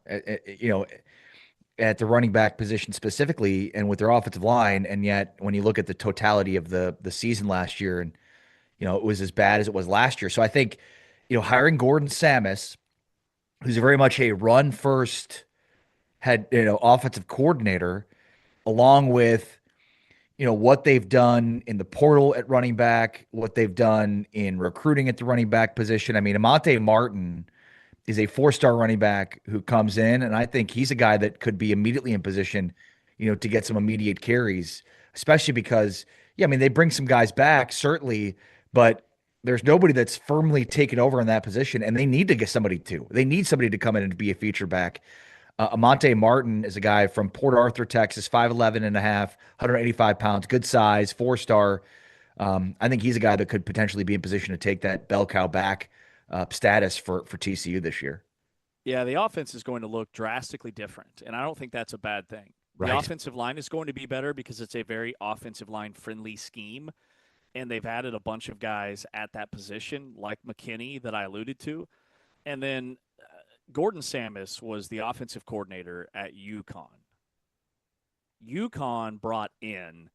at the running back position specifically and with their offensive line. And yet when you look at the totality of the season last year, and it was as bad as it was last year. So I think hiring Gordon Samus, who's very much a run first head, offensive coordinator, along with, what they've done in the portal at running back, what they've done in recruiting at the running back position. I mean, Amante Martin is a 4-star running back who comes in, and I think he's a guy that could be immediately in position, to get some immediate carries, especially because, I mean, they bring some guys back, certainly, but there's nobody that's firmly taken over in that position, and they need to get somebody to. They need somebody to come in and be a feature back. Amante Martin is a guy from Port Arthur, Texas, 5'11 and a half, 185 pounds, good size, 4-star. I think he's a guy that could potentially be in position to take that bell cow back status for TCU this year. Yeah, the offense is going to look drastically different, and I don't think that's a bad thing. Right. The offensive line is going to be better because it's a very offensive line-friendly scheme, and they've added a bunch of guys at that position, like McKinney that I alluded to. And then Gordon Samus was the offensive coordinator at UConn. UConn brought in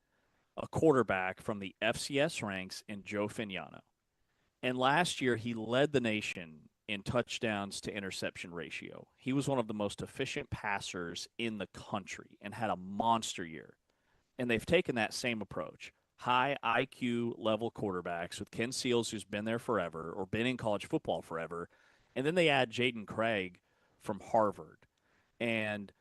a quarterback from the FCS ranks in Joe Fignano. And last year, he led the nation in touchdowns to interception ratio. He was one of the most efficient passers in the country and had a monster year. And they've taken that same approach. High IQ level quarterbacks with Ken Seals, who's been there forever or been in college football forever. And then they add Jaden Craig from Harvard. And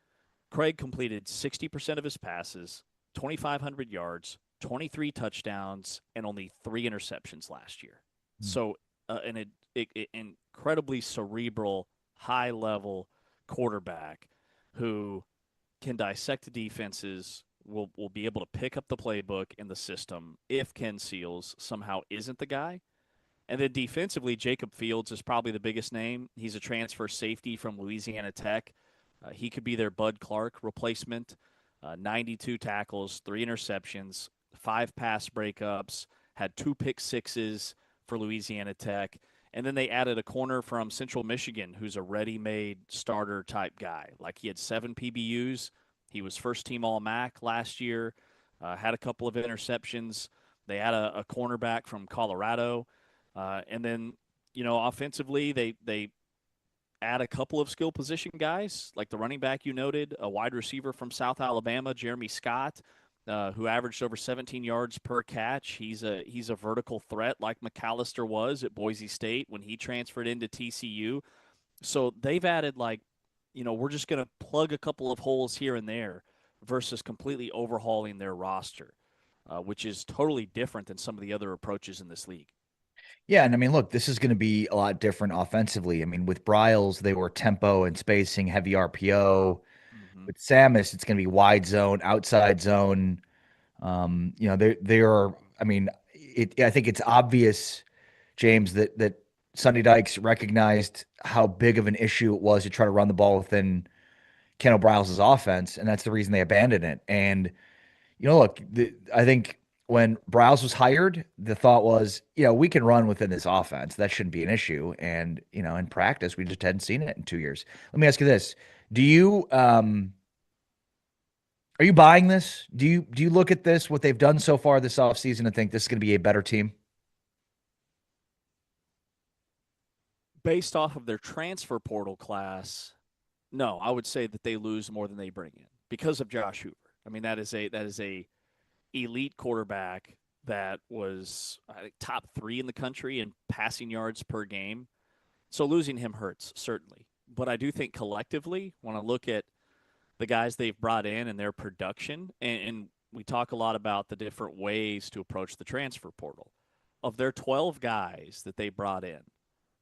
Craig completed 60% of his passes, 2,500 yards, 23 touchdowns, and only 3 interceptions last year. So an incredibly cerebral, high-level quarterback who can dissect the defenses, will be able to pick up the playbook in the system if Ken Seals somehow isn't the guy. And then defensively, Jacob Fields is probably the biggest name. He's a transfer safety from Louisiana Tech. He could be their Bud Clark replacement. 92 tackles, 3 interceptions, 5 pass breakups, had 2 pick sixes for Louisiana Tech. And then they added a corner from Central Michigan who's a ready-made starter type guy. Like he had 7 PBUs. He was first-team All-MAC last year, had a couple of interceptions. They had a cornerback from Colorado. And then, offensively, they add a couple of skill position guys, like the running back you noted, a wide receiver from South Alabama, Jeremy Scott, who averaged over 17 yards per catch. He's a vertical threat like McAllister was at Boise State when he transferred into TCU. So they've added we're just going to plug a couple of holes here and there versus completely overhauling their roster. which is totally different than some of the other approaches in this league. Yeah, and I mean, look, this is going to be a lot different offensively. I mean, with Bryles, they were tempo and spacing, heavy RPO. With Samus, it's going to be wide zone, outside zone. They are. I mean, I think it's obvious, James, that Sonny Dykes recognized how big of an issue it was to try to run the ball within Kendall Bryles' offense, and that's the reason they abandoned it. And look, I think when Bryles was hired, the thought was, we can run within this offense. That shouldn't be an issue. And in practice, we just hadn't seen it in 2 years. Let me ask you this: Do you are you buying this? Do you look at this, what they've done so far this offseason, and think this is going to be a better team? Based off of their transfer portal class, no, I would say that they lose more than they bring in because of Josh Hoover. I mean, that is a elite quarterback that was, I think, top 3 in the country in passing yards per game. So losing him hurts, certainly. But I do think collectively, when I look at the guys they've brought in and their production, and we talk a lot about the different ways to approach the transfer portal. Of their 12 guys that they brought in,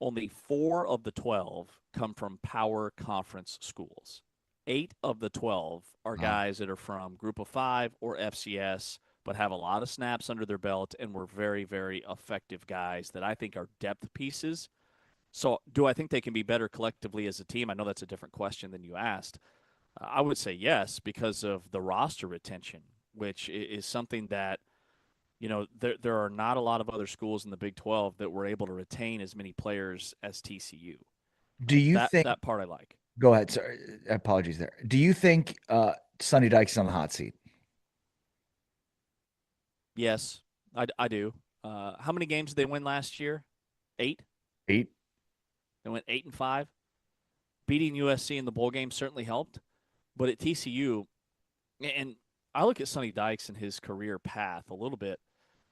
only 4 of the 12 come from power conference schools. 8 of the 12 are guys that are from Group of 5 or FCS, but have a lot of snaps under their belt and were very, very effective guys that I think are depth pieces. So do I think they can be better collectively as a team? I know that's a different question than you asked. I would say yes, because of the roster retention, which is something that, there are not a lot of other schools in the Big 12 that were able to retain as many players as TCU. Do you think that part I like? Go ahead. Sorry, apologies there. Do you think Sonny Dykes is on the hot seat? Yes, I do. How many games did they win last year? 8? 8. They went 8-5. Beating USC in the bowl game certainly helped. But at TCU, and I look at Sonny Dykes and his career path a little bit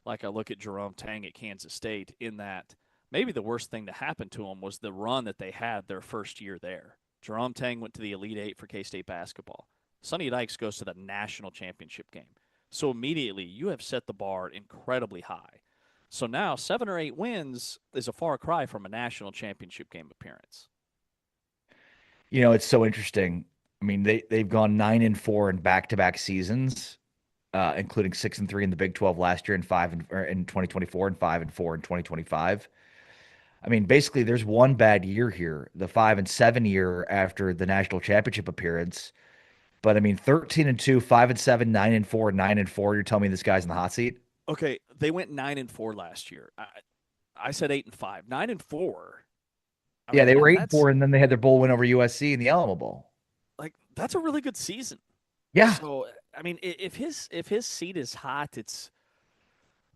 like I look at Jerome Tang at Kansas State, in that maybe the worst thing to happen to him was the run that they had their first year there. Jerome Tang went to the Elite Eight for K-State basketball. Sonny Dykes goes to the national championship game. So immediately you have set the bar incredibly high. So now 7 or 8 wins is a far cry from a national championship game appearance. It's so interesting. I mean, they've gone 9-4 in back-to-back seasons, including 6-3 in the Big 12 last year, and 5 in 2024, and 5-4 in 2025. I mean, basically, there's one bad year here, the 5-7 year after the national championship appearance. But I mean, 13-2, 5-7, 9-4, 9-4. You're telling me this guy's in the hot seat? Okay, they went 9-4 last year. I said 8-5, 9-4. Yeah, they were 8-4, and then they had their bowl win over USC in the Alamo Bowl. Like, that's a really good season. Yeah. So I mean, if his seat is hot, it's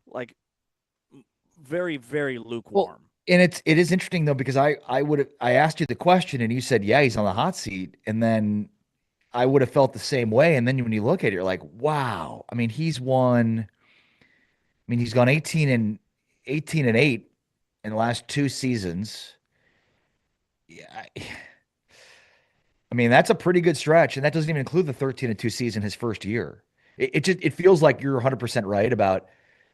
like very, very lukewarm. Well, and it is interesting though, because I asked you the question and you said, yeah, he's on the hot seat, and then I would have felt the same way. And then when you look at it, you're like, wow. I mean, he's gone 18-8 in the last 2 seasons. Yeah. I mean, that's a pretty good stretch, and that doesn't even include the 13-2 season his first year. It feels like you're 100% right about,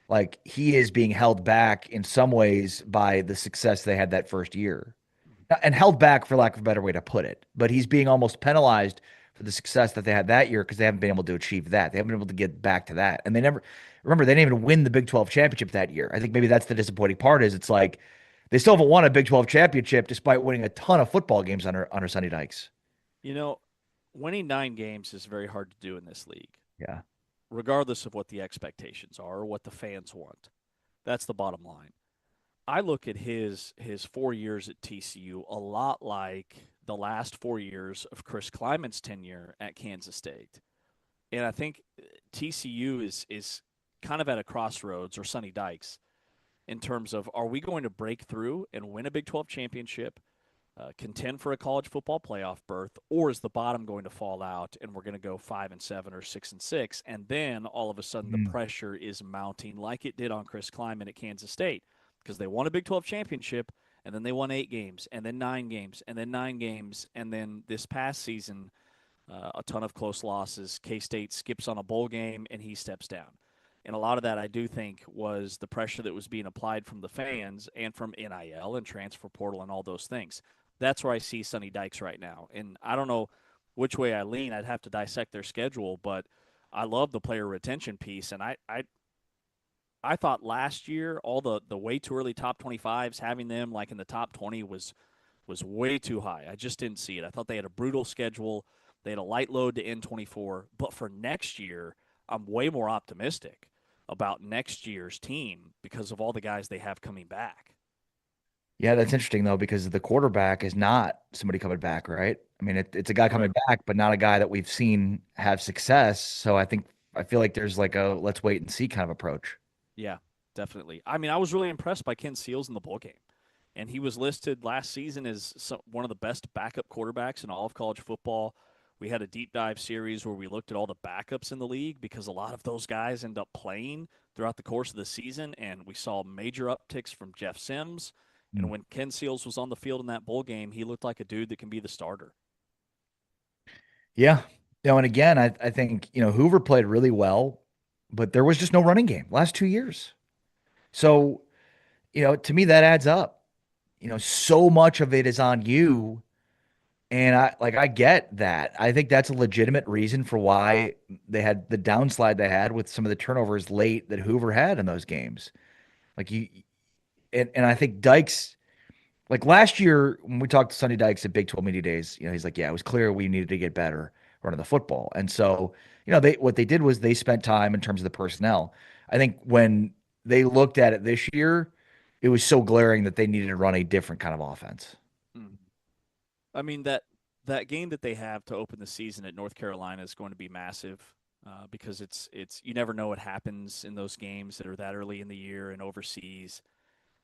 like, he is being held back in some ways by the success they had that first year, and held back for lack of a better way to put it. But he's being almost penalized for the success that they had that year because they haven't been able to achieve that. They haven't been able to get back to that, and they didn't even win the Big 12 championship that year. I think maybe that's the disappointing part. Is it's like they still haven't won a Big 12 championship despite winning a ton of football games under Sonny Dykes. Winning 9 games is very hard to do in this league. Yeah. Regardless of what the expectations are or what the fans want. That's the bottom line. I look at his 4 years at TCU a lot like the last 4 years of Chris Kleiman's tenure at Kansas State. And I think TCU is kind of at a crossroads, or Sonny Dykes, in terms of, are we going to break through and win a Big 12 championship, contend for a college football playoff berth, or is the bottom going to fall out and we're going to go 5-7 or 6-6, and then all of a sudden the pressure is mounting like it did on Chris Kleiman at Kansas State, because they won a Big 12 championship and then they won 8 games and then 9 games and then 9 games, and then this past season a ton of close losses. K-State skips on a bowl game and he steps down. And a lot of that, I do think, was the pressure that was being applied from the fans and from NIL and transfer portal and all those things. That's where I see Sonny Dykes right now. And I don't know which way I lean. I'd have to dissect their schedule, but I love the player retention piece. And I thought last year all the way too early top 25s, having them like in the top 20 was way too high. I just didn't see it. I thought they had a brutal schedule. They had a light load to end 24. But for next year, I'm way more optimistic about next year's team because of all the guys they have coming back. Yeah, that's interesting, though, because the quarterback is not somebody coming back, right? I mean, it's a guy coming back, but not a guy that we've seen have success. So I feel like there's like a let's wait and see kind of approach. Yeah, definitely. I mean, I was really impressed by Ken Seals in the bowl game. And he was listed last season as one of the best backup quarterbacks in all of college football. We had a deep dive series where we looked at all the backups in the league because a lot of those guys end up playing throughout the course of the season. And we saw major upticks from Jeff Sims. And when Ken Seals was on the field in that bowl game, he looked like a dude that can be the starter. Yeah. And again, I think, Hoover played really well, but there was just no running game last 2 years. So, to me, that adds up. So much of it is on you. And I get that. I think that's a legitimate reason for why they had the downslide they had with some of the turnovers late that Hoover had in those games. And I think Dykes, like last year when we talked to Sonny Dykes at Big 12 Media Days, he's like, yeah, it was clear we needed to get better running the football. And so, what they did was they spent time in terms of the personnel. I think when they looked at it this year, it was so glaring that they needed to run a different kind of offense. I mean, that game that they have to open the season at North Carolina is going to be massive because it's you never know what happens in those games that are that early in the year and overseas.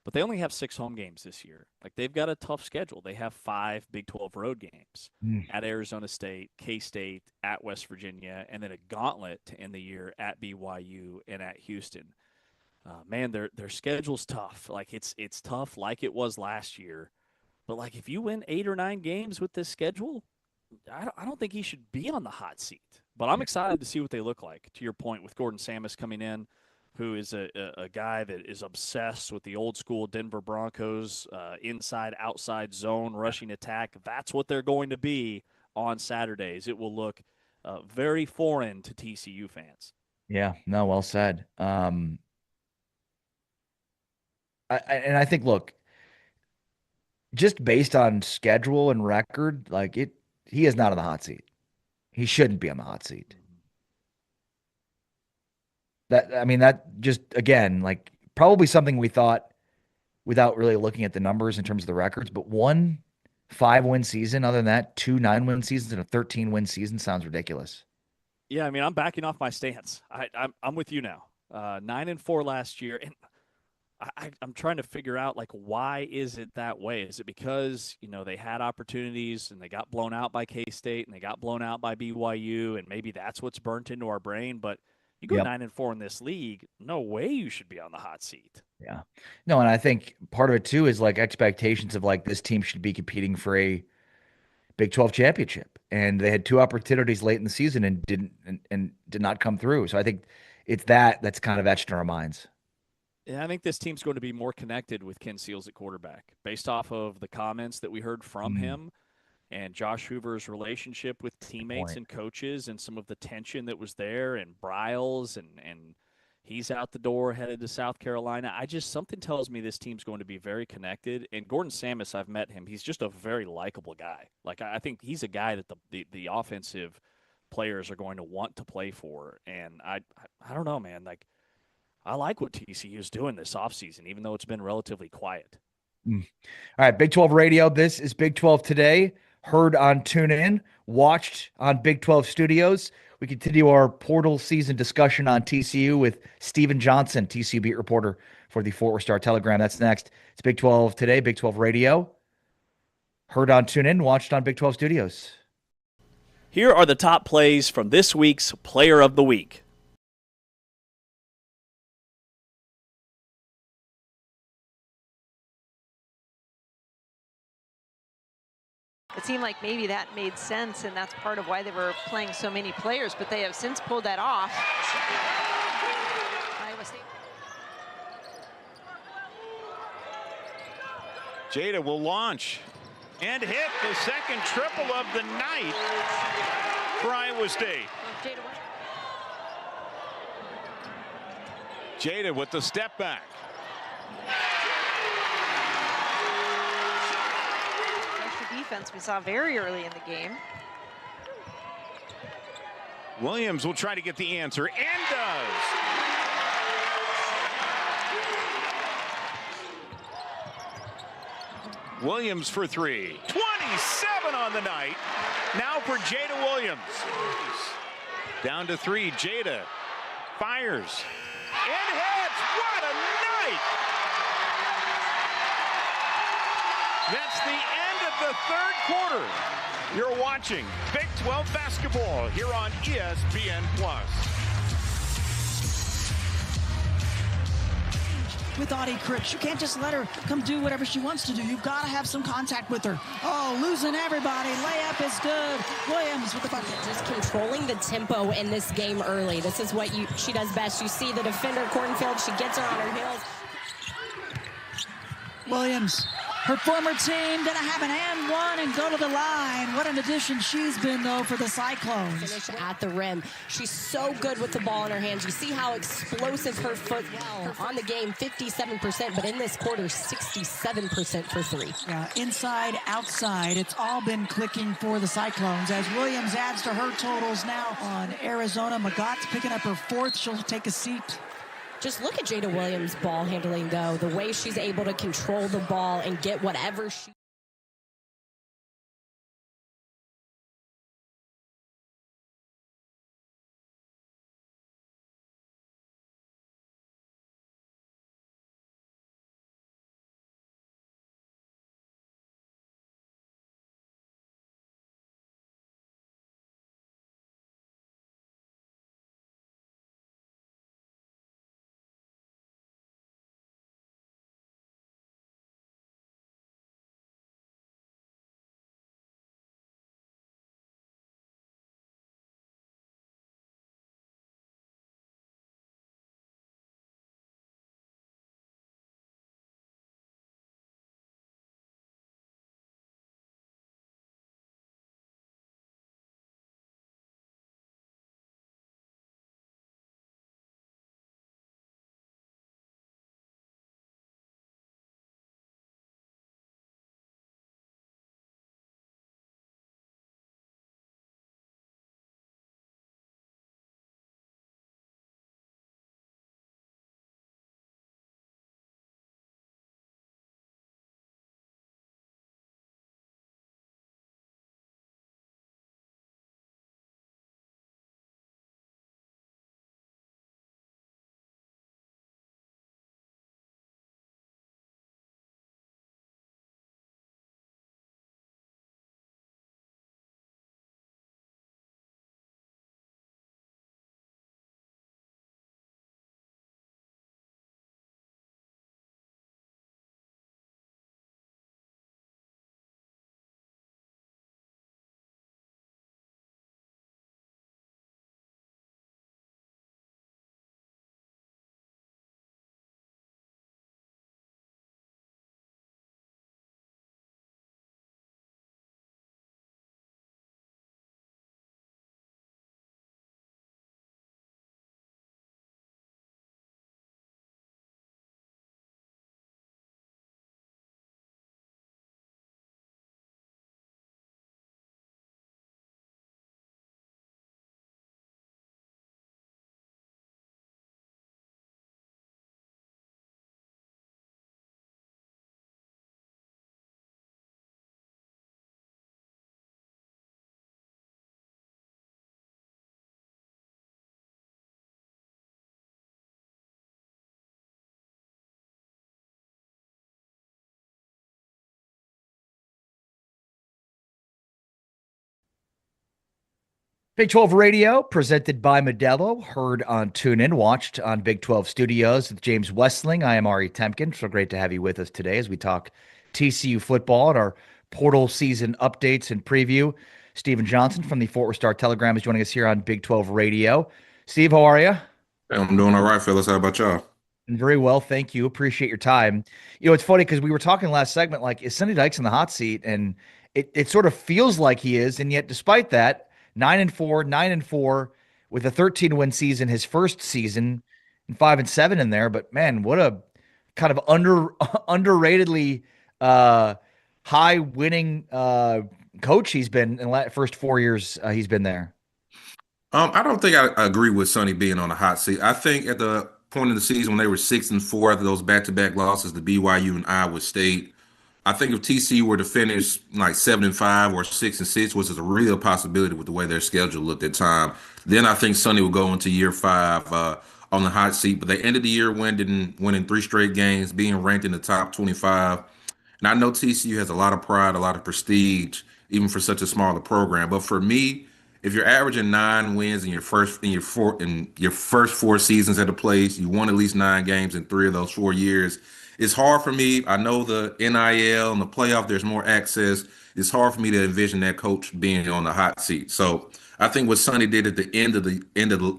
But they only have 6 home games this year. Like, they've got a tough schedule. They have 5 Big 12 road games at Arizona State, K-State, at West Virginia, and then a gauntlet to end the year at BYU and at Houston. Man, their schedule's tough. Like, it's tough like it was last year. But, like, if you win 8 or 9 games with this schedule, I don't think he should be on the hot seat. But I'm excited to see what they look like, to your point, with Gordon Samus coming in, who is a guy that is obsessed with the old-school Denver Broncos inside-outside zone rushing attack. That's what they're going to be on Saturdays. It will look very foreign to TCU fans. Yeah, no, well said. I think, look, just based on schedule and record, he is not on the hot seat. He shouldn't be on the hot seat. That just, again, probably something we thought without really looking at the numbers in terms of the records, but 1 5-win season, other than that, 2 9-win seasons and a 13-win season sounds ridiculous. Yeah, I mean, I'm backing off my stance. I'm with you now. 9-4 last year, and I'm trying to figure out, why is it that way? Is it because, they had opportunities and they got blown out by K-State and they got blown out by BYU, and maybe that's what's burnt into our brain, but you go 9-4 in this league, no way you should be on the hot seat. Yeah. No, and I think part of it too is expectations of this team should be competing for a Big 12 championship. And they had 2 opportunities late in the season and did not come through. So I think it's that's kind of etched in our minds. Yeah, I think this team's going to be more connected with Ken Seals at quarterback based off of the comments that we heard from him and Josh Hoover's relationship with teammates and coaches and some of the tension that was there, and Bryles, and he's out the door headed to South Carolina. Something tells me this team's going to be very connected. And Gordon Samus, I've met him. He's just a very likable guy. I think he's a guy that the offensive players are going to want to play for. And I don't know, man. I like what TCU is doing this offseason, even though it's been relatively quiet. All right, Big 12 Radio. This is Big 12 Today. Heard on TuneIn, watched on Big 12 Studios. We continue our portal season discussion on TCU with Steven Johnson, TCU beat reporter for the Fort Worth Star-Telegram. That's next. It's Big 12 Today, Big 12 Radio. Heard on TuneIn, watched on Big 12 Studios. Here are the top plays from this week's Player of the Week. It seemed like maybe that made sense, and that's part of why they were playing so many players, but they have since pulled that off. Jada will launch and hit the second triple of the night for Iowa State. Jada with the step back. Extra defense we saw very early in the game. Williams will try to get the answer and does. Williams for three. 27 on the night. Now for Jada Williams. Down to three. Jada fires and hits. What a night! That's the end of the third quarter. You're watching Big 12 basketball here on ESPN+. With Audie Cricks, you can't just let her come do whatever she wants to do. You've got to have some contact with her. Oh, losing everybody. Layup is good. Williams with the bucket. Just controlling the tempo in this game early. This is what she does best. You see the defender, Cornfield, she gets her on her heels. Williams, her former team, gonna have an and one and go to the line. What an addition she's been, though, for the Cyclones. Finish at the rim. She's so good with the ball in her hands. You see how explosive her foot on the game, 57%, but in this quarter, 67% for three. Yeah, inside, outside, it's all been clicking for the Cyclones as Williams adds to her totals now on Arizona. Magat's picking up her fourth. She'll take a seat. Just look at Jada Williams' ball handling, though. The way she's able to control the ball and get whatever she... Big 12 Radio, presented by Modelo, heard on TuneIn, watched on Big 12 Studios with James Westling. I am Ari Temkin. So great to have you with us today as we talk TCU football and our portal season updates and preview. Stephen Johnson from the Fort Worth Star Telegram is joining us here on Big 12 Radio. Steve, how are you? I'm doing all right, fellas. How about y'all? Very well, thank you. Appreciate your time. It's funny because we were talking last segment, like, is Sonny Dykes in the hot seat? And it sort of feels like he is. And yet, despite that, 9-4, 9-4 with a 13-win season, his first season, and 5-7 in there. But man, what a kind of underratedly uh, high winning coach he's been in the first 4 years he's been there. I don't think I agree with Sonny being on the hot seat. I think at the point of the season when they were 6-4 after those back-to-back losses to BYU and Iowa State, I think if TCU were to finish like 7-5 or 6-6, which is a real possibility with the way their schedule looked at the time, then I think Sonny would go into year five on the hot seat. But they ended the year winning three straight games, being ranked in the top 25. And I know TCU has a lot of pride, a lot of prestige, even for such a smaller program. But for me, if you're averaging 9 wins in your first 4 seasons at a place, you won at least 9 games in 3 of those 4 years. It's hard for me. I know the NIL and the playoff, there's more access. It's hard for me to envision that coach being on the hot seat. So I think what Sonny did at the end of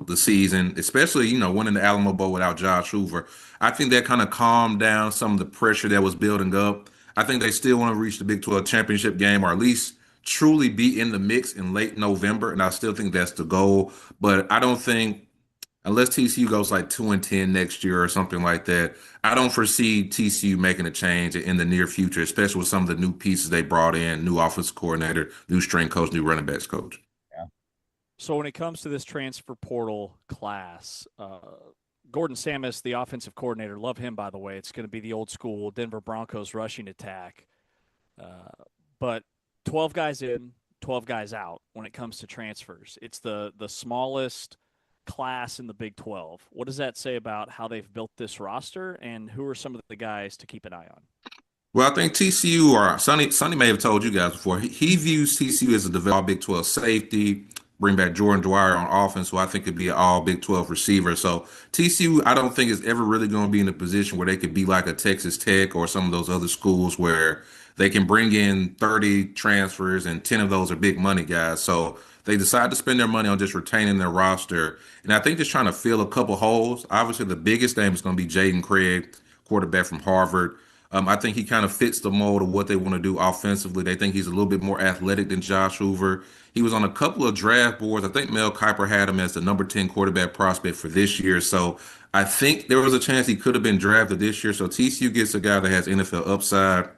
the season, especially winning the Alamo Bowl without Josh Hoover, I think that kind of calmed down some of the pressure that was building up. I think they still want to reach the Big 12 championship game, or at least truly be in the mix in late November, and I still think that's the goal. But I don't think unless TCU goes like 2-10 next year or something like that, I don't foresee TCU making a change in the near future, especially with some of the new pieces they brought in, new offensive coordinator, new strength coach, new running backs coach. So when it comes to this transfer portal class, Gordon Samus, the offensive coordinator, love him, by the way. It's going to be the old school Denver Broncos rushing attack. But 12 guys in, 12 guys out when it comes to transfers. It's the smallest class in the Big 12. What does that say about how they've built this roster, and who are some of the guys to keep an eye on? Well, I think TCU, or Sonny may have told you guys before, he views TCU as a developed Big 12 safety, bring back Jordan Dwyer on offense, who I think could be an all Big 12 receiver. So TCU, I don't think is ever really going to be in a position where they could be like a Texas Tech or some of those other schools where they can bring in 30 transfers and 10 of those are big money guys. So they decide to spend their money on just retaining their roster. And I think just trying to fill a couple holes. Obviously, the biggest name is going to be Jaden Craig, quarterback from Harvard. I think he kind of fits the mold of what they want to do offensively. They think he's a little bit more athletic than Josh Hoover. He was on a couple of draft boards. I think Mel Kiper had him as the number 10 quarterback prospect for this year. So I think there was a chance he could have been drafted this year. So TCU gets a guy that has NFL upside,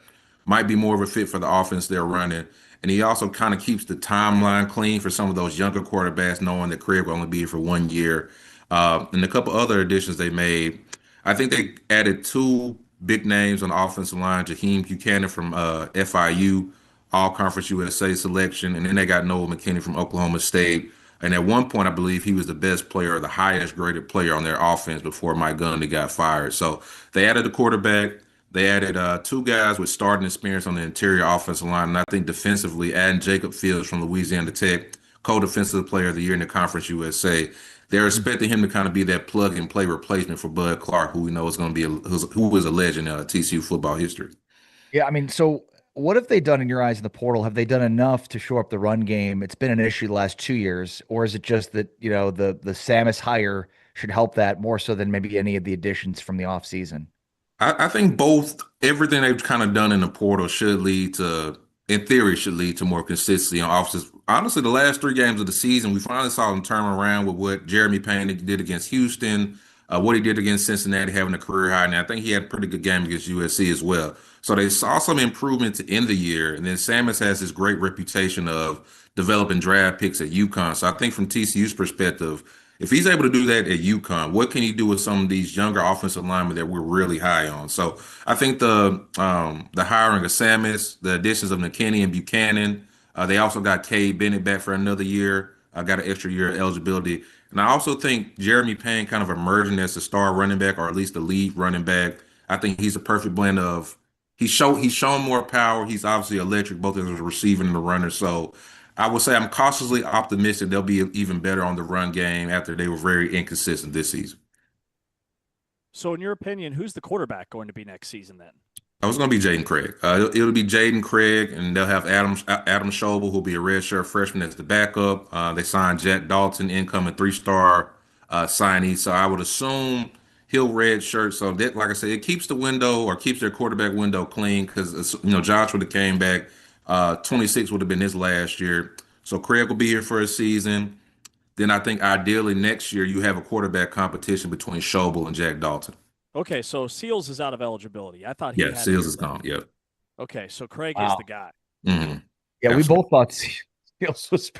might be more of a fit for the offense they're running. And he also kind of keeps the timeline clean for some of those younger quarterbacks, knowing that Craig will only be here for 1 year. And a couple other additions they made. I think they added 2 big names on the offensive line: Jaheim Buchanan from FIU, All Conference USA selection, and then they got Noah McKinney from Oklahoma State. And at one point, I believe he was the best player, or the highest graded player on their offense before Mike Gundy got fired. So they added a quarterback. They added 2 guys with starting experience on the interior offensive line, and I think defensively, adding Jacob Fields from Louisiana Tech, co-defensive player of the year in the Conference USA. They're expecting him to kind of be that plug and play replacement for Bud Clark, who we know is going to be who is a legend in TCU football history. Yeah, I mean, so what have they done in your eyes in the portal? Have they done enough to shore up the run game? It's been an issue the last 2 years, or is it just that the Samus hire should help that more so than maybe any of the additions from the offseason? I think both everything they've kind of done in the portal in theory, should lead to more consistency on offenses. Honestly, the last 3 games of the season, we finally saw them turn around with what Jeremy Payne did against Houston, what he did against Cincinnati, having a career high. And I think he had a pretty good game against USC as well. So they saw some improvement to end the year. And then Samus has this great reputation of developing draft picks at UConn. So I think from TCU's perspective, if he's able to do that at UConn, what can he do with some of these younger offensive linemen that we're really high on? So I think the hiring of Samus, the additions of McKinney and Buchanan, they also got Cade Bennett back for another year. I got an extra year of eligibility. And I also think Jeremy Payne kind of emerging as a star running back, or at least the lead running back. I think he's a perfect blend of he's shown more power. He's obviously electric, both as a receiver and a runner. So I would say I'm cautiously optimistic they'll be even better on the run game after they were very inconsistent this season. So in your opinion, who's the quarterback going to be next season then? I was going to be Jaden Craig. It'll be Jaden Craig, and they'll have Adam Schobel, who'll be a redshirt freshman, as the backup. They signed Jack Dalton, incoming 3-star signee. So I would assume he'll redshirt. So that, like I said, it keeps the window or keeps their quarterback window clean because Josh would have came back. 26 would have been his last year. So Craig will be here for a season. Then I think ideally next year you have a quarterback competition between Schobel and Jack Dalton. Okay, so Seals is out of eligibility. I thought he Yeah, had Seals is gone. Yep. Okay, so Craig is Wow. the guy. Mm-hmm. Yeah, we both thought Seals was.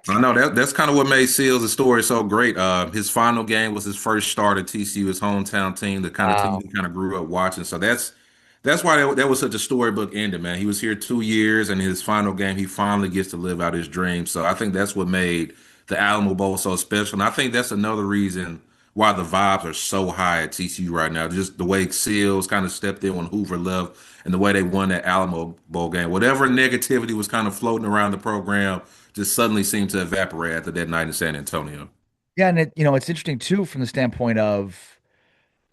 I know that's kind of what made Seals' story so great. His final game was his first start at TCU, his hometown team, the kind of team he kind of grew up watching. So that's why that was such a storybook ending, man. He was here 2 years, and his final game, he finally gets to live out his dream. So I think that's what made the Alamo Bowl so special. And I think that's another reason why the vibes are so high at TCU right now. Just the way Seals kind of stepped in when Hoover left and the way they won that Alamo Bowl game. Whatever negativity was kind of floating around the program just suddenly seemed to evaporate after that night in San Antonio. Yeah, and it's interesting too from the standpoint of,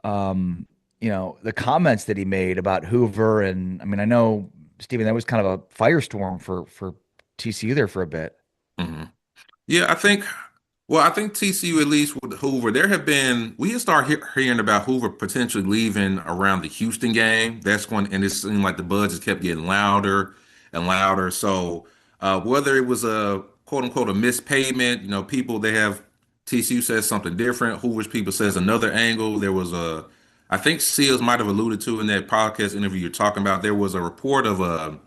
the comments that he made about Hoover, and I mean, I know Stephen, that was kind of a firestorm for TCU there for a bit. Mm-hmm. Yeah, I think TCU, at least with Hoover, we had started hearing about Hoover potentially leaving around the Houston game. And it seemed like the buzz just kept getting louder and louder. So whether it was a quote unquote a missed payment, TCU says something different. Hoover's people says another angle. I think Seals might have alluded to in that podcast interview you're talking about, there was a report of a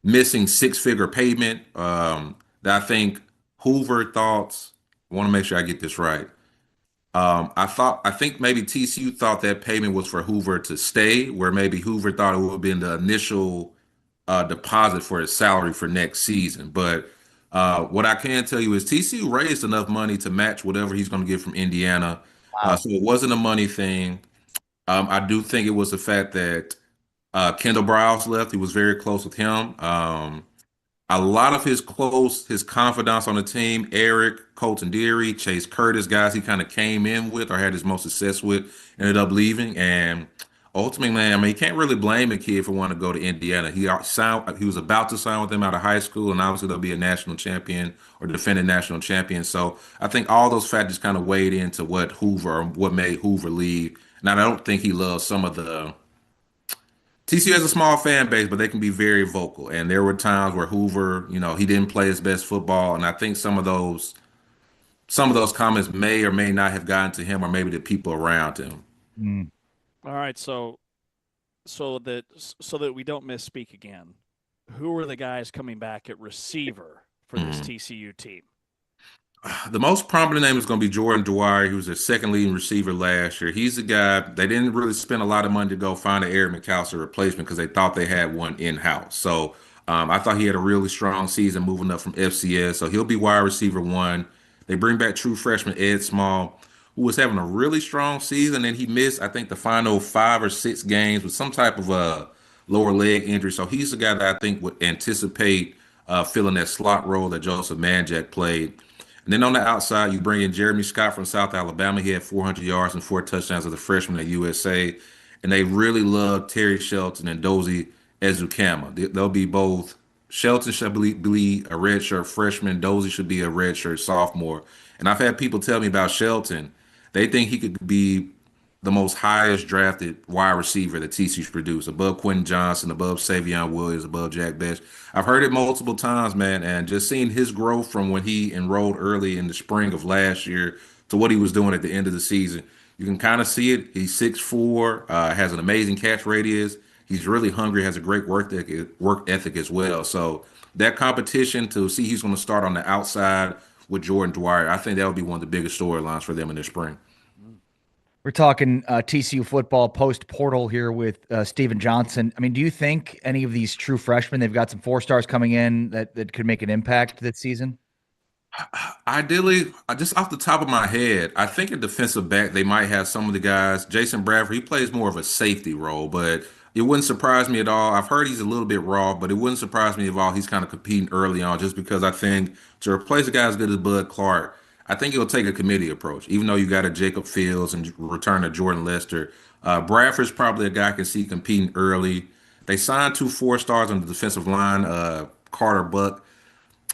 missing six-figure payment that I think Hoover thought. I want to make sure I get this right. I think maybe TCU thought that payment was for Hoover to stay, where maybe Hoover thought it would have been the initial deposit for his salary for next season. But what I can tell you is TCU raised enough money to match whatever he's going to get from Indiana. Wow. So it wasn't a money thing. I do think it was the fact that Kendall Browse left. He was very close with him. A lot of his confidants on the team, Eric, Colton Deary, Chase Curtis, guys he kind of came in with or had his most success with, ended up leaving. And ultimately, man, I mean, you can't really blame a kid for wanting to go to Indiana. He was about to sign with them out of high school, and obviously they'll be a national champion or defending national champion. So I think all those factors kind of weighed into what made Hoover leave. Now, I don't think he loves some of the TCU has a small fan base, but they can be very vocal. And there were times where Hoover, he didn't play his best football, and I think some of those comments may or may not have gotten to him, or maybe the people around him. Mm. All right, so that we don't misspeak again, who are the guys coming back at receiver for this TCU team? The most prominent name is going to be Jordan Dwyer, who was their second leading receiver last year. He's the guy. They didn't really spend a lot of money to go find an Eric McAllister replacement because they thought they had one in-house. So I thought he had a really strong season moving up from FCS. So he'll be wide receiver one. They bring back true freshman Ed Small, who was having a really strong season, and he missed, I think, the final 5 or 6 games with some type of a lower leg injury. So he's the guy that I think would anticipate filling that slot role that Joseph Manjack played. And then on the outside, you bring in Jeremy Scott from South Alabama. He had 400 yards and 4 touchdowns as a freshman at USA. And they really love Terry Shelton and Dozie Ezukama. They'll be both. Shelton should be a redshirt freshman. Dozie should be a redshirt sophomore. And I've had people tell me about Shelton. They think he could be the most highest drafted wide receiver that TCU's produced, above Quentin Johnson, above Savion Williams, above Jack Best. I've heard it multiple times, man, and just seeing his growth from when he enrolled early in the spring of last year to what he was doing at the end of the season, you can kind of see it. He's 6'4", has an amazing catch radius. He's really hungry, has a great work ethic as well. So that competition to see he's going to start on the outside with Jordan Dwyer, I think that would be one of the biggest storylines for them in the spring. We're talking TCU football post-portal here with Steven Johnson. I mean, do you think any of these true freshmen, they've got some 4-stars coming in that could make an impact this season? Ideally, just off the top of my head, I think a defensive back, they might have some of the guys. Jason Bradford, he plays more of a safety role, but it wouldn't surprise me at all. I've heard he's a little bit raw, but it wouldn't surprise me at all. He's kind of competing early on just because I think to replace a guy as good as Bud Clark, I think it'll take a committee approach, even though you got a Jacob Fields and return to Jordan Lester. Bradford's probably a guy I can see competing early. They signed 2 4-stars on the defensive line, Carter Buck.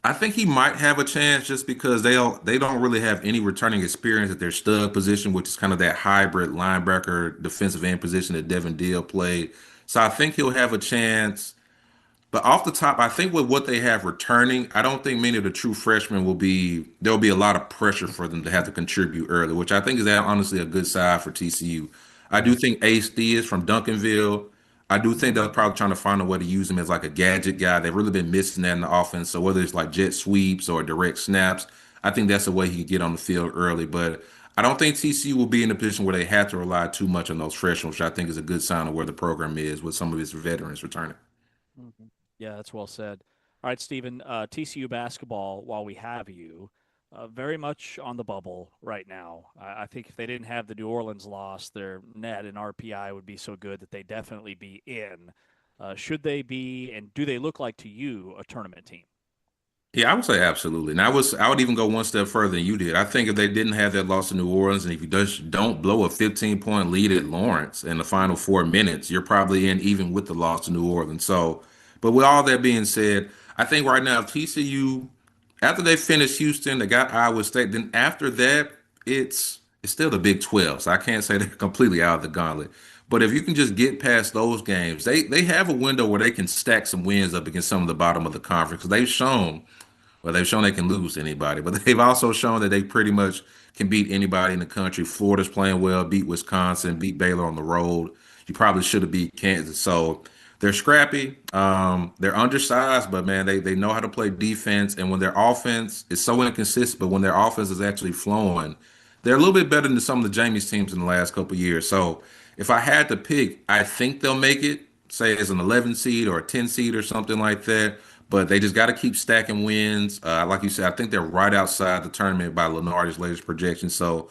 I think he might have a chance just because they don't really have any returning experience at their stud position, which is kind of that hybrid linebacker defensive end position that Devin Deal played. So I think he'll have a chance. But off the top, I think with what they have returning, I don't think many of the true freshmen there'll be a lot of pressure for them to have to contribute early, which I think is honestly a good side for TCU. I do think Ace Theus from Duncanville, I do think they're probably trying to find a way to use him as like a gadget guy. They've really been missing that in the offense. So whether it's like jet sweeps or direct snaps, I think that's a way he could get on the field early. But I don't think TCU will be in a position where they have to rely too much on those freshmen, which I think is a good sign of where the program is with some of its veterans returning. Yeah, that's well said. All right, Stephen, TCU basketball, while we have you, very much on the bubble right now. I think if they didn't have the New Orleans loss, their net and RPI would be so good that they'd definitely be in. Should they be, and do they look like to you a tournament team? Yeah, I would say absolutely. And I would even go one step further than you did. I think if they didn't have that loss to New Orleans, and if you just don't blow a 15-point lead at Lawrence in the final 4 minutes, you're probably in even with the loss to New Orleans. So, but with all that being said, I think right now TCU, after they finish Houston, they got Iowa State. Then after that, it's still the Big 12. So I can't say they're completely out of the gauntlet. But if you can just get past those games, they have a window where they can stack some wins up against some of the bottom of the conference because they've shown they can lose to anybody, but they've also shown that they pretty much can beat anybody in the country. Florida's playing well, beat Wisconsin, beat Baylor on the road. You probably should have beat Kansas. So they're scrappy. They're undersized, but man, they know how to play defense. And when their offense is so inconsistent, but when their offense is actually flowing, they're a little bit better than some of the Jamie's teams in the last couple of years. So if I had to pick, I think they'll make it, say as an 11 seed or a 10 seed or something like that. But they just got to keep stacking wins. Like you said, I think they're right outside the tournament by Lenard's latest projection. So,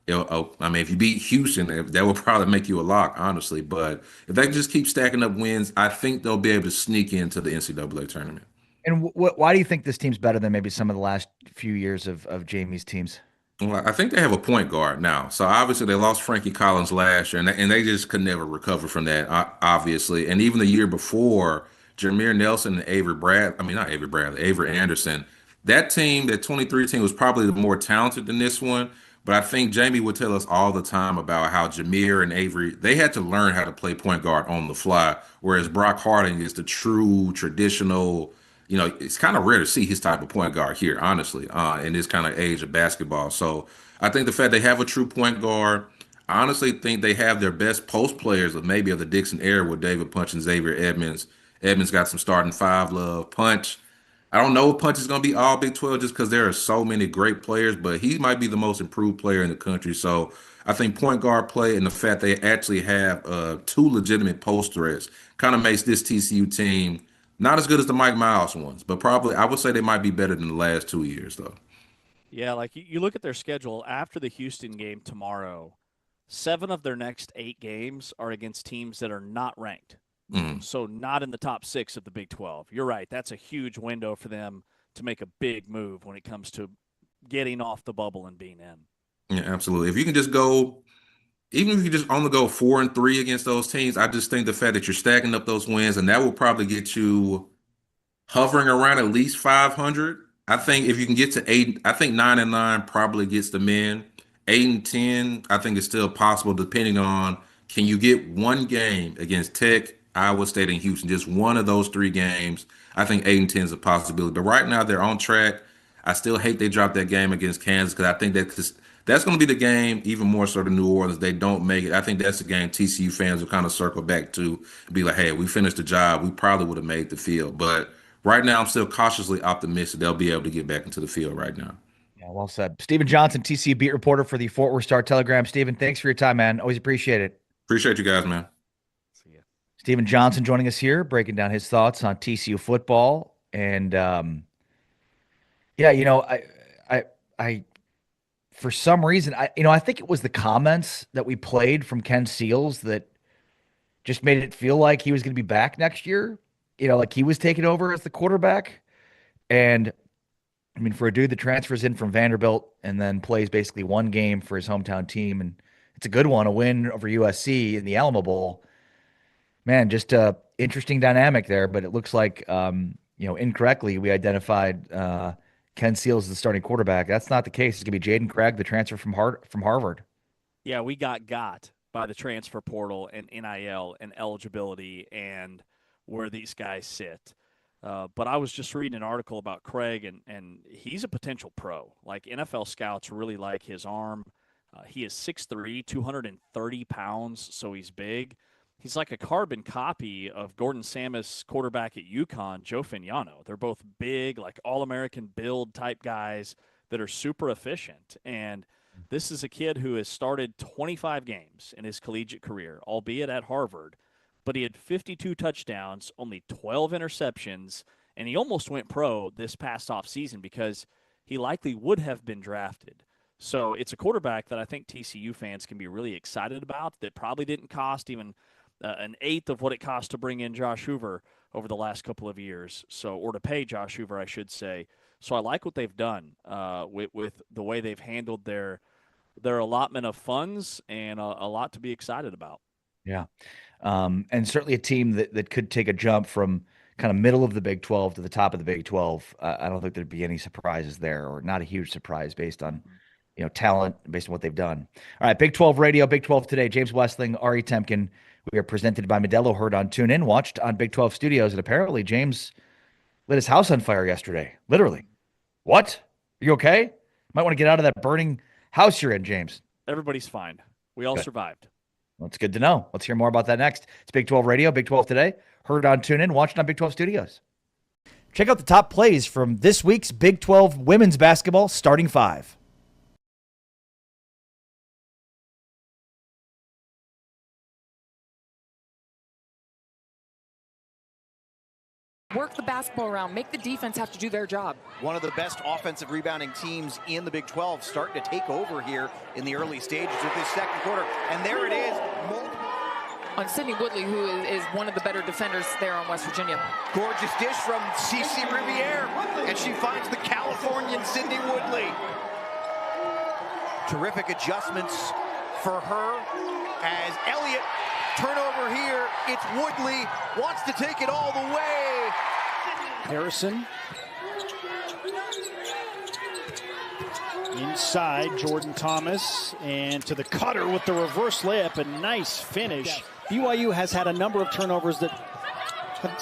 I mean, if you beat Houston, that would probably make you a lock, honestly. But if they can just keep stacking up wins, I think they'll be able to sneak into the NCAA tournament. And why do you think this team's better than maybe some of the last few years of Jamie's teams? Well, I think they have a point guard now. So obviously they lost Frankie Collins last year, and they just could never recover from that, obviously. And even the year before, Jameer Nelson and Avery Anderson. That team, that 23 team, was probably the more talented than this one. But I think Jamie would tell us all the time about how Jameer and Avery, they had to learn how to play point guard on the fly, whereas Brock Harding is the true traditional. It's kind of rare to see his type of point guard here, honestly, in this kind of age of basketball. So I think the fact they have a true point guard, I honestly think they have their best post players of maybe of the Dixon era with David Punch and Xavier Edmonds. Edmonds got some starting five love. Punch, I don't know if Punch is going to be all Big 12 just because there are so many great players, but he might be the most improved player in the country. So I think point guard play and the fact they actually have two legitimate post threats kind of makes this TCU team not as good as the Mike Miles ones, but probably I would say they might be better than the last 2 years, though. Yeah, like you look at their schedule after the Houston game tomorrow, 7 of their next 8 games are against teams that are not ranked. So not in the top 6 of the Big 12. You're right. That's a huge window for them to make a big move when it comes to getting off the bubble and being in. Yeah, absolutely. If you can just go, even if you just only go 4-3 against those teams, I just think the fact that you're stacking up those wins, and that will probably get you hovering around at least 500. I think if you can get to 8, I think 9-9 probably gets them in. 8-10, I think it's still possible depending on can you get one game against Tech, Iowa State, and Houston, just one of those 3 games. I think 8-10 is a possibility. But right now they're on track. I still hate they dropped that game against Kansas because I think that's going to be the game, even more so than New Orleans. They don't make it. I think that's the game TCU fans will kind of circle back to and be like, hey, we finished the job. We probably would have made the field. But right now, I'm still cautiously optimistic they'll be able to get back into the field right now. Yeah, well said. Stephen Johnson, TCU beat reporter for the Fort Worth Star-Telegram. Stephen, thanks for your time, man. Always appreciate it. Appreciate you guys, man. See ya. Stephen Johnson joining us here, breaking down his thoughts on TCU football. And I for some reason, I think it was the comments that we played from Ken Seals that just made it feel like he was going to be back next year. Like he was taking over as the quarterback. And I mean, for a dude that transfers in from Vanderbilt and then plays basically one game for his hometown team, and it's a good one, a win over USC in the Alamo Bowl. Man, just a interesting dynamic there. But it looks like incorrectly, we identified Ken Seals as the starting quarterback. That's not the case. It's going to be Jaden Craig, the transfer from Harvard. Yeah, we got by the transfer portal and NIL and eligibility and where these guys sit. But I was just reading an article about Craig, and he's a potential pro. Like, NFL scouts really like his arm. He is 6'3", 230 pounds, so he's big. He's like a carbon copy of Gordon Samus, quarterback at UConn, Joe Fignano. They're both big, like all-American build type guys that are super efficient. And this is a kid who has started 25 games in his collegiate career, albeit at Harvard. But he had 52 touchdowns, only 12 interceptions, and he almost went pro this past offseason because he likely would have been drafted. So it's a quarterback that I think TCU fans can be really excited about that probably didn't cost even an eighth of what it cost to bring in Josh Hoover over the last couple of years. Or to pay Josh Hoover, I should say. So I like what they've done with the way they've handled their allotment of funds, and a lot to be excited about. Yeah. And certainly a team that could take a jump from kind of middle of the Big 12 to the top of the Big 12. I don't think there'd be any surprises there, or not a huge surprise based on, talent, based on what they've done. All right, Big 12 Radio, Big 12 Today. James Westling, Ari Temkin. We are presented by Modelo, heard on TuneIn, watched on Big 12 Studios, and apparently James lit his house on fire yesterday. Literally. What? Are you okay? Might want to get out of that burning house you're in, James. Everybody's fine. We all survived. Well, it's good to know. Let's hear more about that next. It's Big 12 Radio, Big 12 Today. Heard on TuneIn, watched on Big 12 Studios. Check out the top plays from this week's Big 12 women's basketball starting five. Work the basketball around. Make the defense have to do their job. One of the best offensive rebounding teams in the Big 12 starting to take over here in the early stages of this second quarter. And there it is. On Sydney Woodley, who is one of the better defenders there on West Virginia. Gorgeous dish from CC Riviere. And she finds the Californian Sydney Woodley. Terrific adjustments for her as Elliott. Turnover here. It's Woodley. Wants to take it all the way. Harrison. Inside, Jordan Thomas. And to the cutter with the reverse layup. A nice finish. BYU has had a number of turnovers that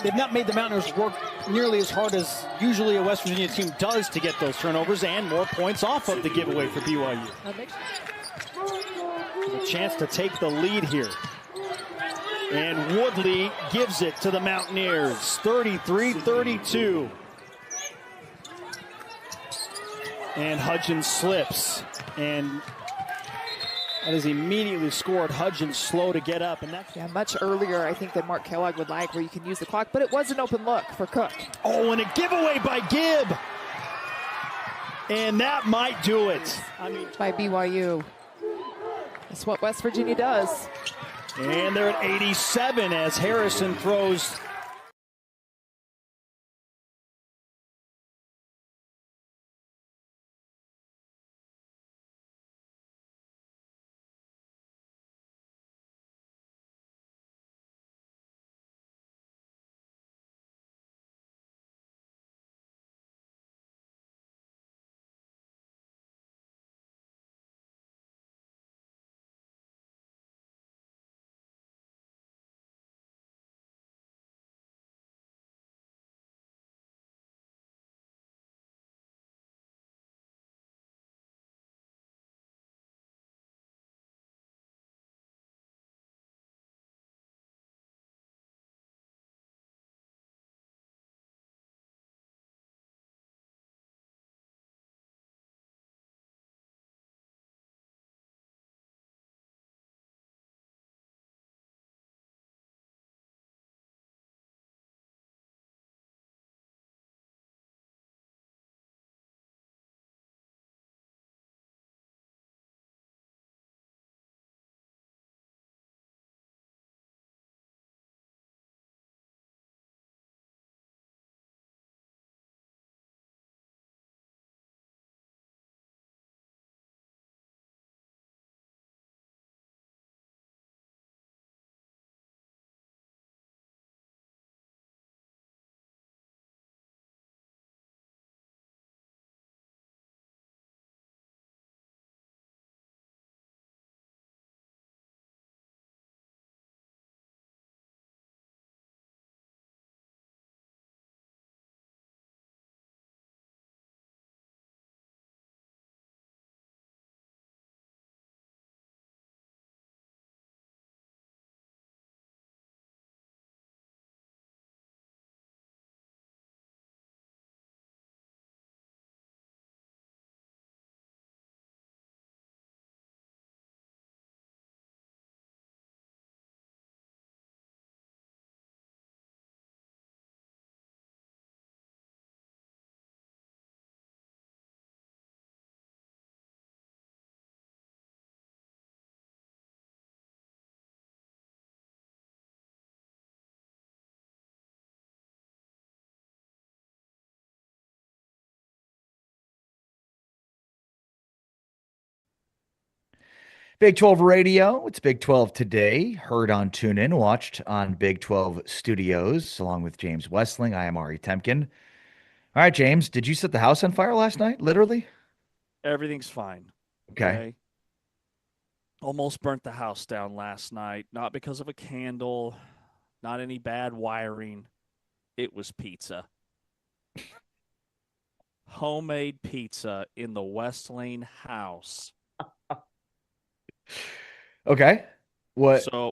they've not made the Mountaineers work nearly as hard as usually a West Virginia team does to get those turnovers, and more points off of the giveaway for BYU. A chance to take the lead here. And Woodley gives it to the Mountaineers, 33-32. And Hudgens slips, and that is immediately scored. Hudgens slow to get up, and that's much earlier, I think, than Mark Kellogg would like, where you can use the clock. But it was an open look for Cook. Oh, and a giveaway by Gibb, and that might do it. By BYU. That's what West Virginia does. And they're at 87 as Harrison throws Big 12 Radio. It's Big 12 Today. Heard on TuneIn, watched on Big 12 Studios, along with James Westling. I am Ari Temkin. All right, James, did you set the house on fire last night? Literally? Everything's fine. Okay. Almost burnt the house down last night, not because of a candle, not any bad wiring. It was pizza. Homemade pizza in the West Lane house. Okay. What? So,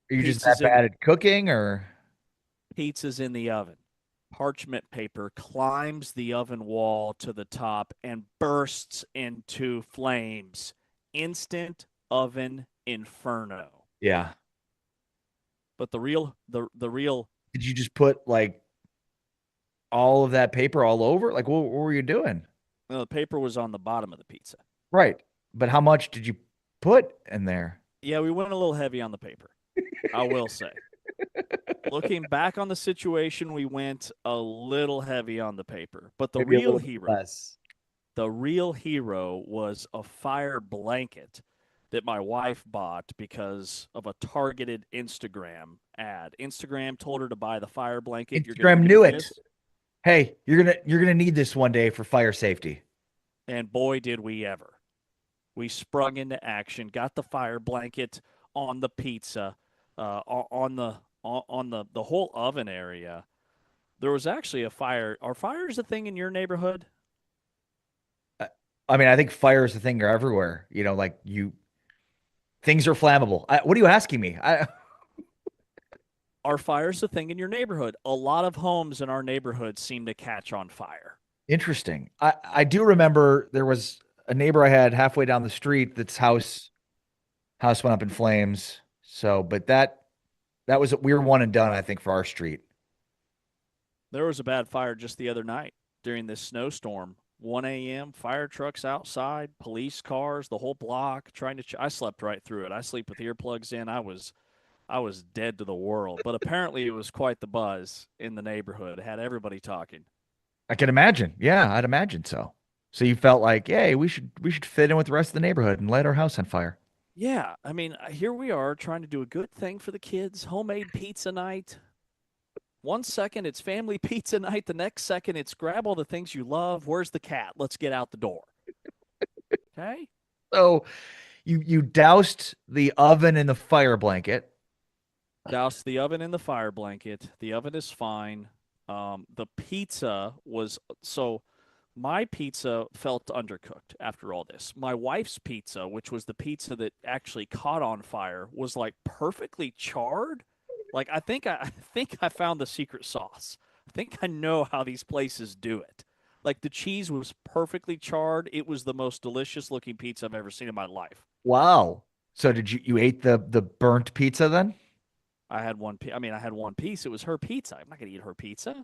are you just that bad at cooking, or? Pizza's in the oven. Parchment paper climbs the oven wall to the top and bursts into flames. Instant oven inferno. Yeah. But the real Did you just put like all of that paper all over? Like, what were you doing? No, the paper was on the bottom of the pizza. Right. But how much did you put in there? Yeah, we went a little heavy on the paper, I will say. Looking back on the situation, we went a little heavy on the paper. But the Maybe real hero was a fire blanket that my wife bought because of a targeted Instagram ad. Instagram told her to buy the fire blanket. Instagram knew it. Hey, you're gonna need this one day for fire safety. And boy, did we ever. We sprung into action, got the fire blanket on the pizza, on the whole oven area. There was actually a fire. Are fires a thing in your neighborhood? I mean, I think fire is a thing everywhere. You know, like things are flammable. What are you asking me? Are fires a thing in your neighborhood? A lot of homes in our neighborhood seem to catch on fire. Interesting. I do remember there was a neighbor I had halfway down the street that's house went up in flames. So, but that was we were one and done, I think, for our street. There was a bad fire just the other night during this snowstorm. 1 a.m., fire trucks outside, police cars, the whole block trying to. I slept right through it. I sleep with earplugs in. I was dead to the world. But apparently, it was quite the buzz in the neighborhood. It had everybody talking. I can imagine. Yeah, I'd imagine so. So you felt like, hey, we should fit in with the rest of the neighborhood and light our house on fire. Yeah, I mean, here we are trying to do a good thing for the kids. Homemade pizza night. 1 second, it's family pizza night. The next second, it's grab all the things you love. Where's the cat? Let's get out the door. Okay? So you doused the oven in the fire blanket. Doused the oven in the fire blanket. The oven is fine. The pizza was so my pizza felt undercooked after all this. My wife's pizza, which was the pizza that actually caught on fire, was like perfectly charred. Like I think I found the secret sauce. I think I know how these places do it. Like the cheese was perfectly charred. It was the most delicious looking pizza I've ever seen in my life. Wow. So did you ate the burnt pizza then? I had one piece. It was her pizza. I'm not going to eat her pizza.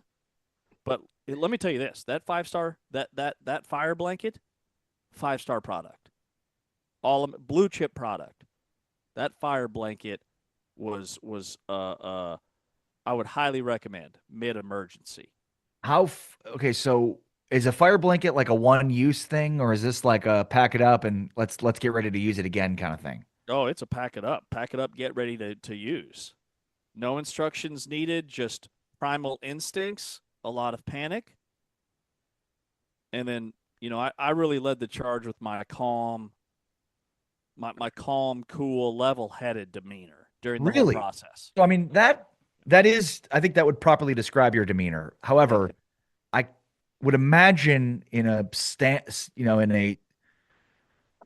But let me tell you this: that 5-star, that fire blanket, 5-star product, all blue chip product. That fire blanket was I would highly recommend mid-emergency. Okay, so is a fire blanket like a one-use thing, or is this like a pack it up and let's get ready to use it again kind of thing? Oh, it's a pack it up, get ready to use. No instructions needed, just primal instincts, a lot of panic. And then, I really led the charge with my calm, cool, level-headed demeanor during the whole process. So, I mean, that is, I think that would properly describe your demeanor. However, I would imagine in a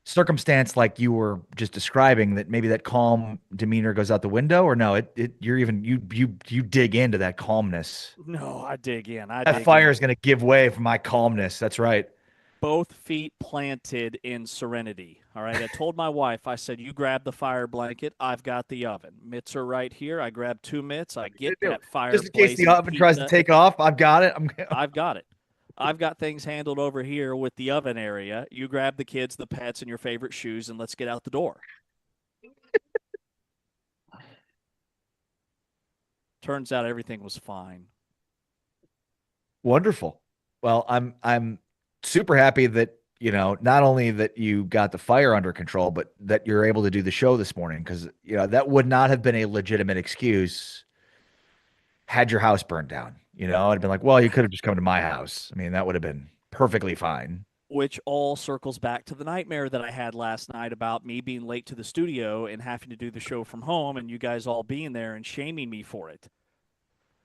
circumstance like you were just describing, that maybe that calm demeanor goes out the window, or no, you dig into that calmness. No, I dig in. That fire is going to give way for my calmness. That's right. Both feet planted in serenity. All right. I told my wife, I said, you grab the fire blanket. I've got the oven. Mitts are right here. I grab 2 mitts. I get that fire. Just in case the oven tries to take off, I've got it. I've got it. I've got things handled over here with the oven area. You grab the kids, the pets, and your favorite shoes, and let's get out the door. Turns out everything was fine. Wonderful. Well, I'm super happy that not only that you got the fire under control, but that you're able to do the show this morning. Because, that would not have been a legitimate excuse had your house burned down. I'd been like, well, you could have just come to my house. I mean, that would have been perfectly fine. Which all circles back to the nightmare that I had last night about me being late to the studio and having to do the show from home and you guys all being there and shaming me for it.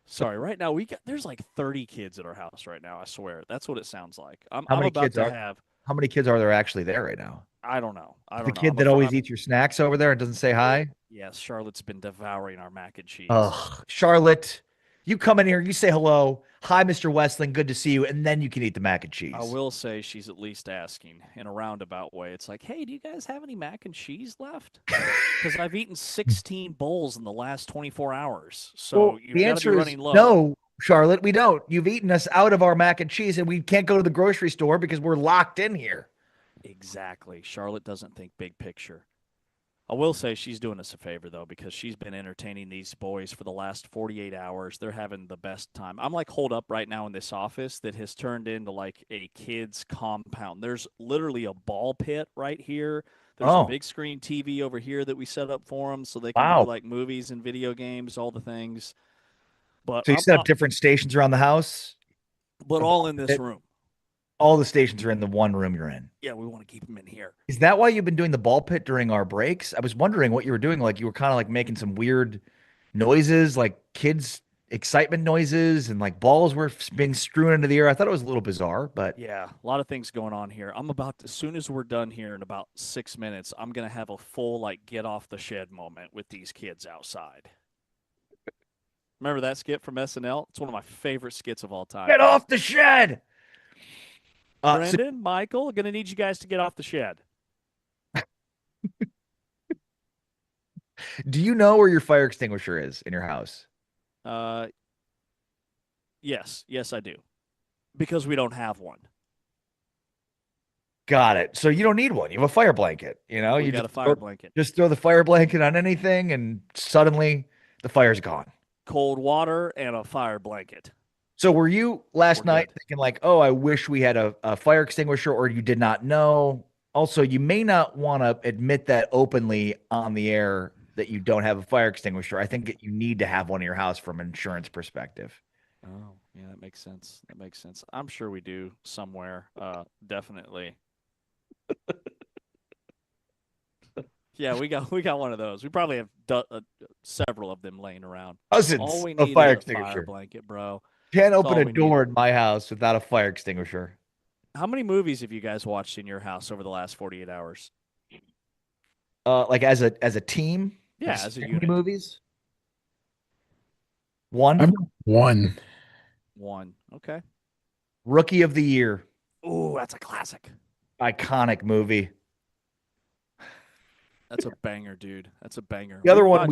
Sorry, right now there's like 30 kids at our house right now, I swear. That's what it sounds like. How many kids are there actually there right now? I don't know. The kid that always eats your snacks over there and doesn't say hi? Yes, Charlotte's been devouring our mac and cheese. Oh, Charlotte, you come in here, you say hello. Hi, Mr. Westling, good to see you, and then you can eat the mac and cheese. I will say she's at least asking in a roundabout way. It's like, hey, do you guys have any mac and cheese left? Because I've eaten 16 bowls in the last 24 hours. So you've got to be running low. No, Charlotte, we don't. You've eaten us out of our mac and cheese, and we can't go to the grocery store because we're locked in here. Exactly. Charlotte doesn't think big picture. I will say she's doing us a favor, though, because she's been entertaining these boys for the last 48 hours. They're having the best time. I'm like holed up right now in this office that has turned into like a kid's compound. There's literally a ball pit right here. There's a big screen TV over here that we set up for them so they can do like movies and video games, all the things. But so you set up different stations around the house? But all in this room. All the stations are in the one room you're in. Yeah, we want to keep them in here. Is that why you've been doing the ball pit during our breaks? I was wondering what you were doing. Like you were kind of like making some weird noises, like kids' excitement noises, and like balls were being strewn into the air. I thought it was a little bizarre, but yeah, a lot of things going on here. As soon as we're done here in about 6 minutes, I'm going to have a full like get off the shed moment with these kids outside. Remember that skit from SNL? It's one of my favorite skits of all time. Get off the shed. Brandon, Michael, going to need you guys to get off the shed. Do you know where your fire extinguisher is in your house? Yes, I do. Because we don't have one. Got it. So you don't need one. You have a fire blanket. You got a fire blanket. Just throw the fire blanket on anything, and suddenly the fire's gone. Cold water and a fire blanket. So were you last night thinking like, oh, I wish we had a fire extinguisher, or you did not know? Also, you may not want to admit that openly on the air that you don't have a fire extinguisher. I think that you need to have one in your house from an insurance perspective. Oh, yeah, that makes sense. I'm sure we do somewhere. Definitely. Yeah, we got one of those. We probably have several of them laying around. Dozens All we of need fire is a extinguisher. fire blanket, bro. Can't open a door in my house without a fire extinguisher. How many movies have you guys watched in your house over the last 48 hours? Like as a team? Yeah, as a unit. Movies? One. One. Okay. Rookie of the Year. Ooh, that's a classic. Iconic movie. That's a banger, dude. That's a banger. The other one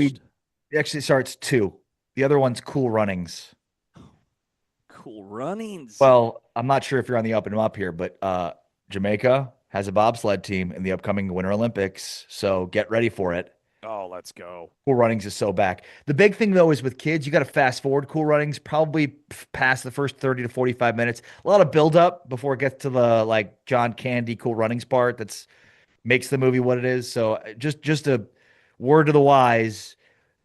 actually starts 2. The other one's Cool Runnings. Cool Runnings. Well, I'm not sure if you're on the up and up here, but Jamaica has a bobsled team in the upcoming Winter Olympics, so get ready for it. Oh, let's go. Cool Runnings is so back. The big thing, though, is with kids, you got to fast forward Cool Runnings, probably past the first 30 to 45 minutes. A lot of build-up before it gets to the, like, John Candy Cool Runnings part that's makes the movie what it is. So just a word to the wise,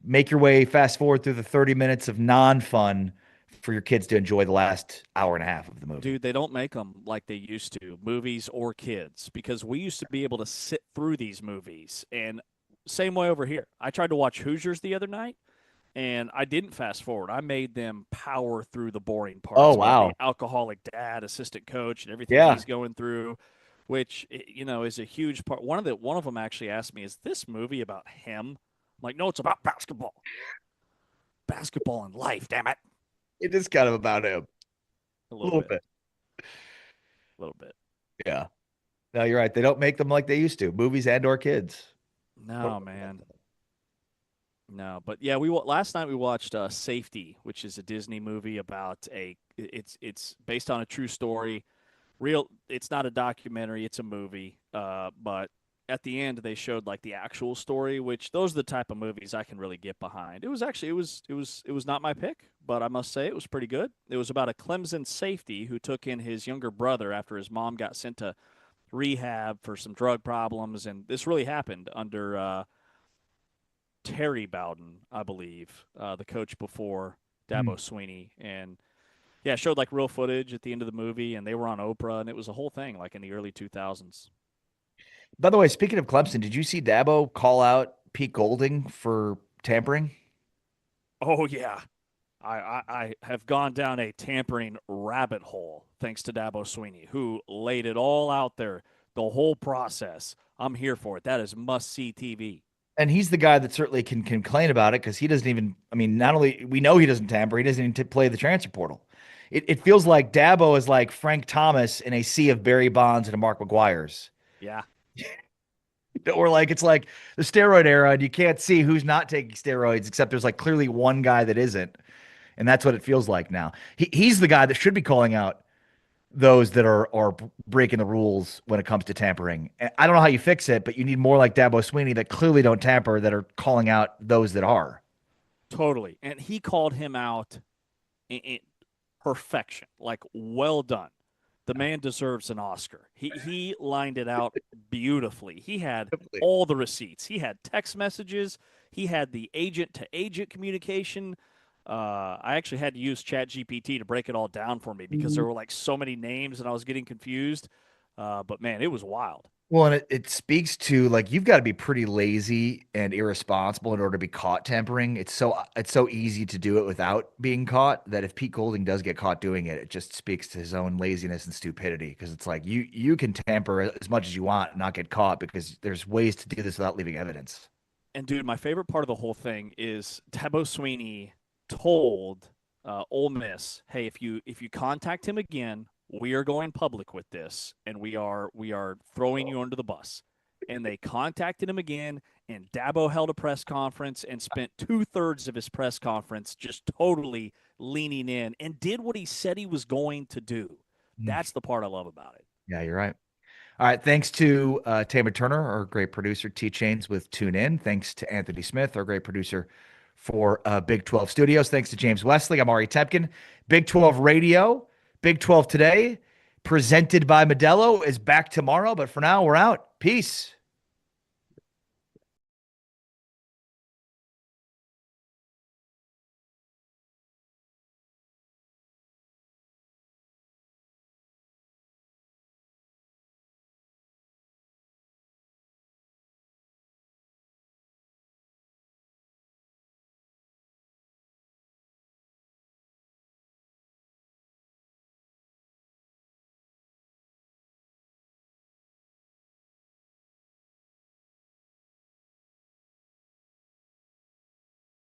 make your way fast forward through the 30 minutes of non-fun for your kids to enjoy the last hour and a half of the movie. Dude, they don't make them like they used to, movies or kids, because we used to be able to sit through these movies. And same way over here. I tried to watch Hoosiers the other night, and I didn't fast forward. I made them power through the boring parts. Oh, wow. The alcoholic dad, assistant coach, and everything he's going through, which, is a huge part. One of them actually asked me, is this movie about him? I'm like, no, it's about basketball. Basketball and life, damn it. It is kind of about him. A little bit. A little bit. Yeah. No, you're right. They don't make them like they used to, movies and or kids. No, man. No, but yeah, last night we watched Safety, which is a Disney movie about it's based on a true story. It's not a documentary, it's a movie. But at the end they showed like the actual story, which those are the type of movies I can really get behind. It was not my pick, but I must say it was pretty good. It was about a Clemson safety who took in his younger brother after his mom got sent to rehab for some drug problems, and this really happened under Terry Bowden, I believe, the coach before Dabo Sweeney, and yeah, showed like real footage at the end of the movie, and they were on Oprah, and it was a whole thing, like in the early 2000s. By the way, speaking of Clemson, did you see Dabo call out Pete Golding for tampering? Oh yeah, I have gone down a tampering rabbit hole thanks to Dabo Sweeney, who laid it all out there, the whole process. I'm here for it. That is must-see TV. And he's the guy that certainly can complain about it because he doesn't even, I mean, not only we know he doesn't tamper, he doesn't even play the transfer portal. It feels like Dabo is like Frank Thomas in a sea of Barry Bonds and a Mark McGuire's. Yeah. Or like it's like the steroid era, and you can't see who's not taking steroids, except there's like clearly one guy that isn't. And that's what it feels like now. He's the guy that should be calling out those that are breaking the rules when it comes to tampering. And I don't know how you fix it, but you need more like Dabo Sweeney that clearly don't tamper, that are calling out those that are. Totally. And he called him out in perfection, like well done. The man deserves an Oscar. He lined it out beautifully. He had all the receipts. He had text messages. He had the agent-to-agent communication. I actually had to use ChatGPT to break it all down for me because there were like so many names and I was getting confused. But man, it was wild. Well, and it speaks to like you've got to be pretty lazy and irresponsible in order to be caught tampering. It's so easy to do it without being caught that if Pete Golding does get caught doing it, it just speaks to his own laziness and stupidity because it's like you can tamper as much as you want and not get caught because there's ways to do this without leaving evidence. And dude, my favorite part of the whole thing is Dabo Sweeney told Ole Miss, "Hey, if you contact him again, we are going public with this, and we are throwing you under the bus." And they contacted him again, and Dabo held a press conference and spent 2/3 of his press conference just totally leaning in and did what he said he was going to do. That's the part I love about it. Yeah, you're right. All right. Thanks to Tamer Turner, our great producer, T Chains with Tune In. Thanks to Anthony Smith, our great producer for Big 12 Studios. Thanks to James Wesley. I'm Ari Tepkin. Big 12 Radio, Big 12 Today, presented by Modelo, is back tomorrow. But for now, we're out. Peace.